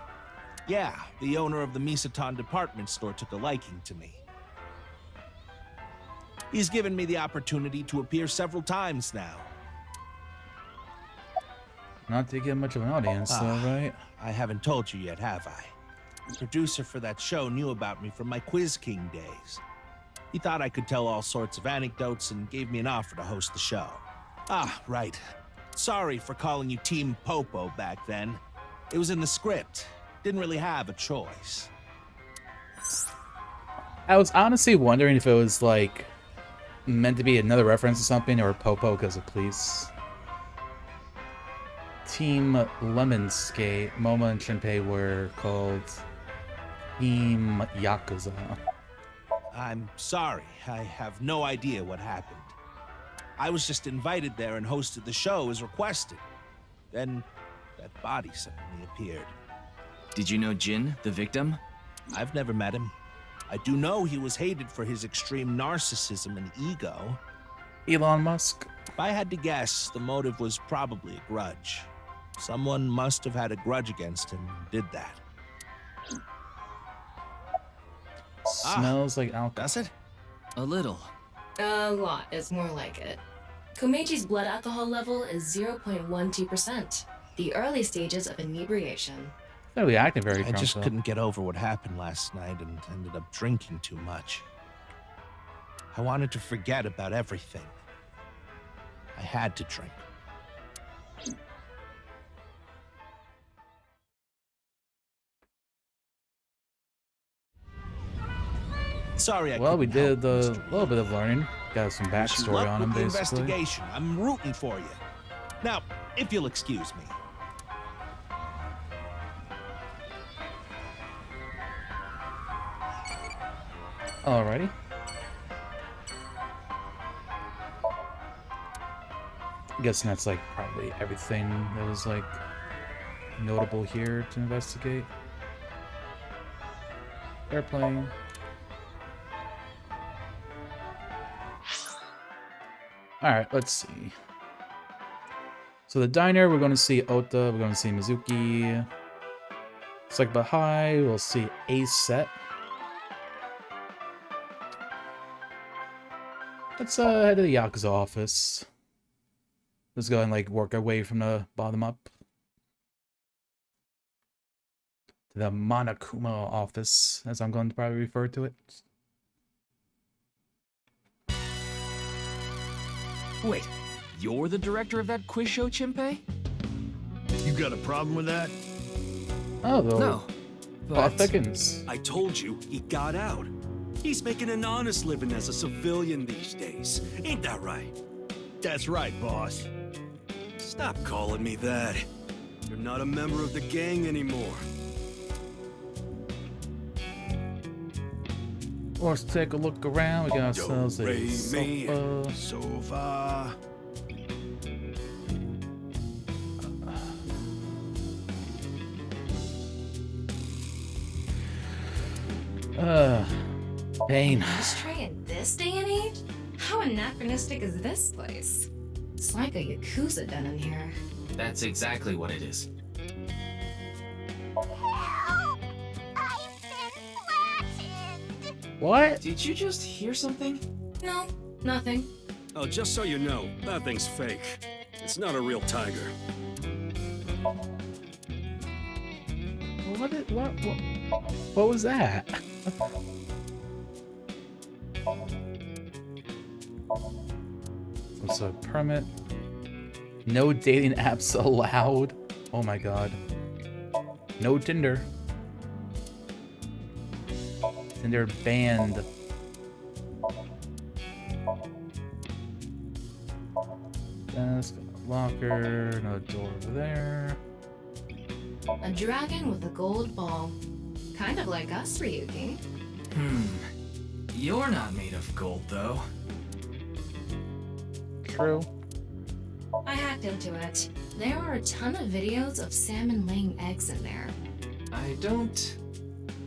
Yeah, the owner of the Misaton department store took a liking to me. He's given me the opportunity to appear several times now. Not to get much of an audience, though, right? I haven't told you yet, have I? The producer for that show knew about me from my Quiz King days. He thought I could tell all sorts of anecdotes and gave me an offer to host the show. Ah, right. Sorry for calling you Team Popo back then. It was in the script. Didn't really have a choice. I was honestly wondering if it was, like, meant to be another reference to something, or Popo because of police. Team Lemon Skate, Momo and Shinpei were called Team Yakuza. I'm sorry. I have no idea what happened. I was just invited there and hosted the show as requested. Then that body suddenly appeared. Did you know Jin, the victim? I've never met him. I do know he was hated for his extreme narcissism and ego. Elon Musk? If I had to guess, the motive was probably a grudge. Someone must have had a grudge against him and did that. Smells like alcohol. Does it? A little. A lot is more like it. Komeji's blood alcohol level is 0.12%, the early stages of inebriation. They're reacting very I drunk, just though. couldn't get over what happened last night and ended up drinking too much. I wanted to forget about everything. I had to drink. Sorry, Well, we did a little bit of learning. Got some Wish you backstory luck on with him, the basically. investigation. I'm rooting for you. Now, if you'll excuse me. Alrighty. Guessing that's like probably everything that was like notable here to investigate. Airplane. Alright, let's see. So the diner, we're going to see Ota, we're going to see Mizuki. It's like Bahai, we'll see A Set. Let's head to the Yakuza office. Let's go and like work our way from the bottom up. To the Monokuma office, as I'm going to probably refer to it. Wait, you're the director of that quiz show, Shinpei? You got a problem with that? Oh, the No, plot but thickens. I told you, he got out. He's making an honest living as a civilian these days. Ain't that right? That's right, boss. Stop calling me that. You're not a member of the gang anymore. Let's take a look around. We got ourselves a sofa. Sofa. Pain. Ashtray in this day and age? How anachronistic is this place? It's like a Yakuza den in here. That's exactly what it is. What? Did you just hear something? No, nothing. Oh, just so you know, that thing's fake. It's not a real tiger. What was that? What's a permit? No dating apps allowed. Oh my god. No Tinder. Tinder banned. Desk, locker, another door over there. A dragon with a gold ball. Kind of like us, Ryuki. You're not made of gold, though. true? I hacked into it. There are a ton of videos of salmon laying eggs in there. I don't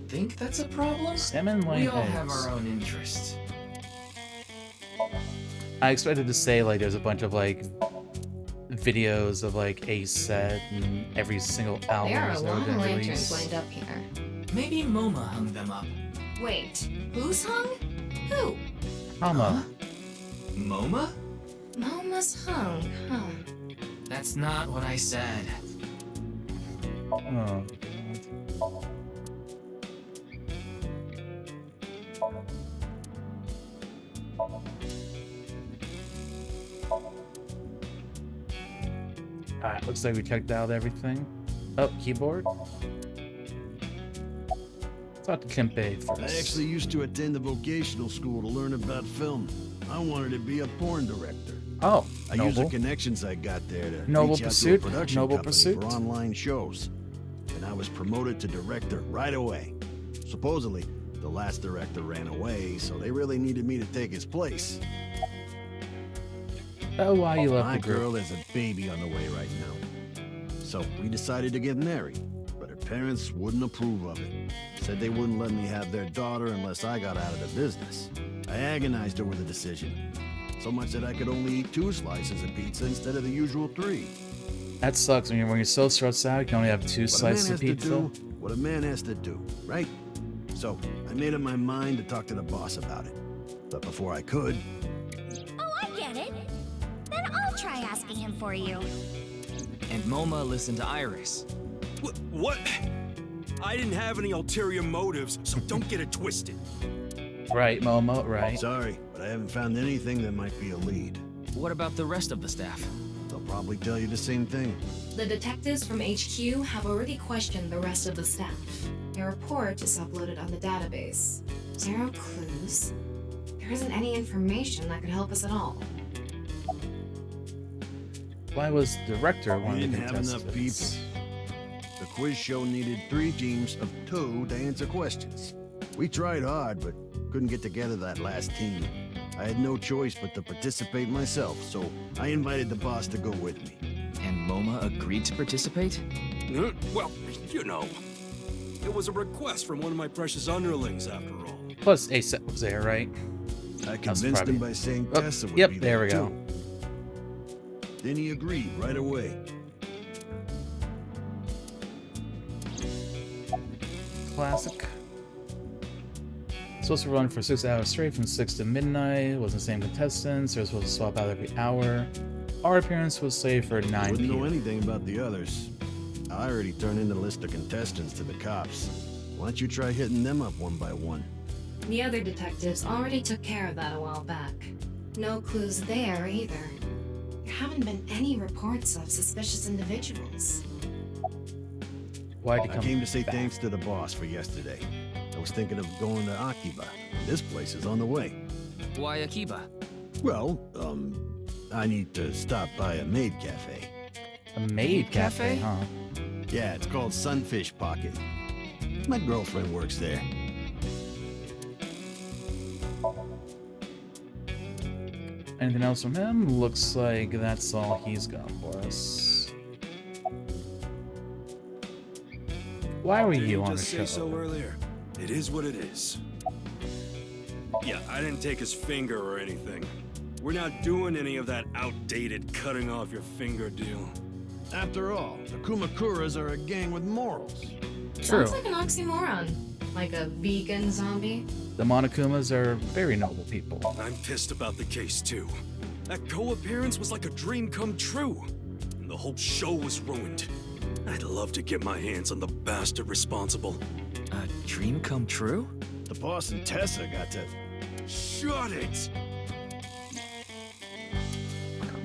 think that's a problem. Salmon laying We all have eggs. our own interests. I expected to say like there's a bunch of like videos of like a set and every single album There are a that's ever lot been of lanterns released. lined up here. Maybe MoMA hung them up. Wait, who's hung? Who? Mama. MoMA? Moma's hung, huh? That's not what I said. Oh. Alright, looks like we checked out everything. Oh, keyboard? Talk to Kempe first. I actually used to attend a vocational school to learn about film. I wanted to be a porn director. Oh, I used the noble. connections I got there to Noble reach out pursuit, to a production noble company pursuit. for online shows. And I was promoted to director right away. Supposedly, the last director ran away, so they really needed me to take his place. Oh, why you left My the group? girl has a baby on the way right now. So we decided to get married, but her parents wouldn't approve of it. Said they wouldn't let me have their daughter unless I got out of the business. I agonized over the decision. So much that I could only eat 2 slices of pizza instead of the usual 3. That sucks when you're so stressed out. You can only have 2 What a man slices of has to pizza. do, what a man has to do, right? So I made up my mind to talk to the boss about it. But before I could, Oh, I get it. Then I'll try asking him for you. And MoMA listened to Iris. What? I didn't have any ulterior motives, so don't get it twisted. Right, Momo, right. Sorry, but I haven't found anything that might be a lead. What about the rest of the staff? They'll probably tell you the same thing. The detectives from HQ have already questioned the rest of the staff. Your report is uploaded on the database. 0 clues. There isn't any information that could help us at all. Why was director one We of the didn't have enough contestants? people. The quiz show needed 3 teams of 2 to answer questions. We tried hard, but couldn't get together that last team. I had no choice but to participate myself, so I invited the boss to go with me. And MoMA agreed to participate? Well, you know. It was a request from one of my precious underlings, after all. Plus, ASAP was there, right? I That's convinced probably- him by saying Oh, Tessa would yep, be there we too. go. Then he agreed right away. Classic. Supposed to run for 6 hours straight from 6 to midnight. It wasn't the same contestants. They were supposed to swap out every hour. Our appearance was saved for 9 Wouldn't know p.m. anything about the others. I already turned in the list of contestants to the cops. Why don't you try hitting them up one by one? The other detectives already took care of that a while back. No clues there either. There haven't been any reports of suspicious individuals. Why'd I came to say thanks to the boss for yesterday. I was thinking of going to Akiba. This place is on the way. Why Akiba? Well, I need to stop by a maid cafe. A maid cafe, huh? Yeah, it's called Sunfish Pocket. My girlfriend works there. Anything else from him? Looks like that's all he's got for us. Why were Didn't you on the just show? say so earlier. It is what it is. Yeah, I didn't take his finger or anything. We're not doing any of that outdated cutting off your finger deal. After all, the Kumakuras are a gang with morals. Sounds like an oxymoron. Like a vegan zombie. The Monokumas are very noble people. I'm pissed about the case, too. That co-appearance was like a dream come true. And the whole show was ruined. I'd love to get my hands on the bastard responsible. A dream come true? The boss and Tessa got to... Shut it!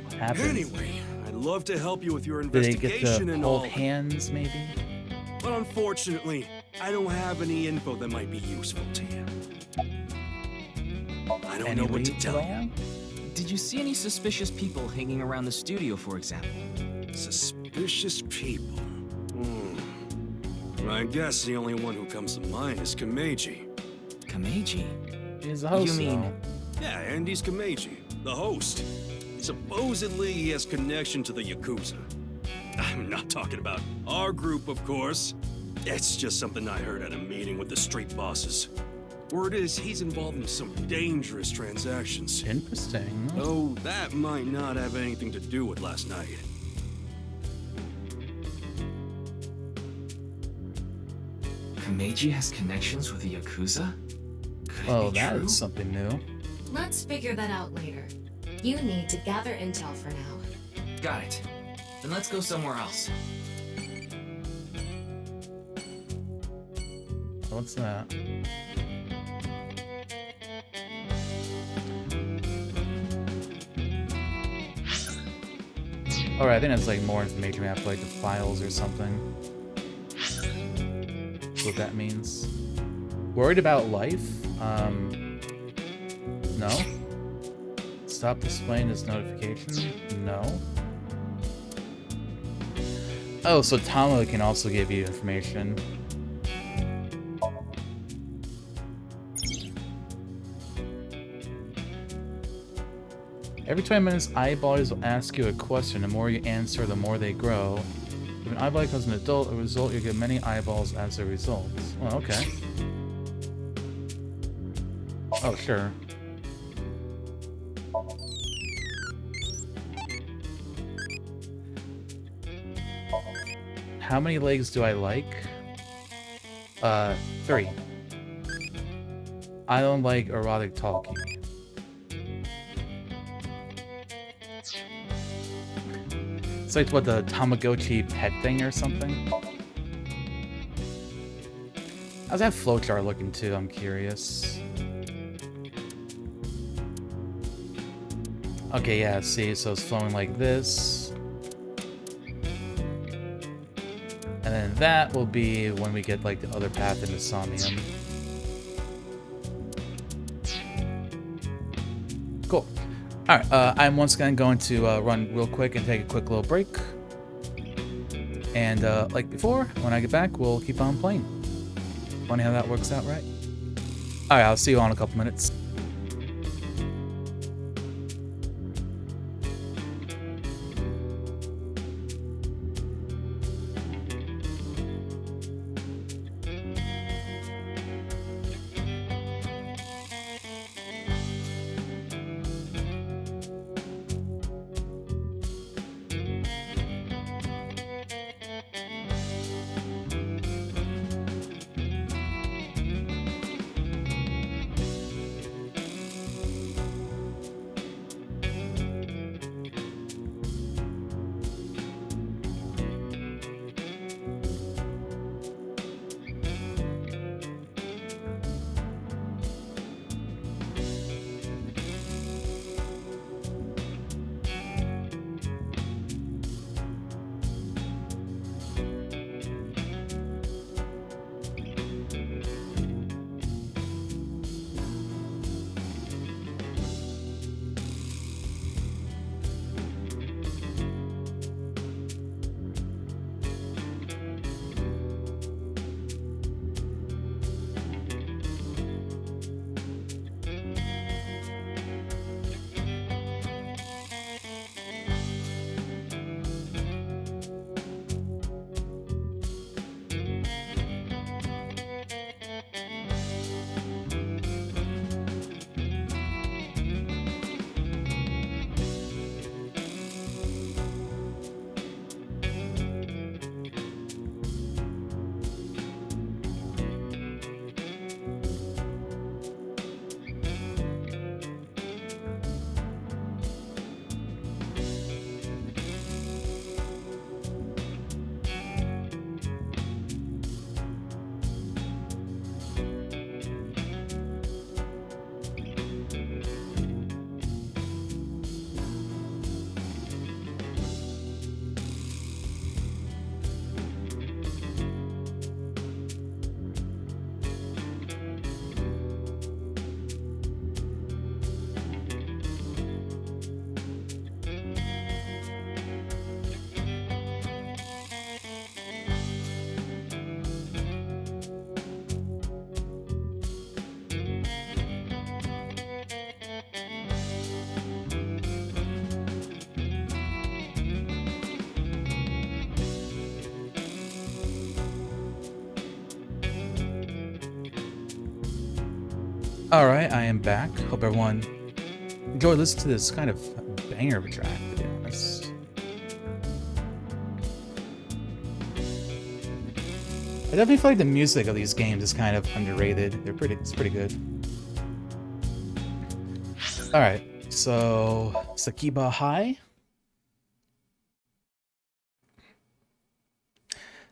What happened? Anyway, I'd love to help you with your Did they get investigation to and hold all. hands, maybe? But unfortunately, I don't have any info that might be useful to you. I don't know what to tell you. Did you see any suspicious people hanging around the studio, for example? Suspicious people? I guess the only one who comes to mind is Kameji. Kameji? He's the host, You mean... though. Yeah, Andy's Kameji, the host. Supposedly, he has connection to the Yakuza. I'm not talking about our group, of course. It's just something I heard at a meeting with the street bosses. Word is he's involved in some dangerous transactions. Interesting. Though that might not have anything to do with last night. Kameji has connections with the Yakuza? Could Oh, it be that true? is something new. Let's figure that out later. You need to gather intel for now. Got it. Then let's go somewhere else. What's that? Alright, I think that's like more information we have for like the files or something. That's what that means. Worried about life? No. Stop displaying this notification? No. Oh, so Tama can also give you information. Every 20 minutes, eyeballs will ask you a question. The more you answer, the more they grow. If an eyeball becomes an adult, a result, you get many eyeballs as a result. Well, okay. Oh, sure. How many legs do I like? 3. I don't like erotic talking. It's like what, the Tamagotchi pet thing or something? How's that flowchart looking too? I'm curious. Okay, yeah, see, so it's flowing like this. And then that will be when we get like the other path into Somnium. Cool. Alright, I'm once again going to run real quick and take a quick little break. And like before, when I get back, we'll keep on playing. Funny how that works out, right? Alright, I'll see you all in a couple minutes. Alright, I am back. Hope everyone enjoyed listening to this kind of banger of a track, to be honest. I definitely feel like the music of these games is kind of underrated. It's pretty good. Alright, so Sakiba High.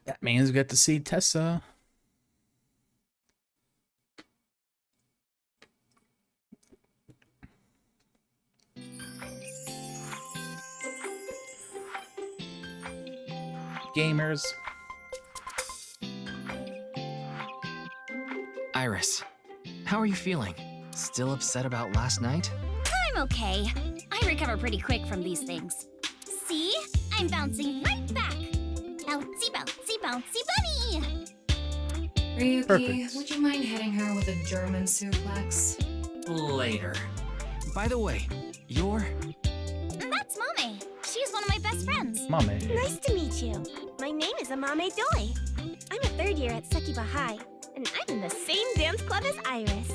That means we get to see Tessa. Gamers. Iris, how are you feeling? Still upset about last night? I'm okay. I recover pretty quick from these things. See? I'm bouncing right back. Bouncy, bouncy, bouncy bunny! Ryuki, Perfect. would you mind hitting her with a German suplex? Later. By the way, you're... That's Mame. She's one of my best friends. Mame. Nice to meet you. My name is Amame Doi. I'm a third year at Sakiba High, and I'm in the same dance club as Iris.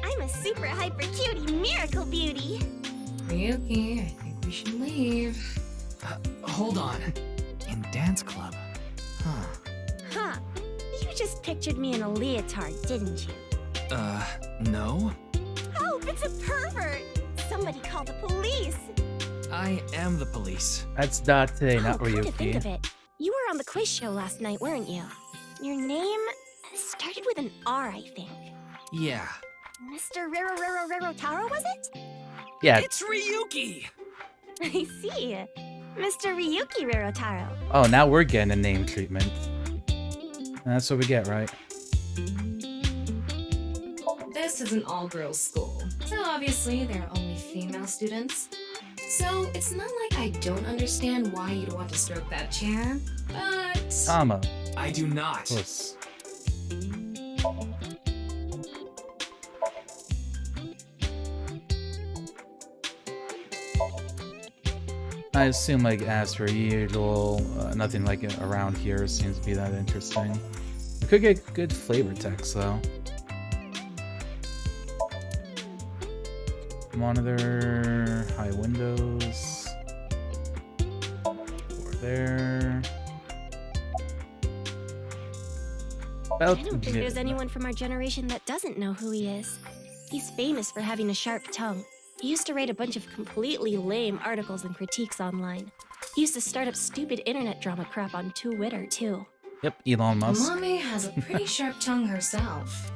I'm a super hyper cutie miracle beauty. Ryuki, I think we should leave. Hold on. In dance club? Huh. Huh. You just pictured me in a leotard, didn't you? No? Help, it's a pervert! Somebody call the police! I am the police. That's Date, not Come to think of Ryuki. it, you were on the quiz show last night, weren't you? Your name started with an R, I think. Yeah. Mr. Rero Taro, was it? Yeah. It's Ryuki! I see. Mr. Ryuki Rerotaro. Oh, now we're getting a name treatment. That's what we get, right? This is an all-girls school, so obviously there are only female students. So it's not like I don't understand why you'd want to stroke that chair, but... Tama. I do not. Puss. I assume, like, as per usual, nothing like it around here seems to be that interesting. We could get good flavor text, though. Monitor, high windows. Over there. I don't think there's anyone from our generation that doesn't know who he is. He's famous for having a sharp tongue. He used to write a bunch of completely lame articles and critiques online. He used to start up stupid internet drama crap on Twitter, too. Yep, Elon Musk. Mame has a pretty sharp tongue herself.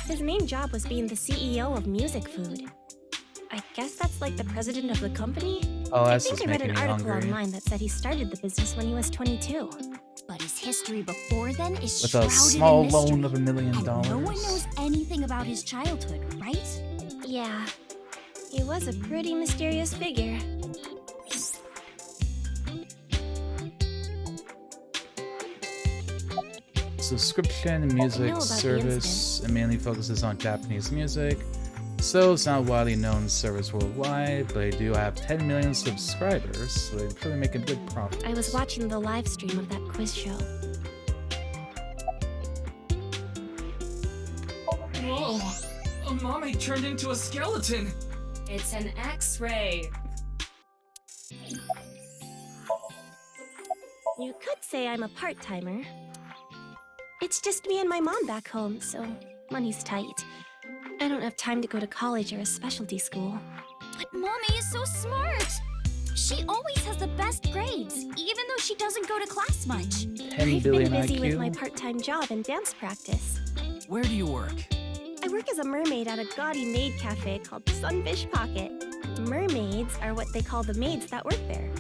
His main job was being the CEO of Music Food. I guess that's like the president of the company? Oh, that's I just think I read making an me article hungry. online that said he started the business when he was 22. But his history before then is With shrouded a small in mystery. loan of $1 million. And no one knows anything about his childhood, right? Yeah. He was a pretty mysterious figure. Subscription and I know music about the service. It mainly focuses on Japanese music. So it's not a widely known service worldwide, but they do have 10 million subscribers, so they're really making good profit. I was watching the live stream of that quiz show. Whoa! Mame turned into a skeleton! It's an X-ray. You could say I'm a part-timer. It's just me and my mom back home, so money's tight. I don't have time to go to college or a specialty school. But Mommy is so smart! She always has the best grades, even though she doesn't go to class much. 10 I've billion been busy IQ. with my part-time job and dance practice. Where do you work? I work as a mermaid at a gaudy maid cafe called Sunfish Pocket. Mermaids are what they call the maids that work there.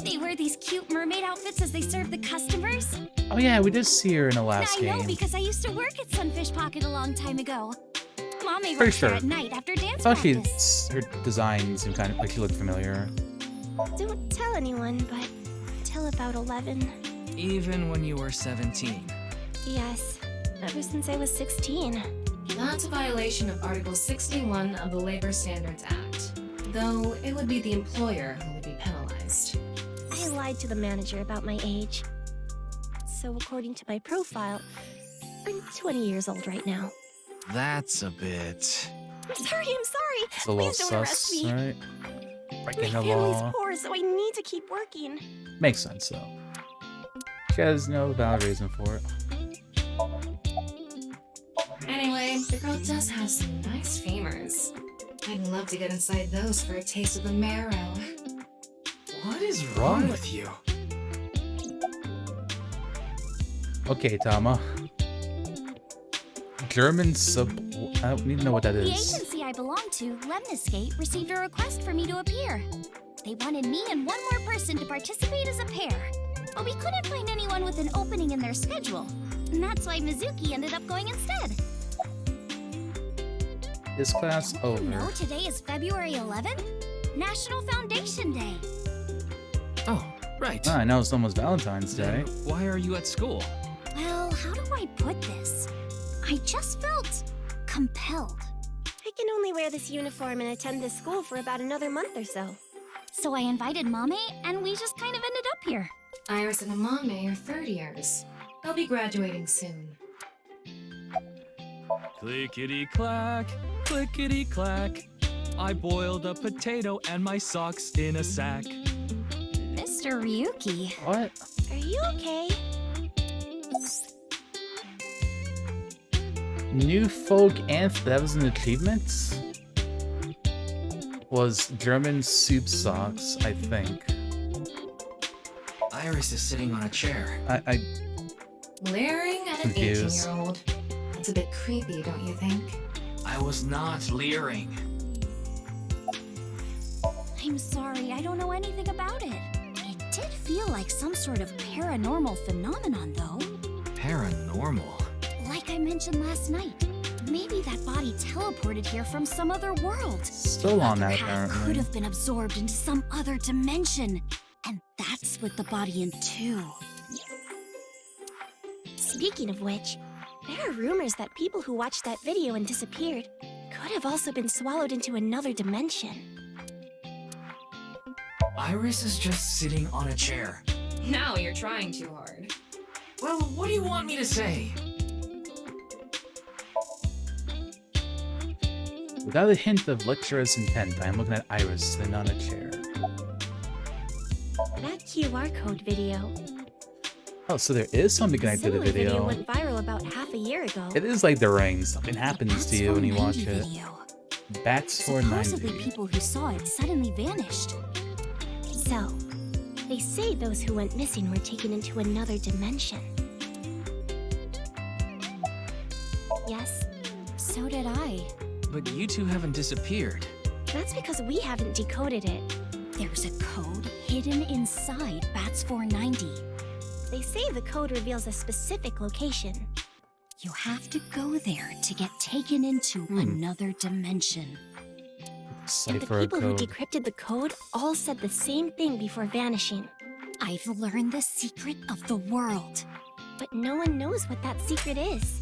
They wear these cute mermaid outfits as they serve the customers. Oh yeah, we did see her in the last I know game. because I used to work at Sunfish Pocket a long time ago. Mommy Pretty works there sure. at night after dance I thought practice. her design seemed kind of like she looked familiar. Don't tell anyone, but till about 11. Even when you were 17. Yes, ever since I was 16. That's a violation of Article 61 of the Labor Standards Act. Though it would be the employer who would be penalized. I lied to the manager about my age. So according to my profile, I'm 20 years old right now. That's a bit... Sorry, I'm sorry. It's a little Please don't arrest sus, me. right? My Breaking the family's law. poor, so I need to keep working. Makes sense, though. She has no valid reason for it. Anyway, the girl does have some nice femurs. I'd love to get inside those for a taste of the marrow. What is wrong with you? Okay, Tama. German sub... I don't need to know what that The is. agency I belong to, Lemniscate, received a request for me to appear. They wanted me and one more person to participate as a pair. But we couldn't find anyone with an opening in their schedule. And that's why Mizuki ended up going instead. Is class over? No, today is February 11th? National Foundation Day. Oh, right. Ah, I know it's almost Valentine's Day. Then why are you at school? Well, how do I put this? I just felt compelled. I can only wear this uniform and attend this school for about another month or so. So I invited Mame, and we just kind of ended up here. Iris and Amame are third years. They'll be graduating soon. Clickety-clack, clickety-clack. I boiled a potato and my socks in a sack. Mr. Ryuki. What? Are you okay? New folk anthem. That was an achievement? Was German soup socks, I think. Iris is sitting on a chair. I Leering at an Confused. 18-year-old. That's a bit creepy, don't you think? I was not leering. I'm sorry, I don't know anything about it. It did feel like some sort of paranormal phenomenon, though. Paranormal? Like I mentioned last night, maybe that body teleported here from some other world. Still on The that, half apparently. could have been absorbed into some other dimension, and that split the body in two. Speaking of which, there are rumors that people who watched that video and disappeared could have also been swallowed into another dimension. Iris is just sitting on a chair. Now you're trying too hard. Well, what do you want me to say? Without a hint of lecturer's intent, I am looking at Iris sitting on a chair. That QR code video. Oh, so there is something connected to the Similar video. went viral about half a year ago. It is like The Ring. Something happens to you when you watch it. Video. Bats for Supposedly 90. people who saw it suddenly vanished. So, they say those who went missing were taken into another dimension. Yes, So did I. But you two haven't disappeared. that's because we haven't decoded it. There's a code hidden inside Bats 490. They say the code reveals a specific location. You have to go there to get taken into another dimension. And the Cipher a people who code. decrypted the code all said the same thing before vanishing. I've learned the secret of the world. But no one knows what that secret is.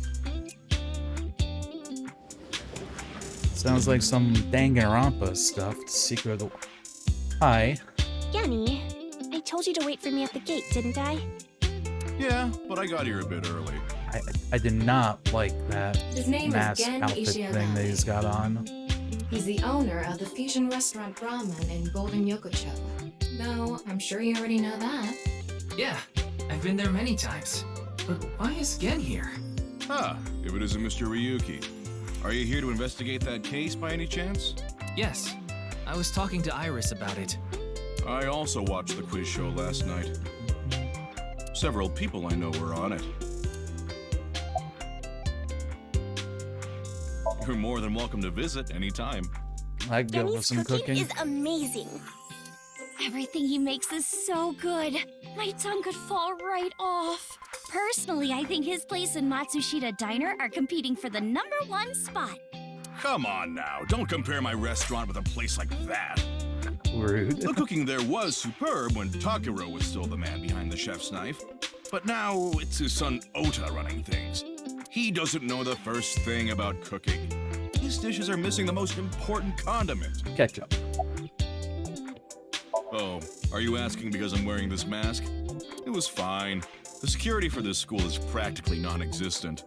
Sounds like some Danganronpa stuff. The secret of the... Hi. Yanni, I told you to wait for me at the gate, didn't I? Yeah, but I got here a bit early. I did not like that His name is mask Gen outfit Ishiagami. thing that he's got on. He's the owner of the fusion restaurant Ramen in Golden Yokocho. Though, I'm sure you already know that. Yeah, I've been there many times. But why is Gen here? Ah, if it isn't Mr. Ryuki. Are you here to investigate that case by any chance? Yes, I was talking to Iris about it. I also watched the quiz show last night. Several people I know were on it. You're more than welcome to visit anytime. I'd go with Yanni's some cooking cooking. is amazing. Everything he makes is so good. My tongue could fall right off. Personally, I think his place and Matsushita Diner are competing for the #1 spot. Come on now, don't compare my restaurant with a place like that. Rude. The cooking there was superb when Takuro was still the man behind the chef's knife. But now it's his son Ota running things. He doesn't know the first thing about cooking. His dishes are missing the most important condiment. Ketchup. Oh, are you asking because I'm wearing this mask? It was fine. The security for this school is practically non-existent.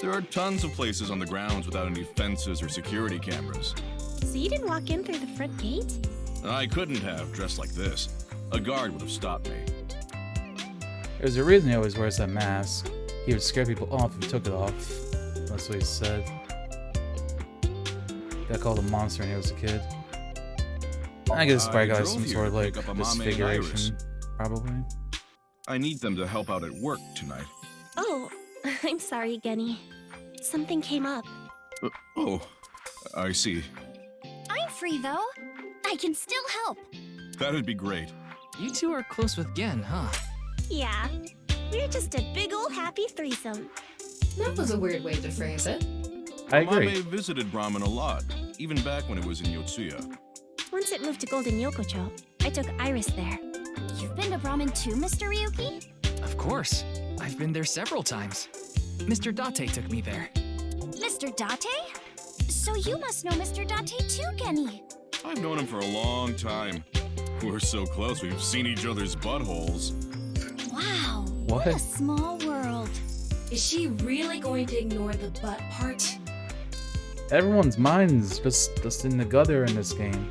There are tons of places on the grounds without any fences or security cameras. So you didn't walk in through the front gate? I couldn't have, dressed like this. A guard would have stopped me. There's a reason he always wears that mask. He would scare people off if he took it off. That's what he said. Got called a monster when he was a kid. I guess this probably got some sort of like disfiguration, probably. I need them to help out at work tonight. Oh, I'm sorry, Genny. Something came up. Oh, I see. I'm free, though. I can still help. That'd be great. You two are close with Gen, huh? Yeah, we're just a big ol' happy threesome. That was a weird way to phrase it. I agree. Mame visited Brahmin a lot, even back when it was in Yotsuya. Once it moved to Golden Yokocho, I took Iris there. You've been to Brahmin too, Mr. Ryuki? Of course. I've been there several times. Mr. Date took me there. Mr. Date? So you must know Mr. Date too, Genny. I've known him for a long time. We're so close, we've seen each other's buttholes. Wow, What? a small world. Is she really going to ignore the butt part? Everyone's mind's just in the gutter in this game.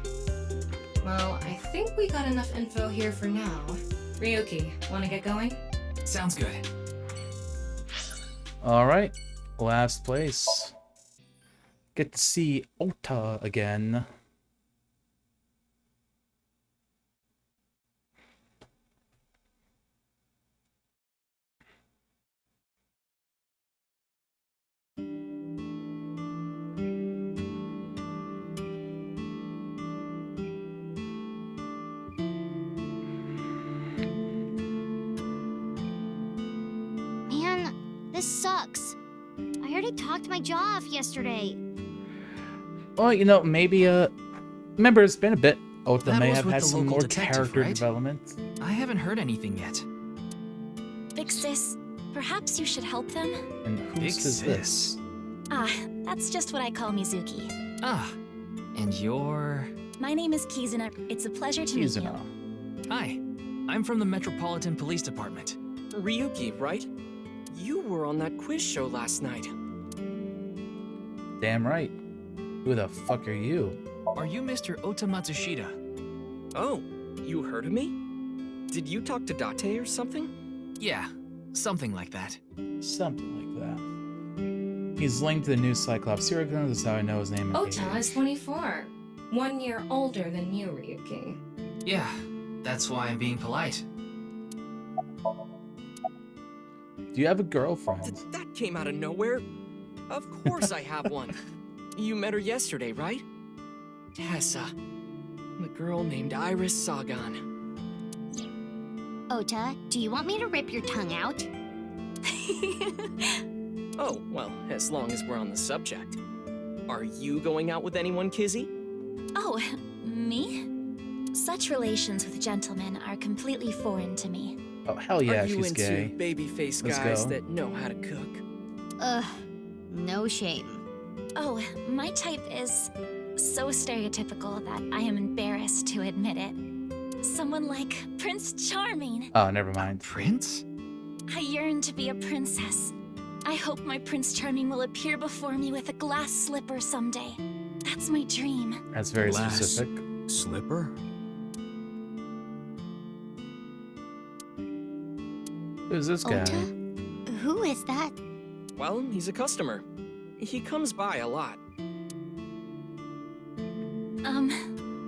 Well, I think we got enough info here for now. Ryuki, wanna get going? Sounds good. Alright, last place. Get to see Ota again. Man, this sucks. I already talked my jaw off yesterday. Well, you know, maybe, remember, it's been a bit. Ota That may was have with had the some local more detective, character right? development. I haven't heard anything yet. Big Sis, perhaps you should help them? And Big who's is this? sis. Ah, that's just what I call Mizuki. Ah, and you're... My name is Kizuna. It's a pleasure to meet you. Hi, I'm from the Metropolitan Police Department. Ryuki, right? You were on that quiz show last night. Damn right. Who the fuck are you? Are you Mr. Ota Matsushita? Oh, you heard of me? Did you talk to Date or something? Yeah, something like that. Something like that. He's linked to the new Cyclops serial killer. That's how I know his name. Ota is 24. 1 year older than you, Ryuki. Yeah, that's why I'm being polite. Do you have a girlfriend? That came out of nowhere. Of course I have one. You met her yesterday, right? Tessa. The girl named Iris Sagan. Ota, do you want me to rip your tongue out? Oh, well, as long as we're on the subject. Are you going out with anyone, Kizzy? Oh, me? Such relations with gentlemen are completely foreign to me. Oh, hell yeah, Are you she's into gay. baby-faced Let's guys go. that know how to cook? Ugh, no shame. Oh, my type is so stereotypical that I am embarrassed to admit it. Someone like Prince Charming. Oh, never mind. Prince? I yearn to be a princess. I hope my Prince Charming will appear before me with a glass slipper someday. That's my dream. That's very Glass specific. Slipper? Who's this guy? Ota? Who is that? Well, he's a customer. He comes by a lot.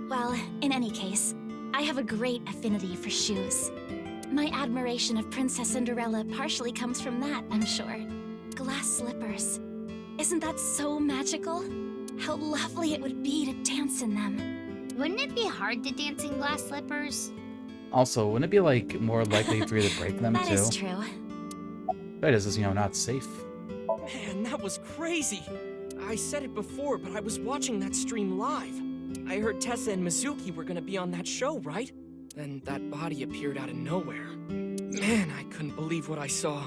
Well, in any case, I have a great affinity for shoes. My admiration of Princess Cinderella partially comes from that, I'm sure. Glass slippers. Isn't that so magical? How lovely it would be to dance in them. Wouldn't it be hard to dance in glass slippers? Also, wouldn't it be like more likely for you to break them That too? is true. That is, you know, not safe. Man, that was crazy. I said it before, but I was watching that stream live. I heard Tessa and Mizuki were gonna be on that show, right? Then that body appeared out of nowhere. Man, I couldn't believe what I saw.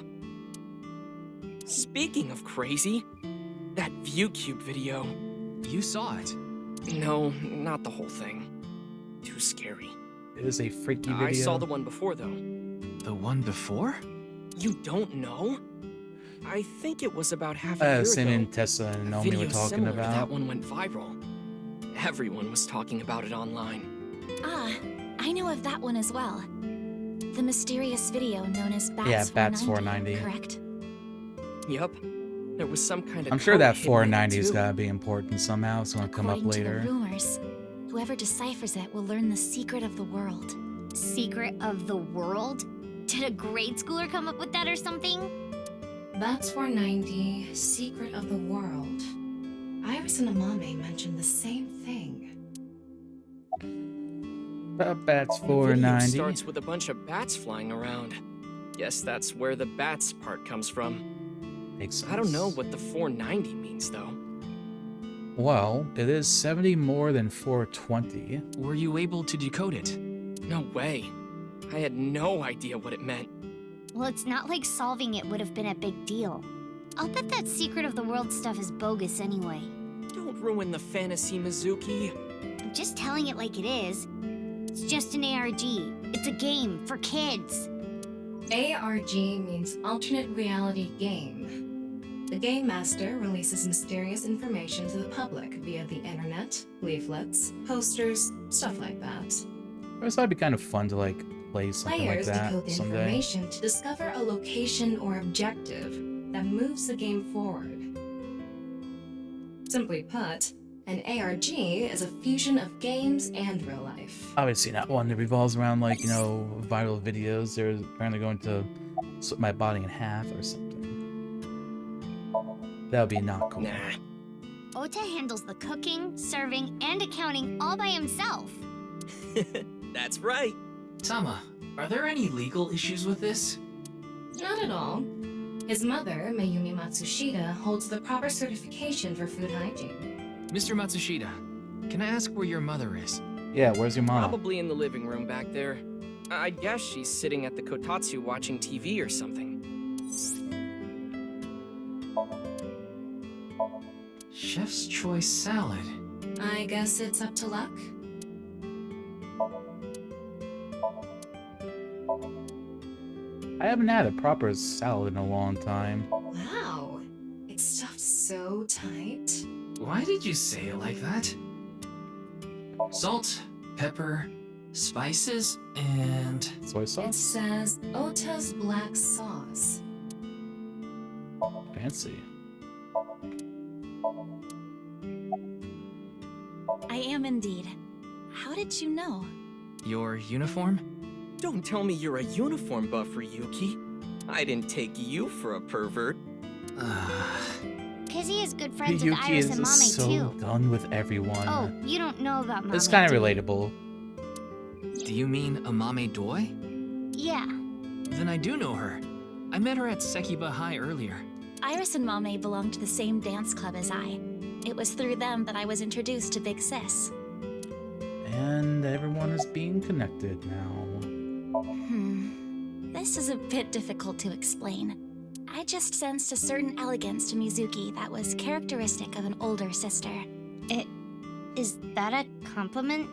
Speaking of crazy, that ViewCube video. You saw it. No, not the whole thing. Too scary. It is a freaky video. I saw the one before, though. The one before? You don't know? I think it was about half a year Same ago. in Tessa and A Naomi video were talking similar to about. that one went viral. Everyone was talking about it online. Ah, I know of that one as well. The mysterious video known as Bats Yeah, 490, Bats 490. correct? Yup. There was some kind of I'm sure code that hidden in it, 490's too. gotta be important somehow. It's gonna come up According to later. the rumors, whoever deciphers it will learn the secret of the world. Secret of the world? Did a grade schooler come up with that or something? Bats 490, Secret of the World. Iris and Amame mentioned the same thing. Bats The video 490. starts with a bunch of bats flying around. Guess that's where the bats part comes from. Makes sense. I don't know what the 490 means, though. Well, it is 70 more than 420. Were you able to decode it? No way. I had no idea what it meant. Well, it's not like solving it would have been a big deal. I'll bet that secret of the world stuff is bogus anyway. Don't ruin the fantasy, Mizuki. I'm just telling it like it is. It's just an ARG. It's a game for kids. ARG means Alternate Reality Game. The Game Master releases mysterious information to the public via the internet, leaflets, posters, stuff like that. I thought it'd be kind of fun to like play something Players like that decode the someday. information to discover a location or objective that moves the game forward. Simply put, an ARG is a fusion of games and real life. Obviously not one that revolves around like, you know, viral videos. They're apparently going to split my body in half or something. That would be not cool. Nah. Ota handles the cooking, serving, and accounting all by himself. That's right. Tama, are there any legal issues with this? Not at all. His mother, Mayumi Matsushita, holds the proper certification for food hygiene. Mr. Matsushita, can I ask where your mother is? Yeah, where's your mom? Probably in the living room back there. I guess she's sitting at the kotatsu watching TV or something. Chef's choice salad. I guess it's up to luck. I haven't had a proper salad in a long time. Wow, it's stuffed so tight. Why did you say it like that? Salt, pepper, spices, and... Soy It sauce? says Ota's black sauce. Fancy. I am indeed. How did you know? Your uniform? Don't tell me you're a uniform buff, Ryuki. I didn't take you for a pervert. Kizzy is good friends with Yuki Iris is and Mame so too. done with everyone. Oh, you don't know about Mame. It's kind of do you? relatable. Do you mean Amame Doi? Yeah. Then I do know her. I met her at Sekiba High earlier. Iris and Mame belong to the same dance club as I. It was through them that I was introduced to Big Sis. And everyone is being connected now. This is a bit difficult to explain. I just sensed a certain elegance to Mizuki that was characteristic of an older sister. Is that a compliment?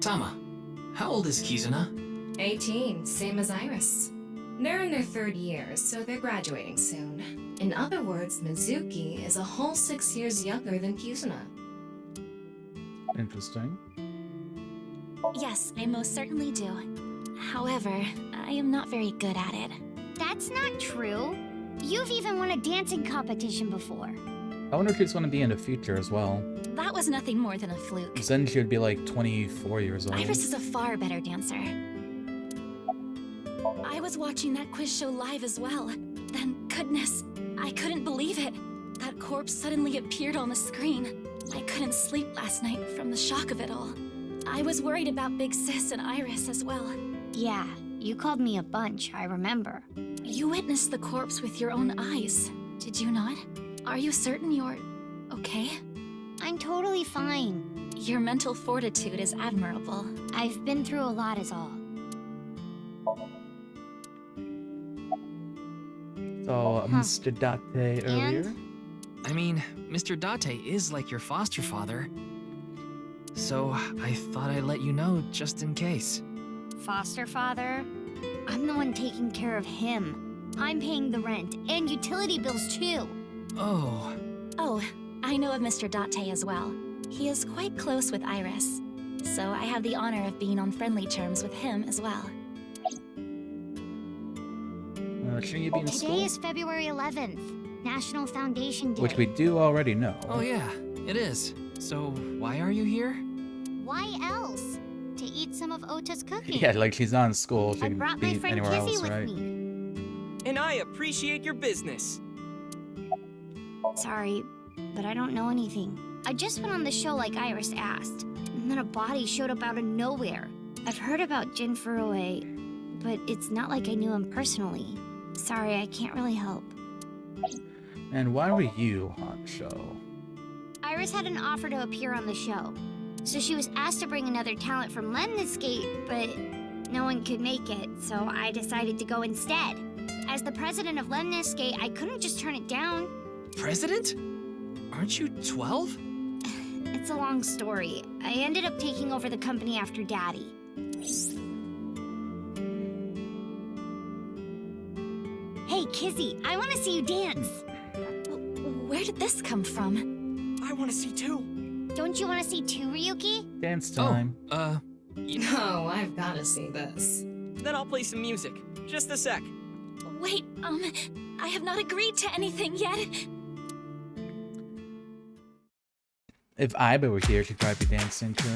Tama, how old is Kizuna? 18, same as Iris. They're in their third year, so they're graduating soon. In other words, Mizuki is a whole 6 years younger than Kizuna. Interesting. Yes, I most certainly do. However, I am not very good at it. That's not true. You've even won a dancing competition before. I wonder if she's going to be in the future as well. That was nothing more than a fluke. Then she would be like 24 years old. Iris is a far better dancer. I was watching that quiz show live as well. Then, goodness, I couldn't believe it. That corpse suddenly appeared on the screen. I couldn't sleep last night from the shock of it all. I was worried about Big Sis and Iris as well. Yeah, you called me a bunch, I remember. You witnessed the corpse with your own eyes, did you not? Are you certain you're okay? I'm totally fine. Your mental fortitude is admirable. I've been through a lot is all. So, Mr. Date earlier? I mean, Mr. Date is like your foster father. So, I thought I'd let you know just in case. Foster father? I'm the one taking care of him. I'm paying the rent and utility bills too. Oh. Oh, I know of Mr. Date as well. He is quite close with Iris, so I have the honor of being on friendly terms with him as well. Shouldn't you be in school? Today is February 11th, National Foundation Day. Which we do already know. Oh yeah, it is. So why are you here? Why else? To eat some of Ota's cooking. Yeah, like she's not in school. She I can brought be my friend anywhere Kizzy else, with right? me. And I appreciate your business. Sorry, but I don't know anything. I just went on the show like Iris asked, and then a body showed up out of nowhere. I've heard about Jin Furue, but it's not like I knew him personally. Sorry, I can't really help. And why were you on the show? Iris had an offer to appear on the show, so she was asked to bring another talent from Lemniscate, but no one could make it, so I decided to go instead. As the president of Lemniscate, I couldn't just turn it down. President? Aren't you 12? It's a long story. I ended up taking over the company after Daddy. Hey, Kizzy, I want to see you dance. Where did this come from? I want to see too. Don't you want to see too, Ryuki? Dance time. Oh, I've got to see this. Then I'll play some music. Just a sec. Wait, I have not agreed to anything yet. If Iba were here, she'd probably be dancing too.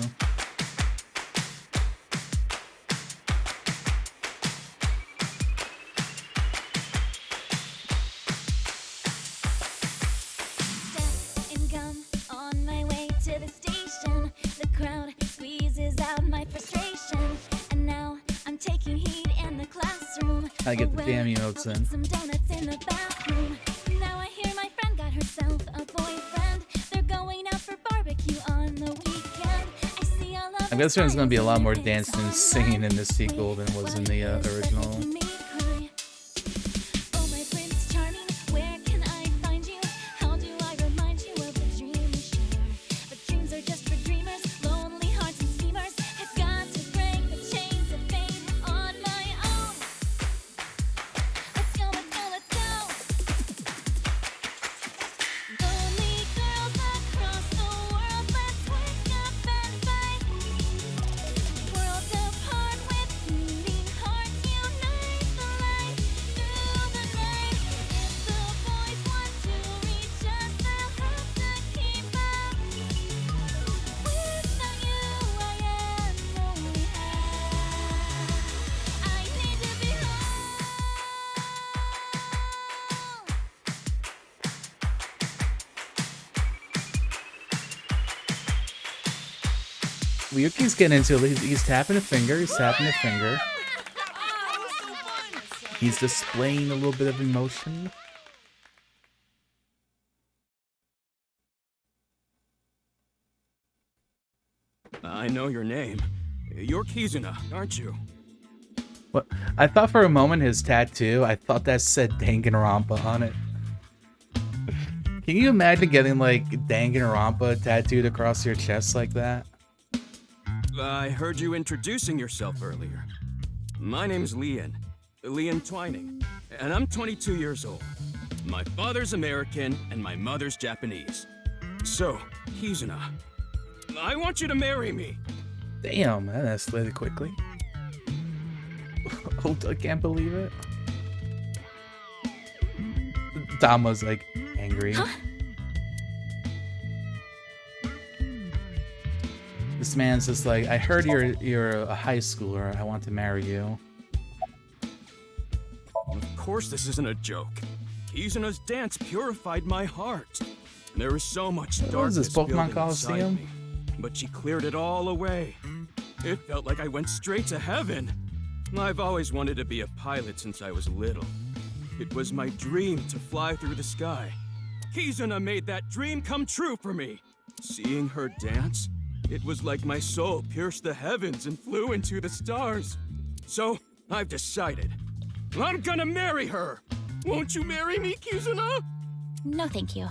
On my way to the station, the crowd squeezes out my frustration, and now I'm taking heat in the classroom. I get the damn emotes in. Some donuts in the bathroom. Now I hear my friend got herself a boyfriend. They're going out for barbecue on the weekend. I see all of I'm guessing there's gonna be a lot more dancing and singing in this sequel than was in the original. Oh, my Prince Charming, where can I find you? How do I remind you of the dream we share? But dreams are just for dreamers, lonely hearts and schemers. I've got to break the chains of fate on my own. Let's go, let's go, let's go. Lonely girls across the world, let's wake up and fight. Worlds apart with beating hearts, unite the light through the night. If the boys want to reach us, they'll have to keep up. Without you, I am lonely. I need to be home. Ryuki's getting into it. He's tapping a finger. He's tapping a finger. He's displaying a little bit of emotion. I know your name. You're Kizuna, aren't you? What? I thought for a moment his tattoo, I thought that said Danganronpa on it. Can you imagine getting like Danganronpa tattooed across your chest like that? I heard you introducing yourself earlier. My name's Lian Twining, and I'm 22 years old. My father's American, and my mother's Japanese. So, Kizuna, I want you to marry me. Damn, that escalated quickly. Oh, I can't believe it. Dama's like angry. Huh? This man's just like, I heard you're a high schooler. I want to marry you. Of course this isn't a joke. Kizuna's dance purified my heart. There was so much What darkness is this, Pokemon building Coliseum? inside me, but she cleared it all away. It felt like I went straight to heaven. I've always wanted to be a pilot since I was little. It was my dream to fly through the sky. Kizuna made that dream come true for me. Seeing her dance, it was like my soul pierced the heavens and flew into the stars. So, I've decided. I'm gonna marry her! Won't you marry me, Kizuna? No, thank you.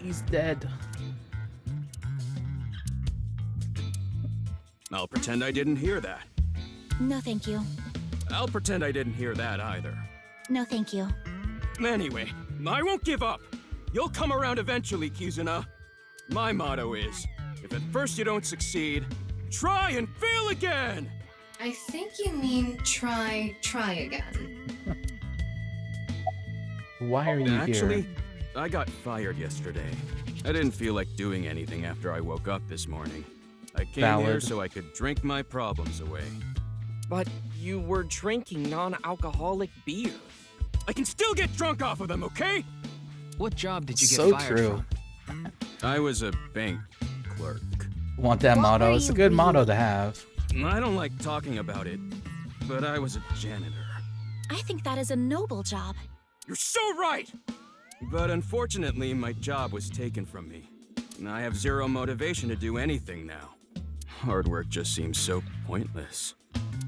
He's dead. I'll pretend I didn't hear that. No, thank you. I'll pretend I didn't hear that either. No, thank you. Anyway, I won't give up. You'll come around eventually, Kizuna. My motto is, if at first you don't succeed, try and fail again! I think you mean try again. Why are you Actually, here? I got fired yesterday. I didn't feel like doing anything after I woke up this morning. I came here Valid. so I could drink my problems away. But you were drinking non-alcoholic beer. I can still get drunk off of them, okay? What job did you get So fired true. from? I was a bank clerk. Want that What motto? were It's a you good motto really? to have. I don't like talking about it, but I was a janitor. I think that is a noble job. You're so right! But unfortunately, my job was taken from me. And I have zero motivation to do anything now. Hard work just seems so pointless.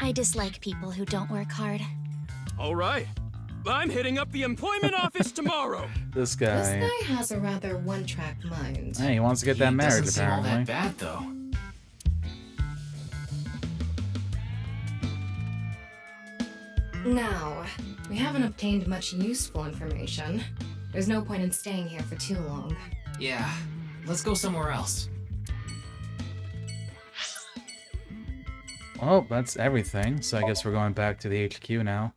I dislike people who don't work hard. All right. I'm hitting up the employment office tomorrow. This This guy. guy has a rather one-track mind. Hey, he wants to get that marriage, Doesn't seem all apparently. that bad, though. Now, we haven't obtained much useful information. There's no point in staying here for too long. Yeah, let's go somewhere else. Oh, that's everything. So I guess we're going back to the HQ now.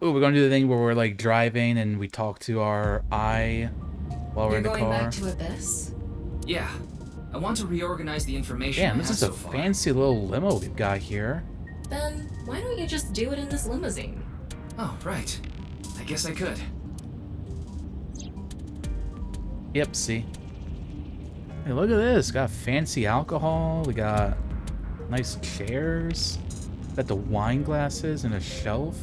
Ooh, we're gonna do the thing where we're like driving and we talk to our eye while we're You're in the going car. back to Abyss? Yeah, I want to reorganize the information Damn, I this have is a so far. fancy little limo we've got here. Then why don't you just do it in this limousine? Oh, right. I guess I could. Yep, see. Hey, look at this. Got fancy alcohol. We got nice chairs. Got the wine glasses and a shelf.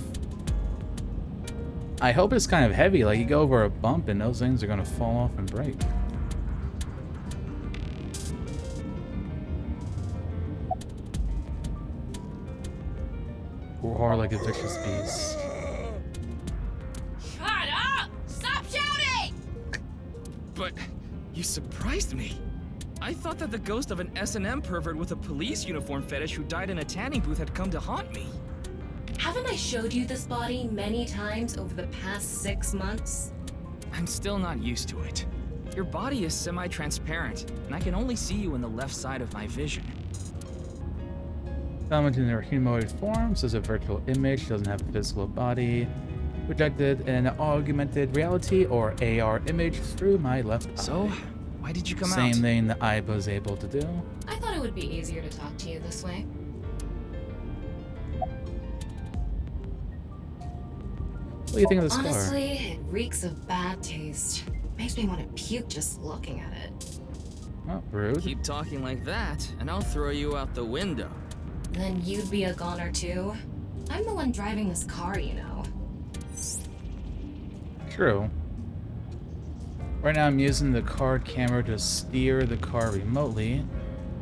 I hope it's kind of heavy. Like, you go over a bump and those things are going to fall off and break. Roar like a vicious beast. Shut up! Stop shouting! But you surprised me. I thought that the ghost of an S&M pervert with a police uniform fetish who died in a tanning booth had come to haunt me. Haven't I showed you this body many times over the past 6 months? I'm still not used to it. Your body is semi-transparent, and I can only see you in the left side of my vision. Element in their humanoid forms is a virtual image, doesn't have a physical body. Projected an augmented reality or AR image through my left eye. So, why did you come out? Same thing the eye was able to do. I thought it would be easier to talk to you this way. What do you think of this Honestly, it reeks of bad taste. Makes me want to puke just looking at it. car? Oh, rude. Keep talking like that, and I'll throw you out the window. Then you'd be a goner too. I'm the one driving this car, you know. True. Right now I'm using the car camera to steer the car remotely.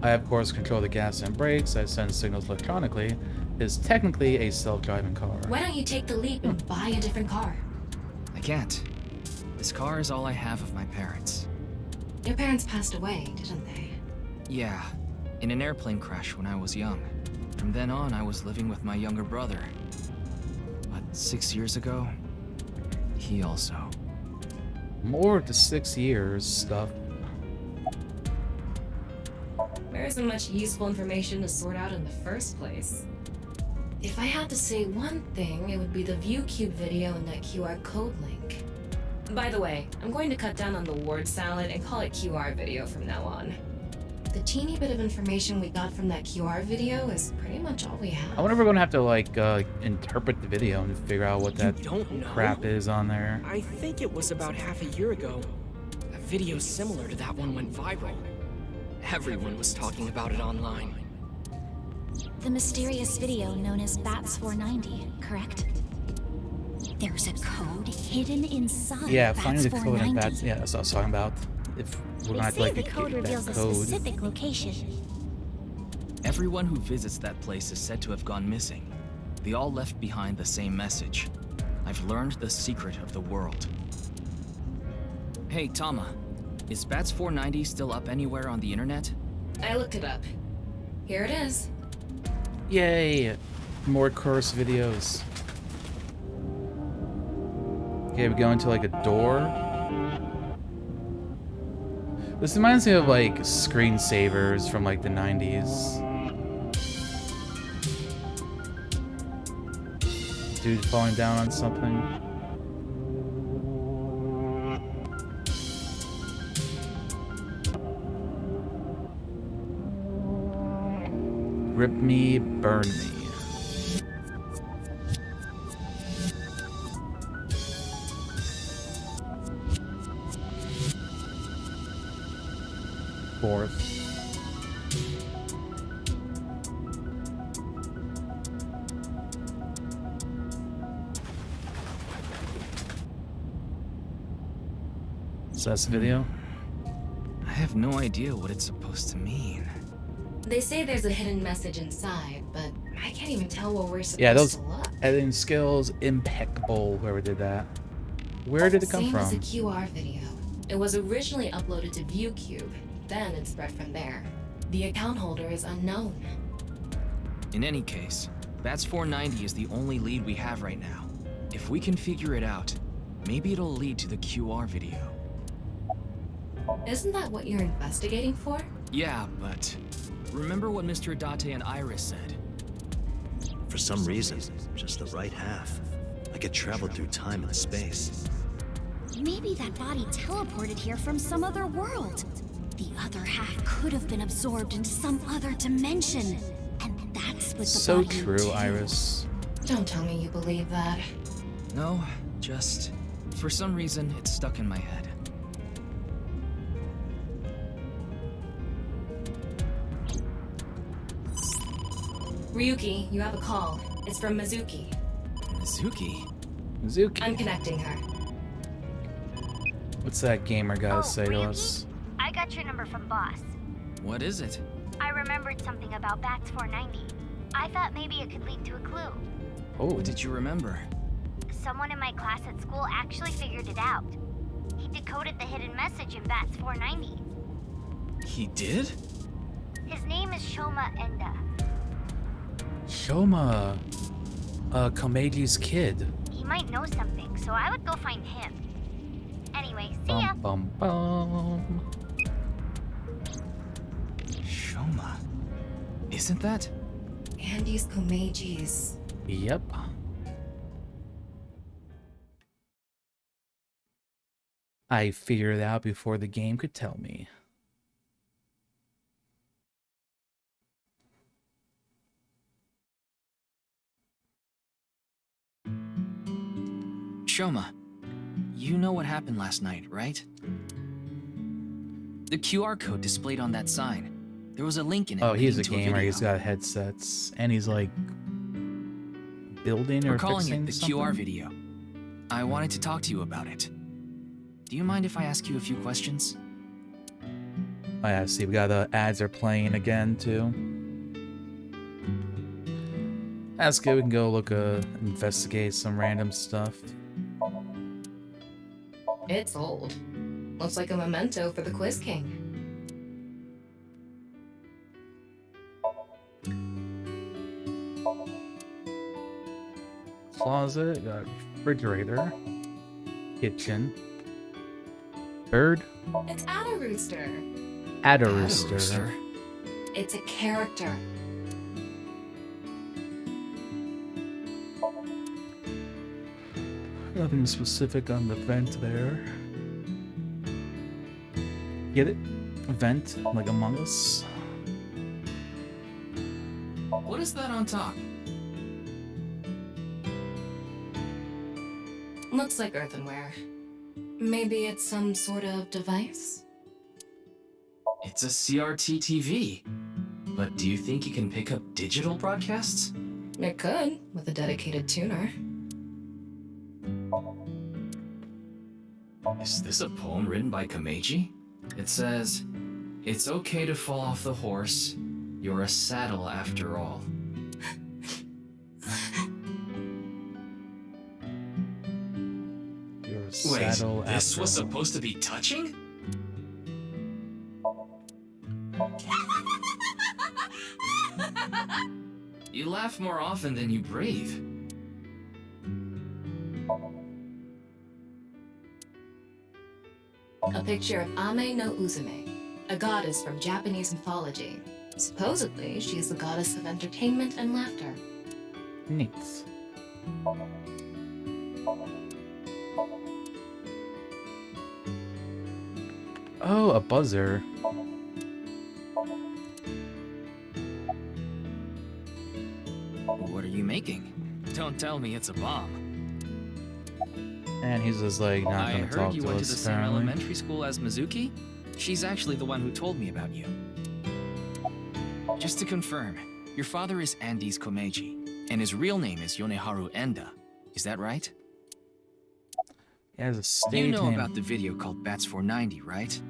I of course control the gas and brakes. I send signals electronically. It's technically a self-driving car. Why don't you take the leap and buy a different car? I can't. This car is all I have of my parents. Your parents passed away, didn't they? Yeah, in an airplane crash when I was young. From then on, I was living with my younger brother. But 6 years ago, he also. More to 6 years stuff. There isn't much useful information to sort out in the first place. If I had to say one thing, it would be the ViewCube video and that QR code link. By the way, I'm going to cut down on the word salad and call it QR video from now on. The teeny bit of information we got from that QR video is pretty much all we have. I wonder if we're gonna have to like interpret the video and figure out what that don't know? crap is on there. I think it was about half a year ago. A video similar to that one went viral. Everyone was talking about it online. The mysterious video known as Bats 490, correct? There's a code hidden inside Yeah, Bats finding the code 490. on that. Yeah, that's what I was talking about. If we're They gonna have to say like the code that reveals a code. specific location. Everyone who visits that place is said to have gone missing. They all left behind the same message. I've learned the secret of the world. Hey, Tama. Is Bats 490 still up anywhere on the internet? I looked it up. Here it is. Yay! More course videos. Okay, we go into like a door. This reminds me of like screensavers from like the 90s. Dude falling down on something. Rip me, burn me. Fourth. So that's the video? I have no idea what it's supposed to mean. They say there's a hidden message inside, but I can't even tell where we're supposed Yeah, those to look. editing skills, impeccable, whoever did that. Where did it come Same from? as the QR video. It was originally uploaded to ViewCube, then it spread from there. The account holder is unknown. In any case, Bats 490 is the only lead we have right now. If we can figure it out, maybe it'll lead to the QR video. Isn't that what you're investigating for? Yeah, but remember what Mr. Date and Iris said? For some reason, just the right half. Like it traveled through time and space. Maybe that body teleported here from some other world. The other half could have been absorbed into some other dimension. And that split the So body in true, two. Iris. Don't tell me you believe that. No, just for some reason it's stuck in my head. Ryuki, you have a call. It's from Mizuki. Mizuki? Mizuki. I'm connecting her. What's that gamer guy say to us? I got your number from Boss. What is it? I remembered something about Bats 490. I thought maybe it could lead to a clue. Oh. What did you remember? Someone in my class at school actually figured it out. He decoded the hidden message in Bats 490. He did? His name is Shoma Enda. Shoma. Komeji's kid. He might know something, so I would go find him. Anyway, see ya. Bum bum. Shoma. Isn't that? Andy's Komeji's. Yep. I figured it out before the game could tell me. Shoma, you know what happened last night, right? The QR code displayed on that sign. There was a link in it. Oh, he's a leading to gamer. video. He's got headsets, and he's like building or We're calling fixing it the something? QR video. I wanted to talk to you about it. Do you mind if I ask you a few questions? Oh, yeah, see, we got the ads are playing again too. That's good. We can go look, investigate some random stuff. It's old. Looks like a memento for the Quiz King. Closet, got refrigerator, kitchen, bird, It's Ada Rooster. Adderooster. It's a character. Nothing specific on the vent there. Get it? Vent, like Among Us. What is that on top? Looks like earthenware. Maybe it's some sort of device? It's a CRT TV. But do you think it can pick up digital broadcasts? It could, with a dedicated tuner. Is this a poem written by Komeji? It says, "It's okay to fall off the horse. You're a saddle after all." Your Wait, saddle this after was all. supposed to be touching? You laugh more often than you breathe. A picture of Ame no Uzume, a goddess from Japanese mythology. Supposedly, she is the goddess of entertainment and laughter. Neat. Oh, a buzzer. What are you making? Don't tell me it's a bomb. And he's just like not I gonna heard talk you to went to us the same apparently. elementary school as Mizuki? She's actually the one who told me about you. Just to confirm, your father is Andes Komeiji, and his real name is Yoneharu Enda. Is that right? He has a stage You know name. about the video called Bats 490, right?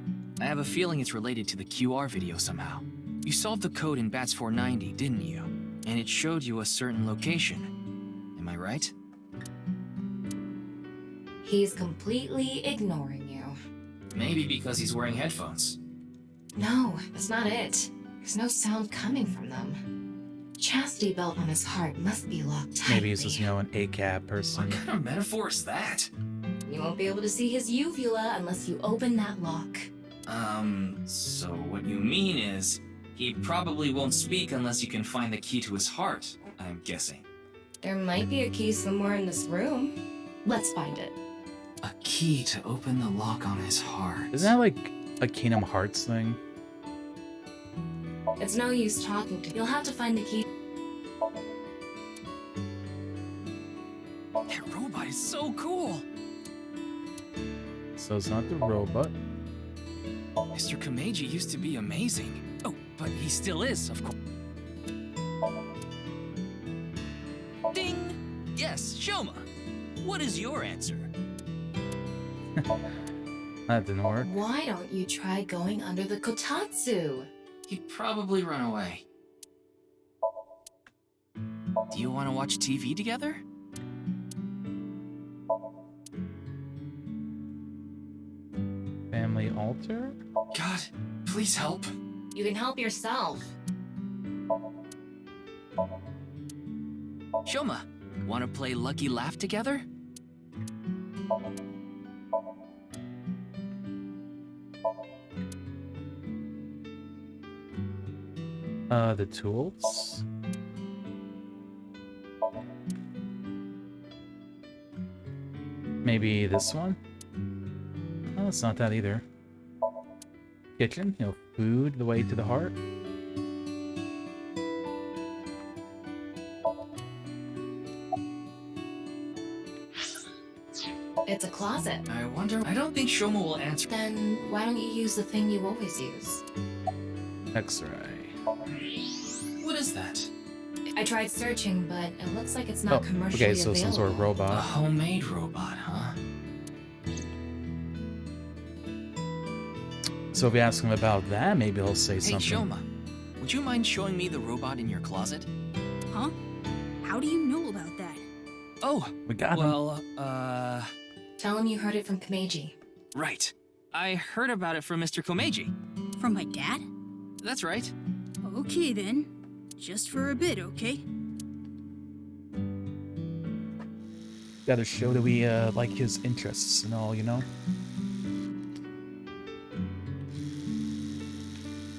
I have a feeling it's related to the QR video somehow. You solved the code in Bats 490, didn't you? And it showed you a certain location. Am I right? He's completely ignoring you. Maybe because he's wearing headphones. No, that's not it. There's no sound coming from them. Chastity belt on his heart must be locked tightly. Maybe he's just, you know, an ACAB person. What kind of metaphor is that? You won't be able to see his uvula unless you open that lock. So what you mean is, he probably won't speak unless you can find the key to his heart, I'm guessing. There might be a key somewhere in this room. Let's find it. A key to open the lock on his heart. Isn't that like a Kingdom Hearts thing? It's no use talking to you. You'll have to find the key. That robot is so cool! So it's not the robot. Mr. Komeiji used to be amazing. Oh, but he still is, of course. Ding! Yes, Shoma. What is your answer? That didn't work. Why don't you try going under the kotatsu? He'd probably run away. Do you want to watch TV together? Family altar? God, please help. You can help yourself. Shoma, want to play Lucky Laugh together? The tools? Maybe this one? Oh, it's not that either. Kitchen, you know, food, the way to the heart. It's a closet. I wonder. I don't think Shoma will answer. Then why don't you use the thing you always use? X-ray. What is that? I tried searching, but it looks like it's not Oh, commercially okay, so available. some sort of A robot. homemade robot, huh? So if we ask him about that, maybe he'll say Hey, something. Shoma, would you mind showing me the robot in your closet? Huh? How do you know about that? Oh, We got him. well, Tell him you heard it from Komeiji. right. I heard about it from Mr. Komeiji. From my dad? That's right. Okay then. Just for a bit, okay? Gotta show that we like his interests and all, you know?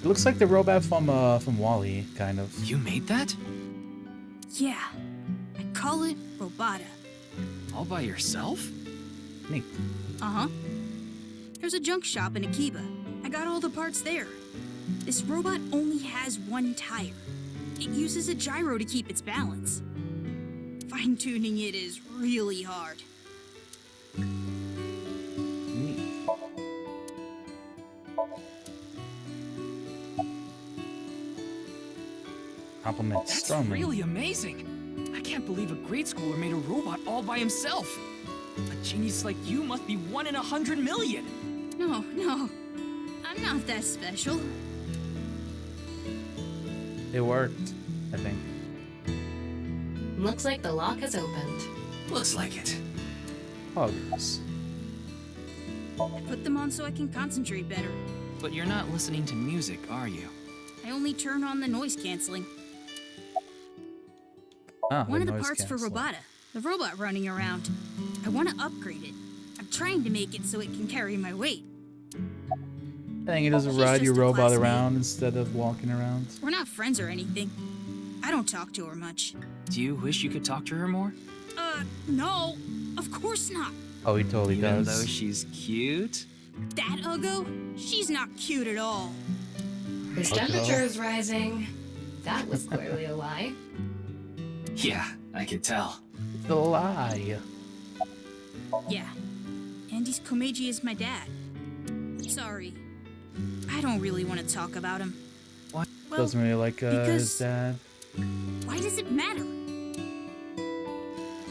It looks like the robot from WALL-E, kind of. You made that? Yeah. I call it Robota. All by yourself? Neat. Uh-huh. There's a junk shop in Akiba. I got all the parts there. This robot only has one tire. It uses a gyro to keep its balance. Fine-tuning it is really hard. Neat. Compliment That's strongly. really amazing. I can't believe a grade schooler made a robot all by himself. A genius like you must be 1 in 100 million. No. I'm not that special. It worked, I think. Looks like the lock has opened. Looks like it. Hugs. I put them on so I can concentrate better. But you're not listening to music, are you? I only turn on the noise canceling. Ah, One of the noise parts for canceling. Robota, the robot running around. I want to upgrade it. I'm trying to make it so it can carry my weight. Dang, it doesn't She's ride your just a robot classmate. around instead of walking around. We're not friends or anything. I don't talk to her much. Do you wish you could talk to her more? No. Of course not. Oh, he totally Even does. though she's cute? That Uggo? She's not cute at all. His Okay. temperature is rising. That was clearly a lie. Yeah, I could tell. It's a lie. Yeah. Andy's Komeiji is my dad. Sorry. I don't really want to talk about him. What? Well, Doesn't really like his because- dad. Why does it matter?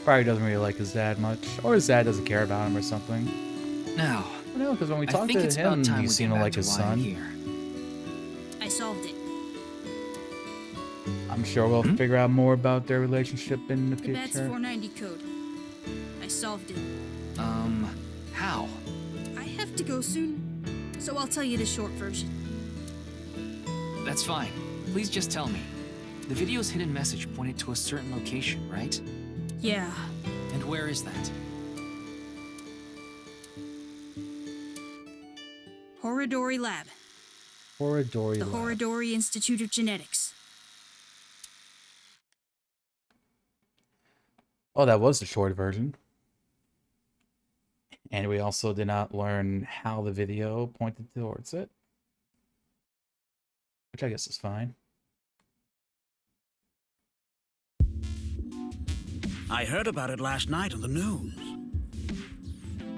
Probably doesn't really like his dad much. Or his dad doesn't care about him or something. No. No, because when we I talked think to it's him, about time he we seemed get to back like to his why I'm son. here. I solved it. I'm sure we'll figure out more about their relationship in the The Bats future. 490 code. I solved it. How? I have to go soon, so I'll tell you the short version. That's fine. Please just tell me. The video's hidden message pointed to a certain location, right? Yeah. And where is that? Horodori Lab. Horodori The Lab. Horodori Institute of Genetics. Oh, that was the short version. And we also did not learn how the video pointed towards it. Which I guess is fine. I heard about it last night on the news.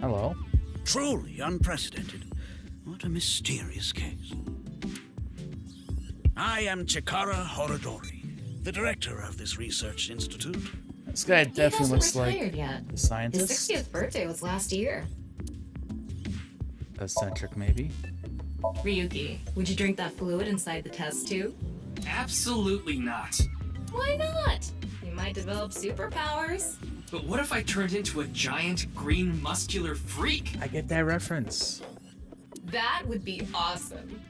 Hello. Truly unprecedented. What a mysterious case. I am Chikara Horodori, the director of this research institute. This guy definitely looks He hasn't like retired yet. a His scientist. 60th birthday was last year. Eccentric, maybe. Ryuki, would you drink that fluid inside the test tube? Absolutely not. Why not? You might develop superpowers. But what if I turned into a giant green muscular freak? I get that reference. That would be awesome.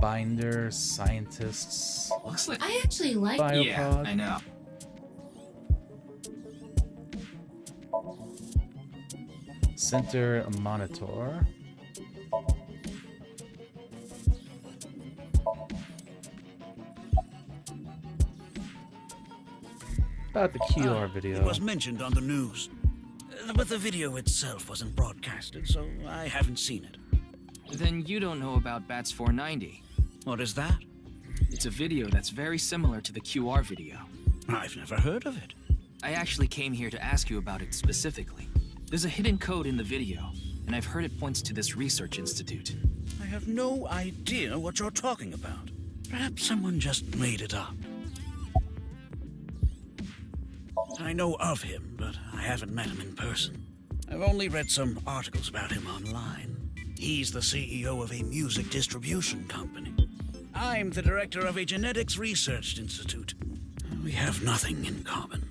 Binder, scientists. Looks like I actually like Biopod. Yeah, I know. Center monitor. About the QR video. It was mentioned on the news. But the video itself wasn't broadcasted, so I haven't seen it. Then you don't know about Bats 490. What is that? It's a video that's very similar to the QR video. I've never heard of it. I actually came here to ask you about it specifically. There's a hidden code in the video, and I've heard it points to this research institute. I have no idea what you're talking about. Perhaps someone just made it up. I know of him, but I haven't met him in person. I've only read some articles about him online. He's the CEO of a music distribution company. I'm the director of a genetics research institute. We have nothing in common.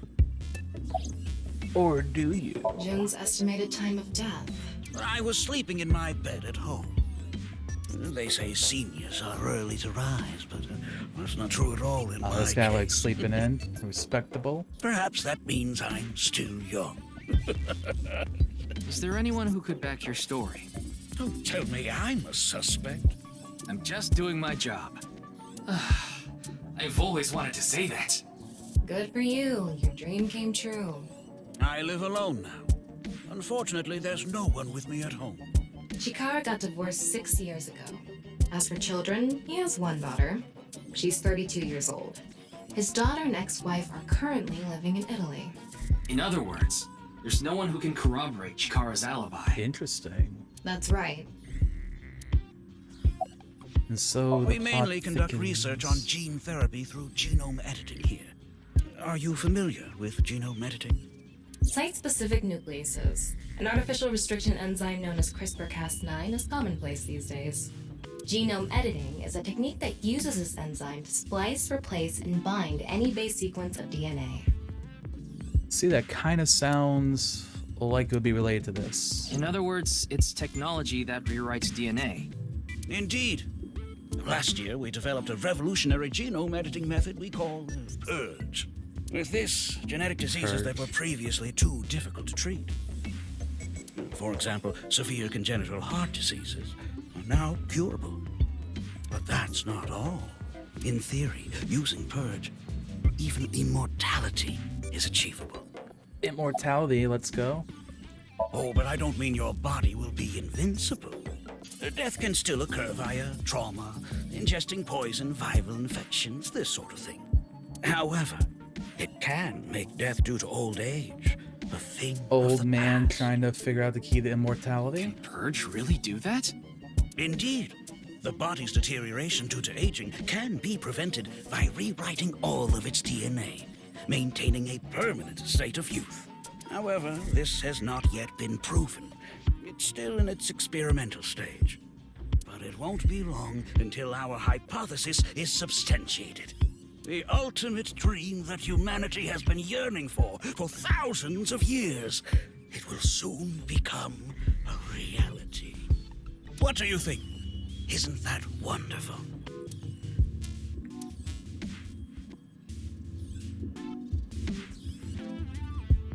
Or do you? Jun's estimated time of death. I was sleeping in my bed at home. They say seniors are early to rise, but that's not true at all in my This guy case. likes sleeping in. Respectable. Perhaps that means I'm still young. Is there anyone who could back your story? Don't tell me I'm a suspect. I'm just doing my job. I've always wanted to say that. Good for you. Your dream came true. I live alone now. Unfortunately, there's no one with me at home. Chikara got divorced 6 years ago. As for children, he has one daughter. She's 32 years old. His daughter and ex-wife are currently living in Italy. In other words, there's no one who can corroborate Chikara's alibi. Interesting. That's right. And so the We plot mainly conduct thickens. research on gene therapy through genome editing here. Are you familiar with genome editing? Site-specific nucleases, an artificial restriction enzyme known as CRISPR-Cas9, is commonplace these days. Genome editing is a technique that uses this enzyme to splice, replace, and bind any base sequence of DNA. See, that kind of sounds like it would be related to this. In other words, it's technology that rewrites DNA. Indeed. Last year, we developed a revolutionary genome editing method we call Purge. With this, genetic diseases that were previously too difficult to treat. For example, severe congenital heart diseases are now curable. But that's not all. In theory, using Purge, even immortality is achievable. Immortality, let's go. Oh, but I don't mean your body will be invincible. Death can still occur via trauma, ingesting poison, viral infections, this sort of thing. However, it can make death due to old age a thing. Old man trying to figure out the key to immortality? Can Purge really do that? Indeed. The body's deterioration due to aging can be prevented by rewriting all of its DNA, maintaining a permanent state of youth. However, this has not yet been proven. It's still in its experimental stage. But it won't be long until our hypothesis is substantiated. The ultimate dream that humanity has been yearning for thousands of years. It will soon become a reality. What do you think? Isn't that wonderful?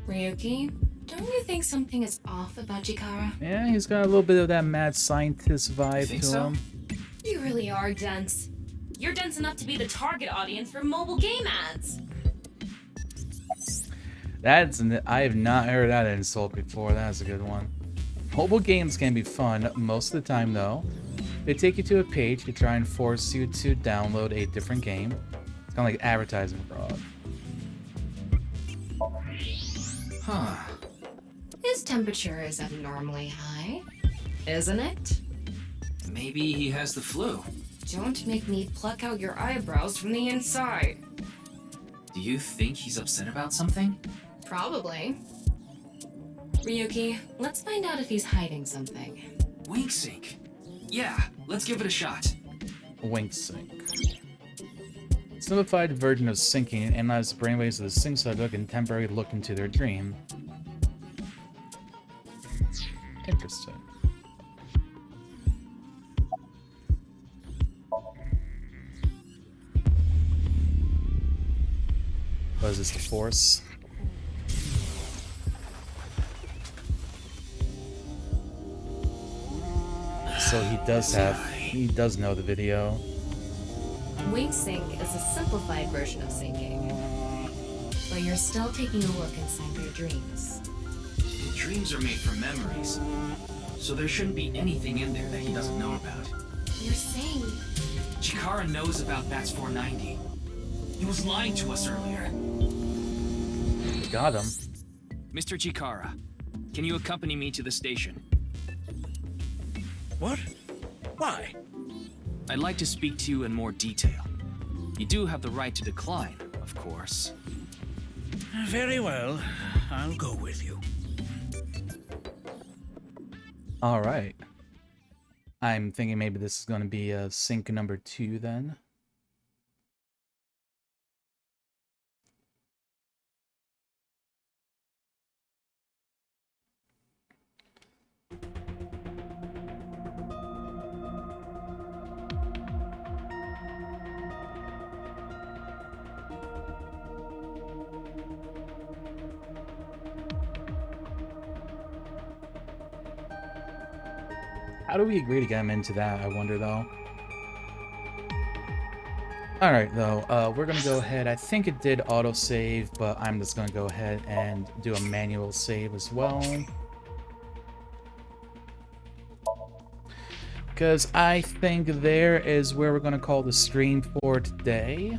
Ryuki, don't you think something is off about Chikara? Yeah, he's got a little bit of that mad scientist vibe think to so? him. You really are dense. You're dense enough to be the target audience for mobile game ads. I have not heard that insult before. That's a good one. Mobile games can be fun most of the time, though. They take you to a page to try and force you to download a different game. It's kind of like advertising fraud. Huh. His temperature is abnormally high, isn't it? Maybe he has the flu. Don't make me pluck out your eyebrows from the inside. Do you think he's upset about something? Probably. Ryuki, let's find out if he's hiding something. Wink sync. Yeah, let's give it a shot. Wink sync. Simplified version of syncing analyzes the brainwaves of the sync subject and temporarily look into their dream. Interesting. What is this, the Force? So he does know the video. Wink sync is a simplified version of syncing. But you're still taking a look inside their dreams. Dreams are made from memories, so there shouldn't be anything in there that he doesn't know about. You're saying... Chikara knows about Bats 490. He was lying to us earlier. Got him. Mr. Chikara, can you accompany me to the station? What? Why? I'd like to speak to you in more detail. You do have the right to decline, of course. Very well. I'll go with you. Alright. I'm thinking maybe this is going to be sync number 2 then. How do we agree to get him into that, I wonder, though? Alright, though, we're gonna go ahead. I think it did autosave, but I'm just gonna go ahead and do a manual save as well. Because I think there is where we're gonna call the stream for today.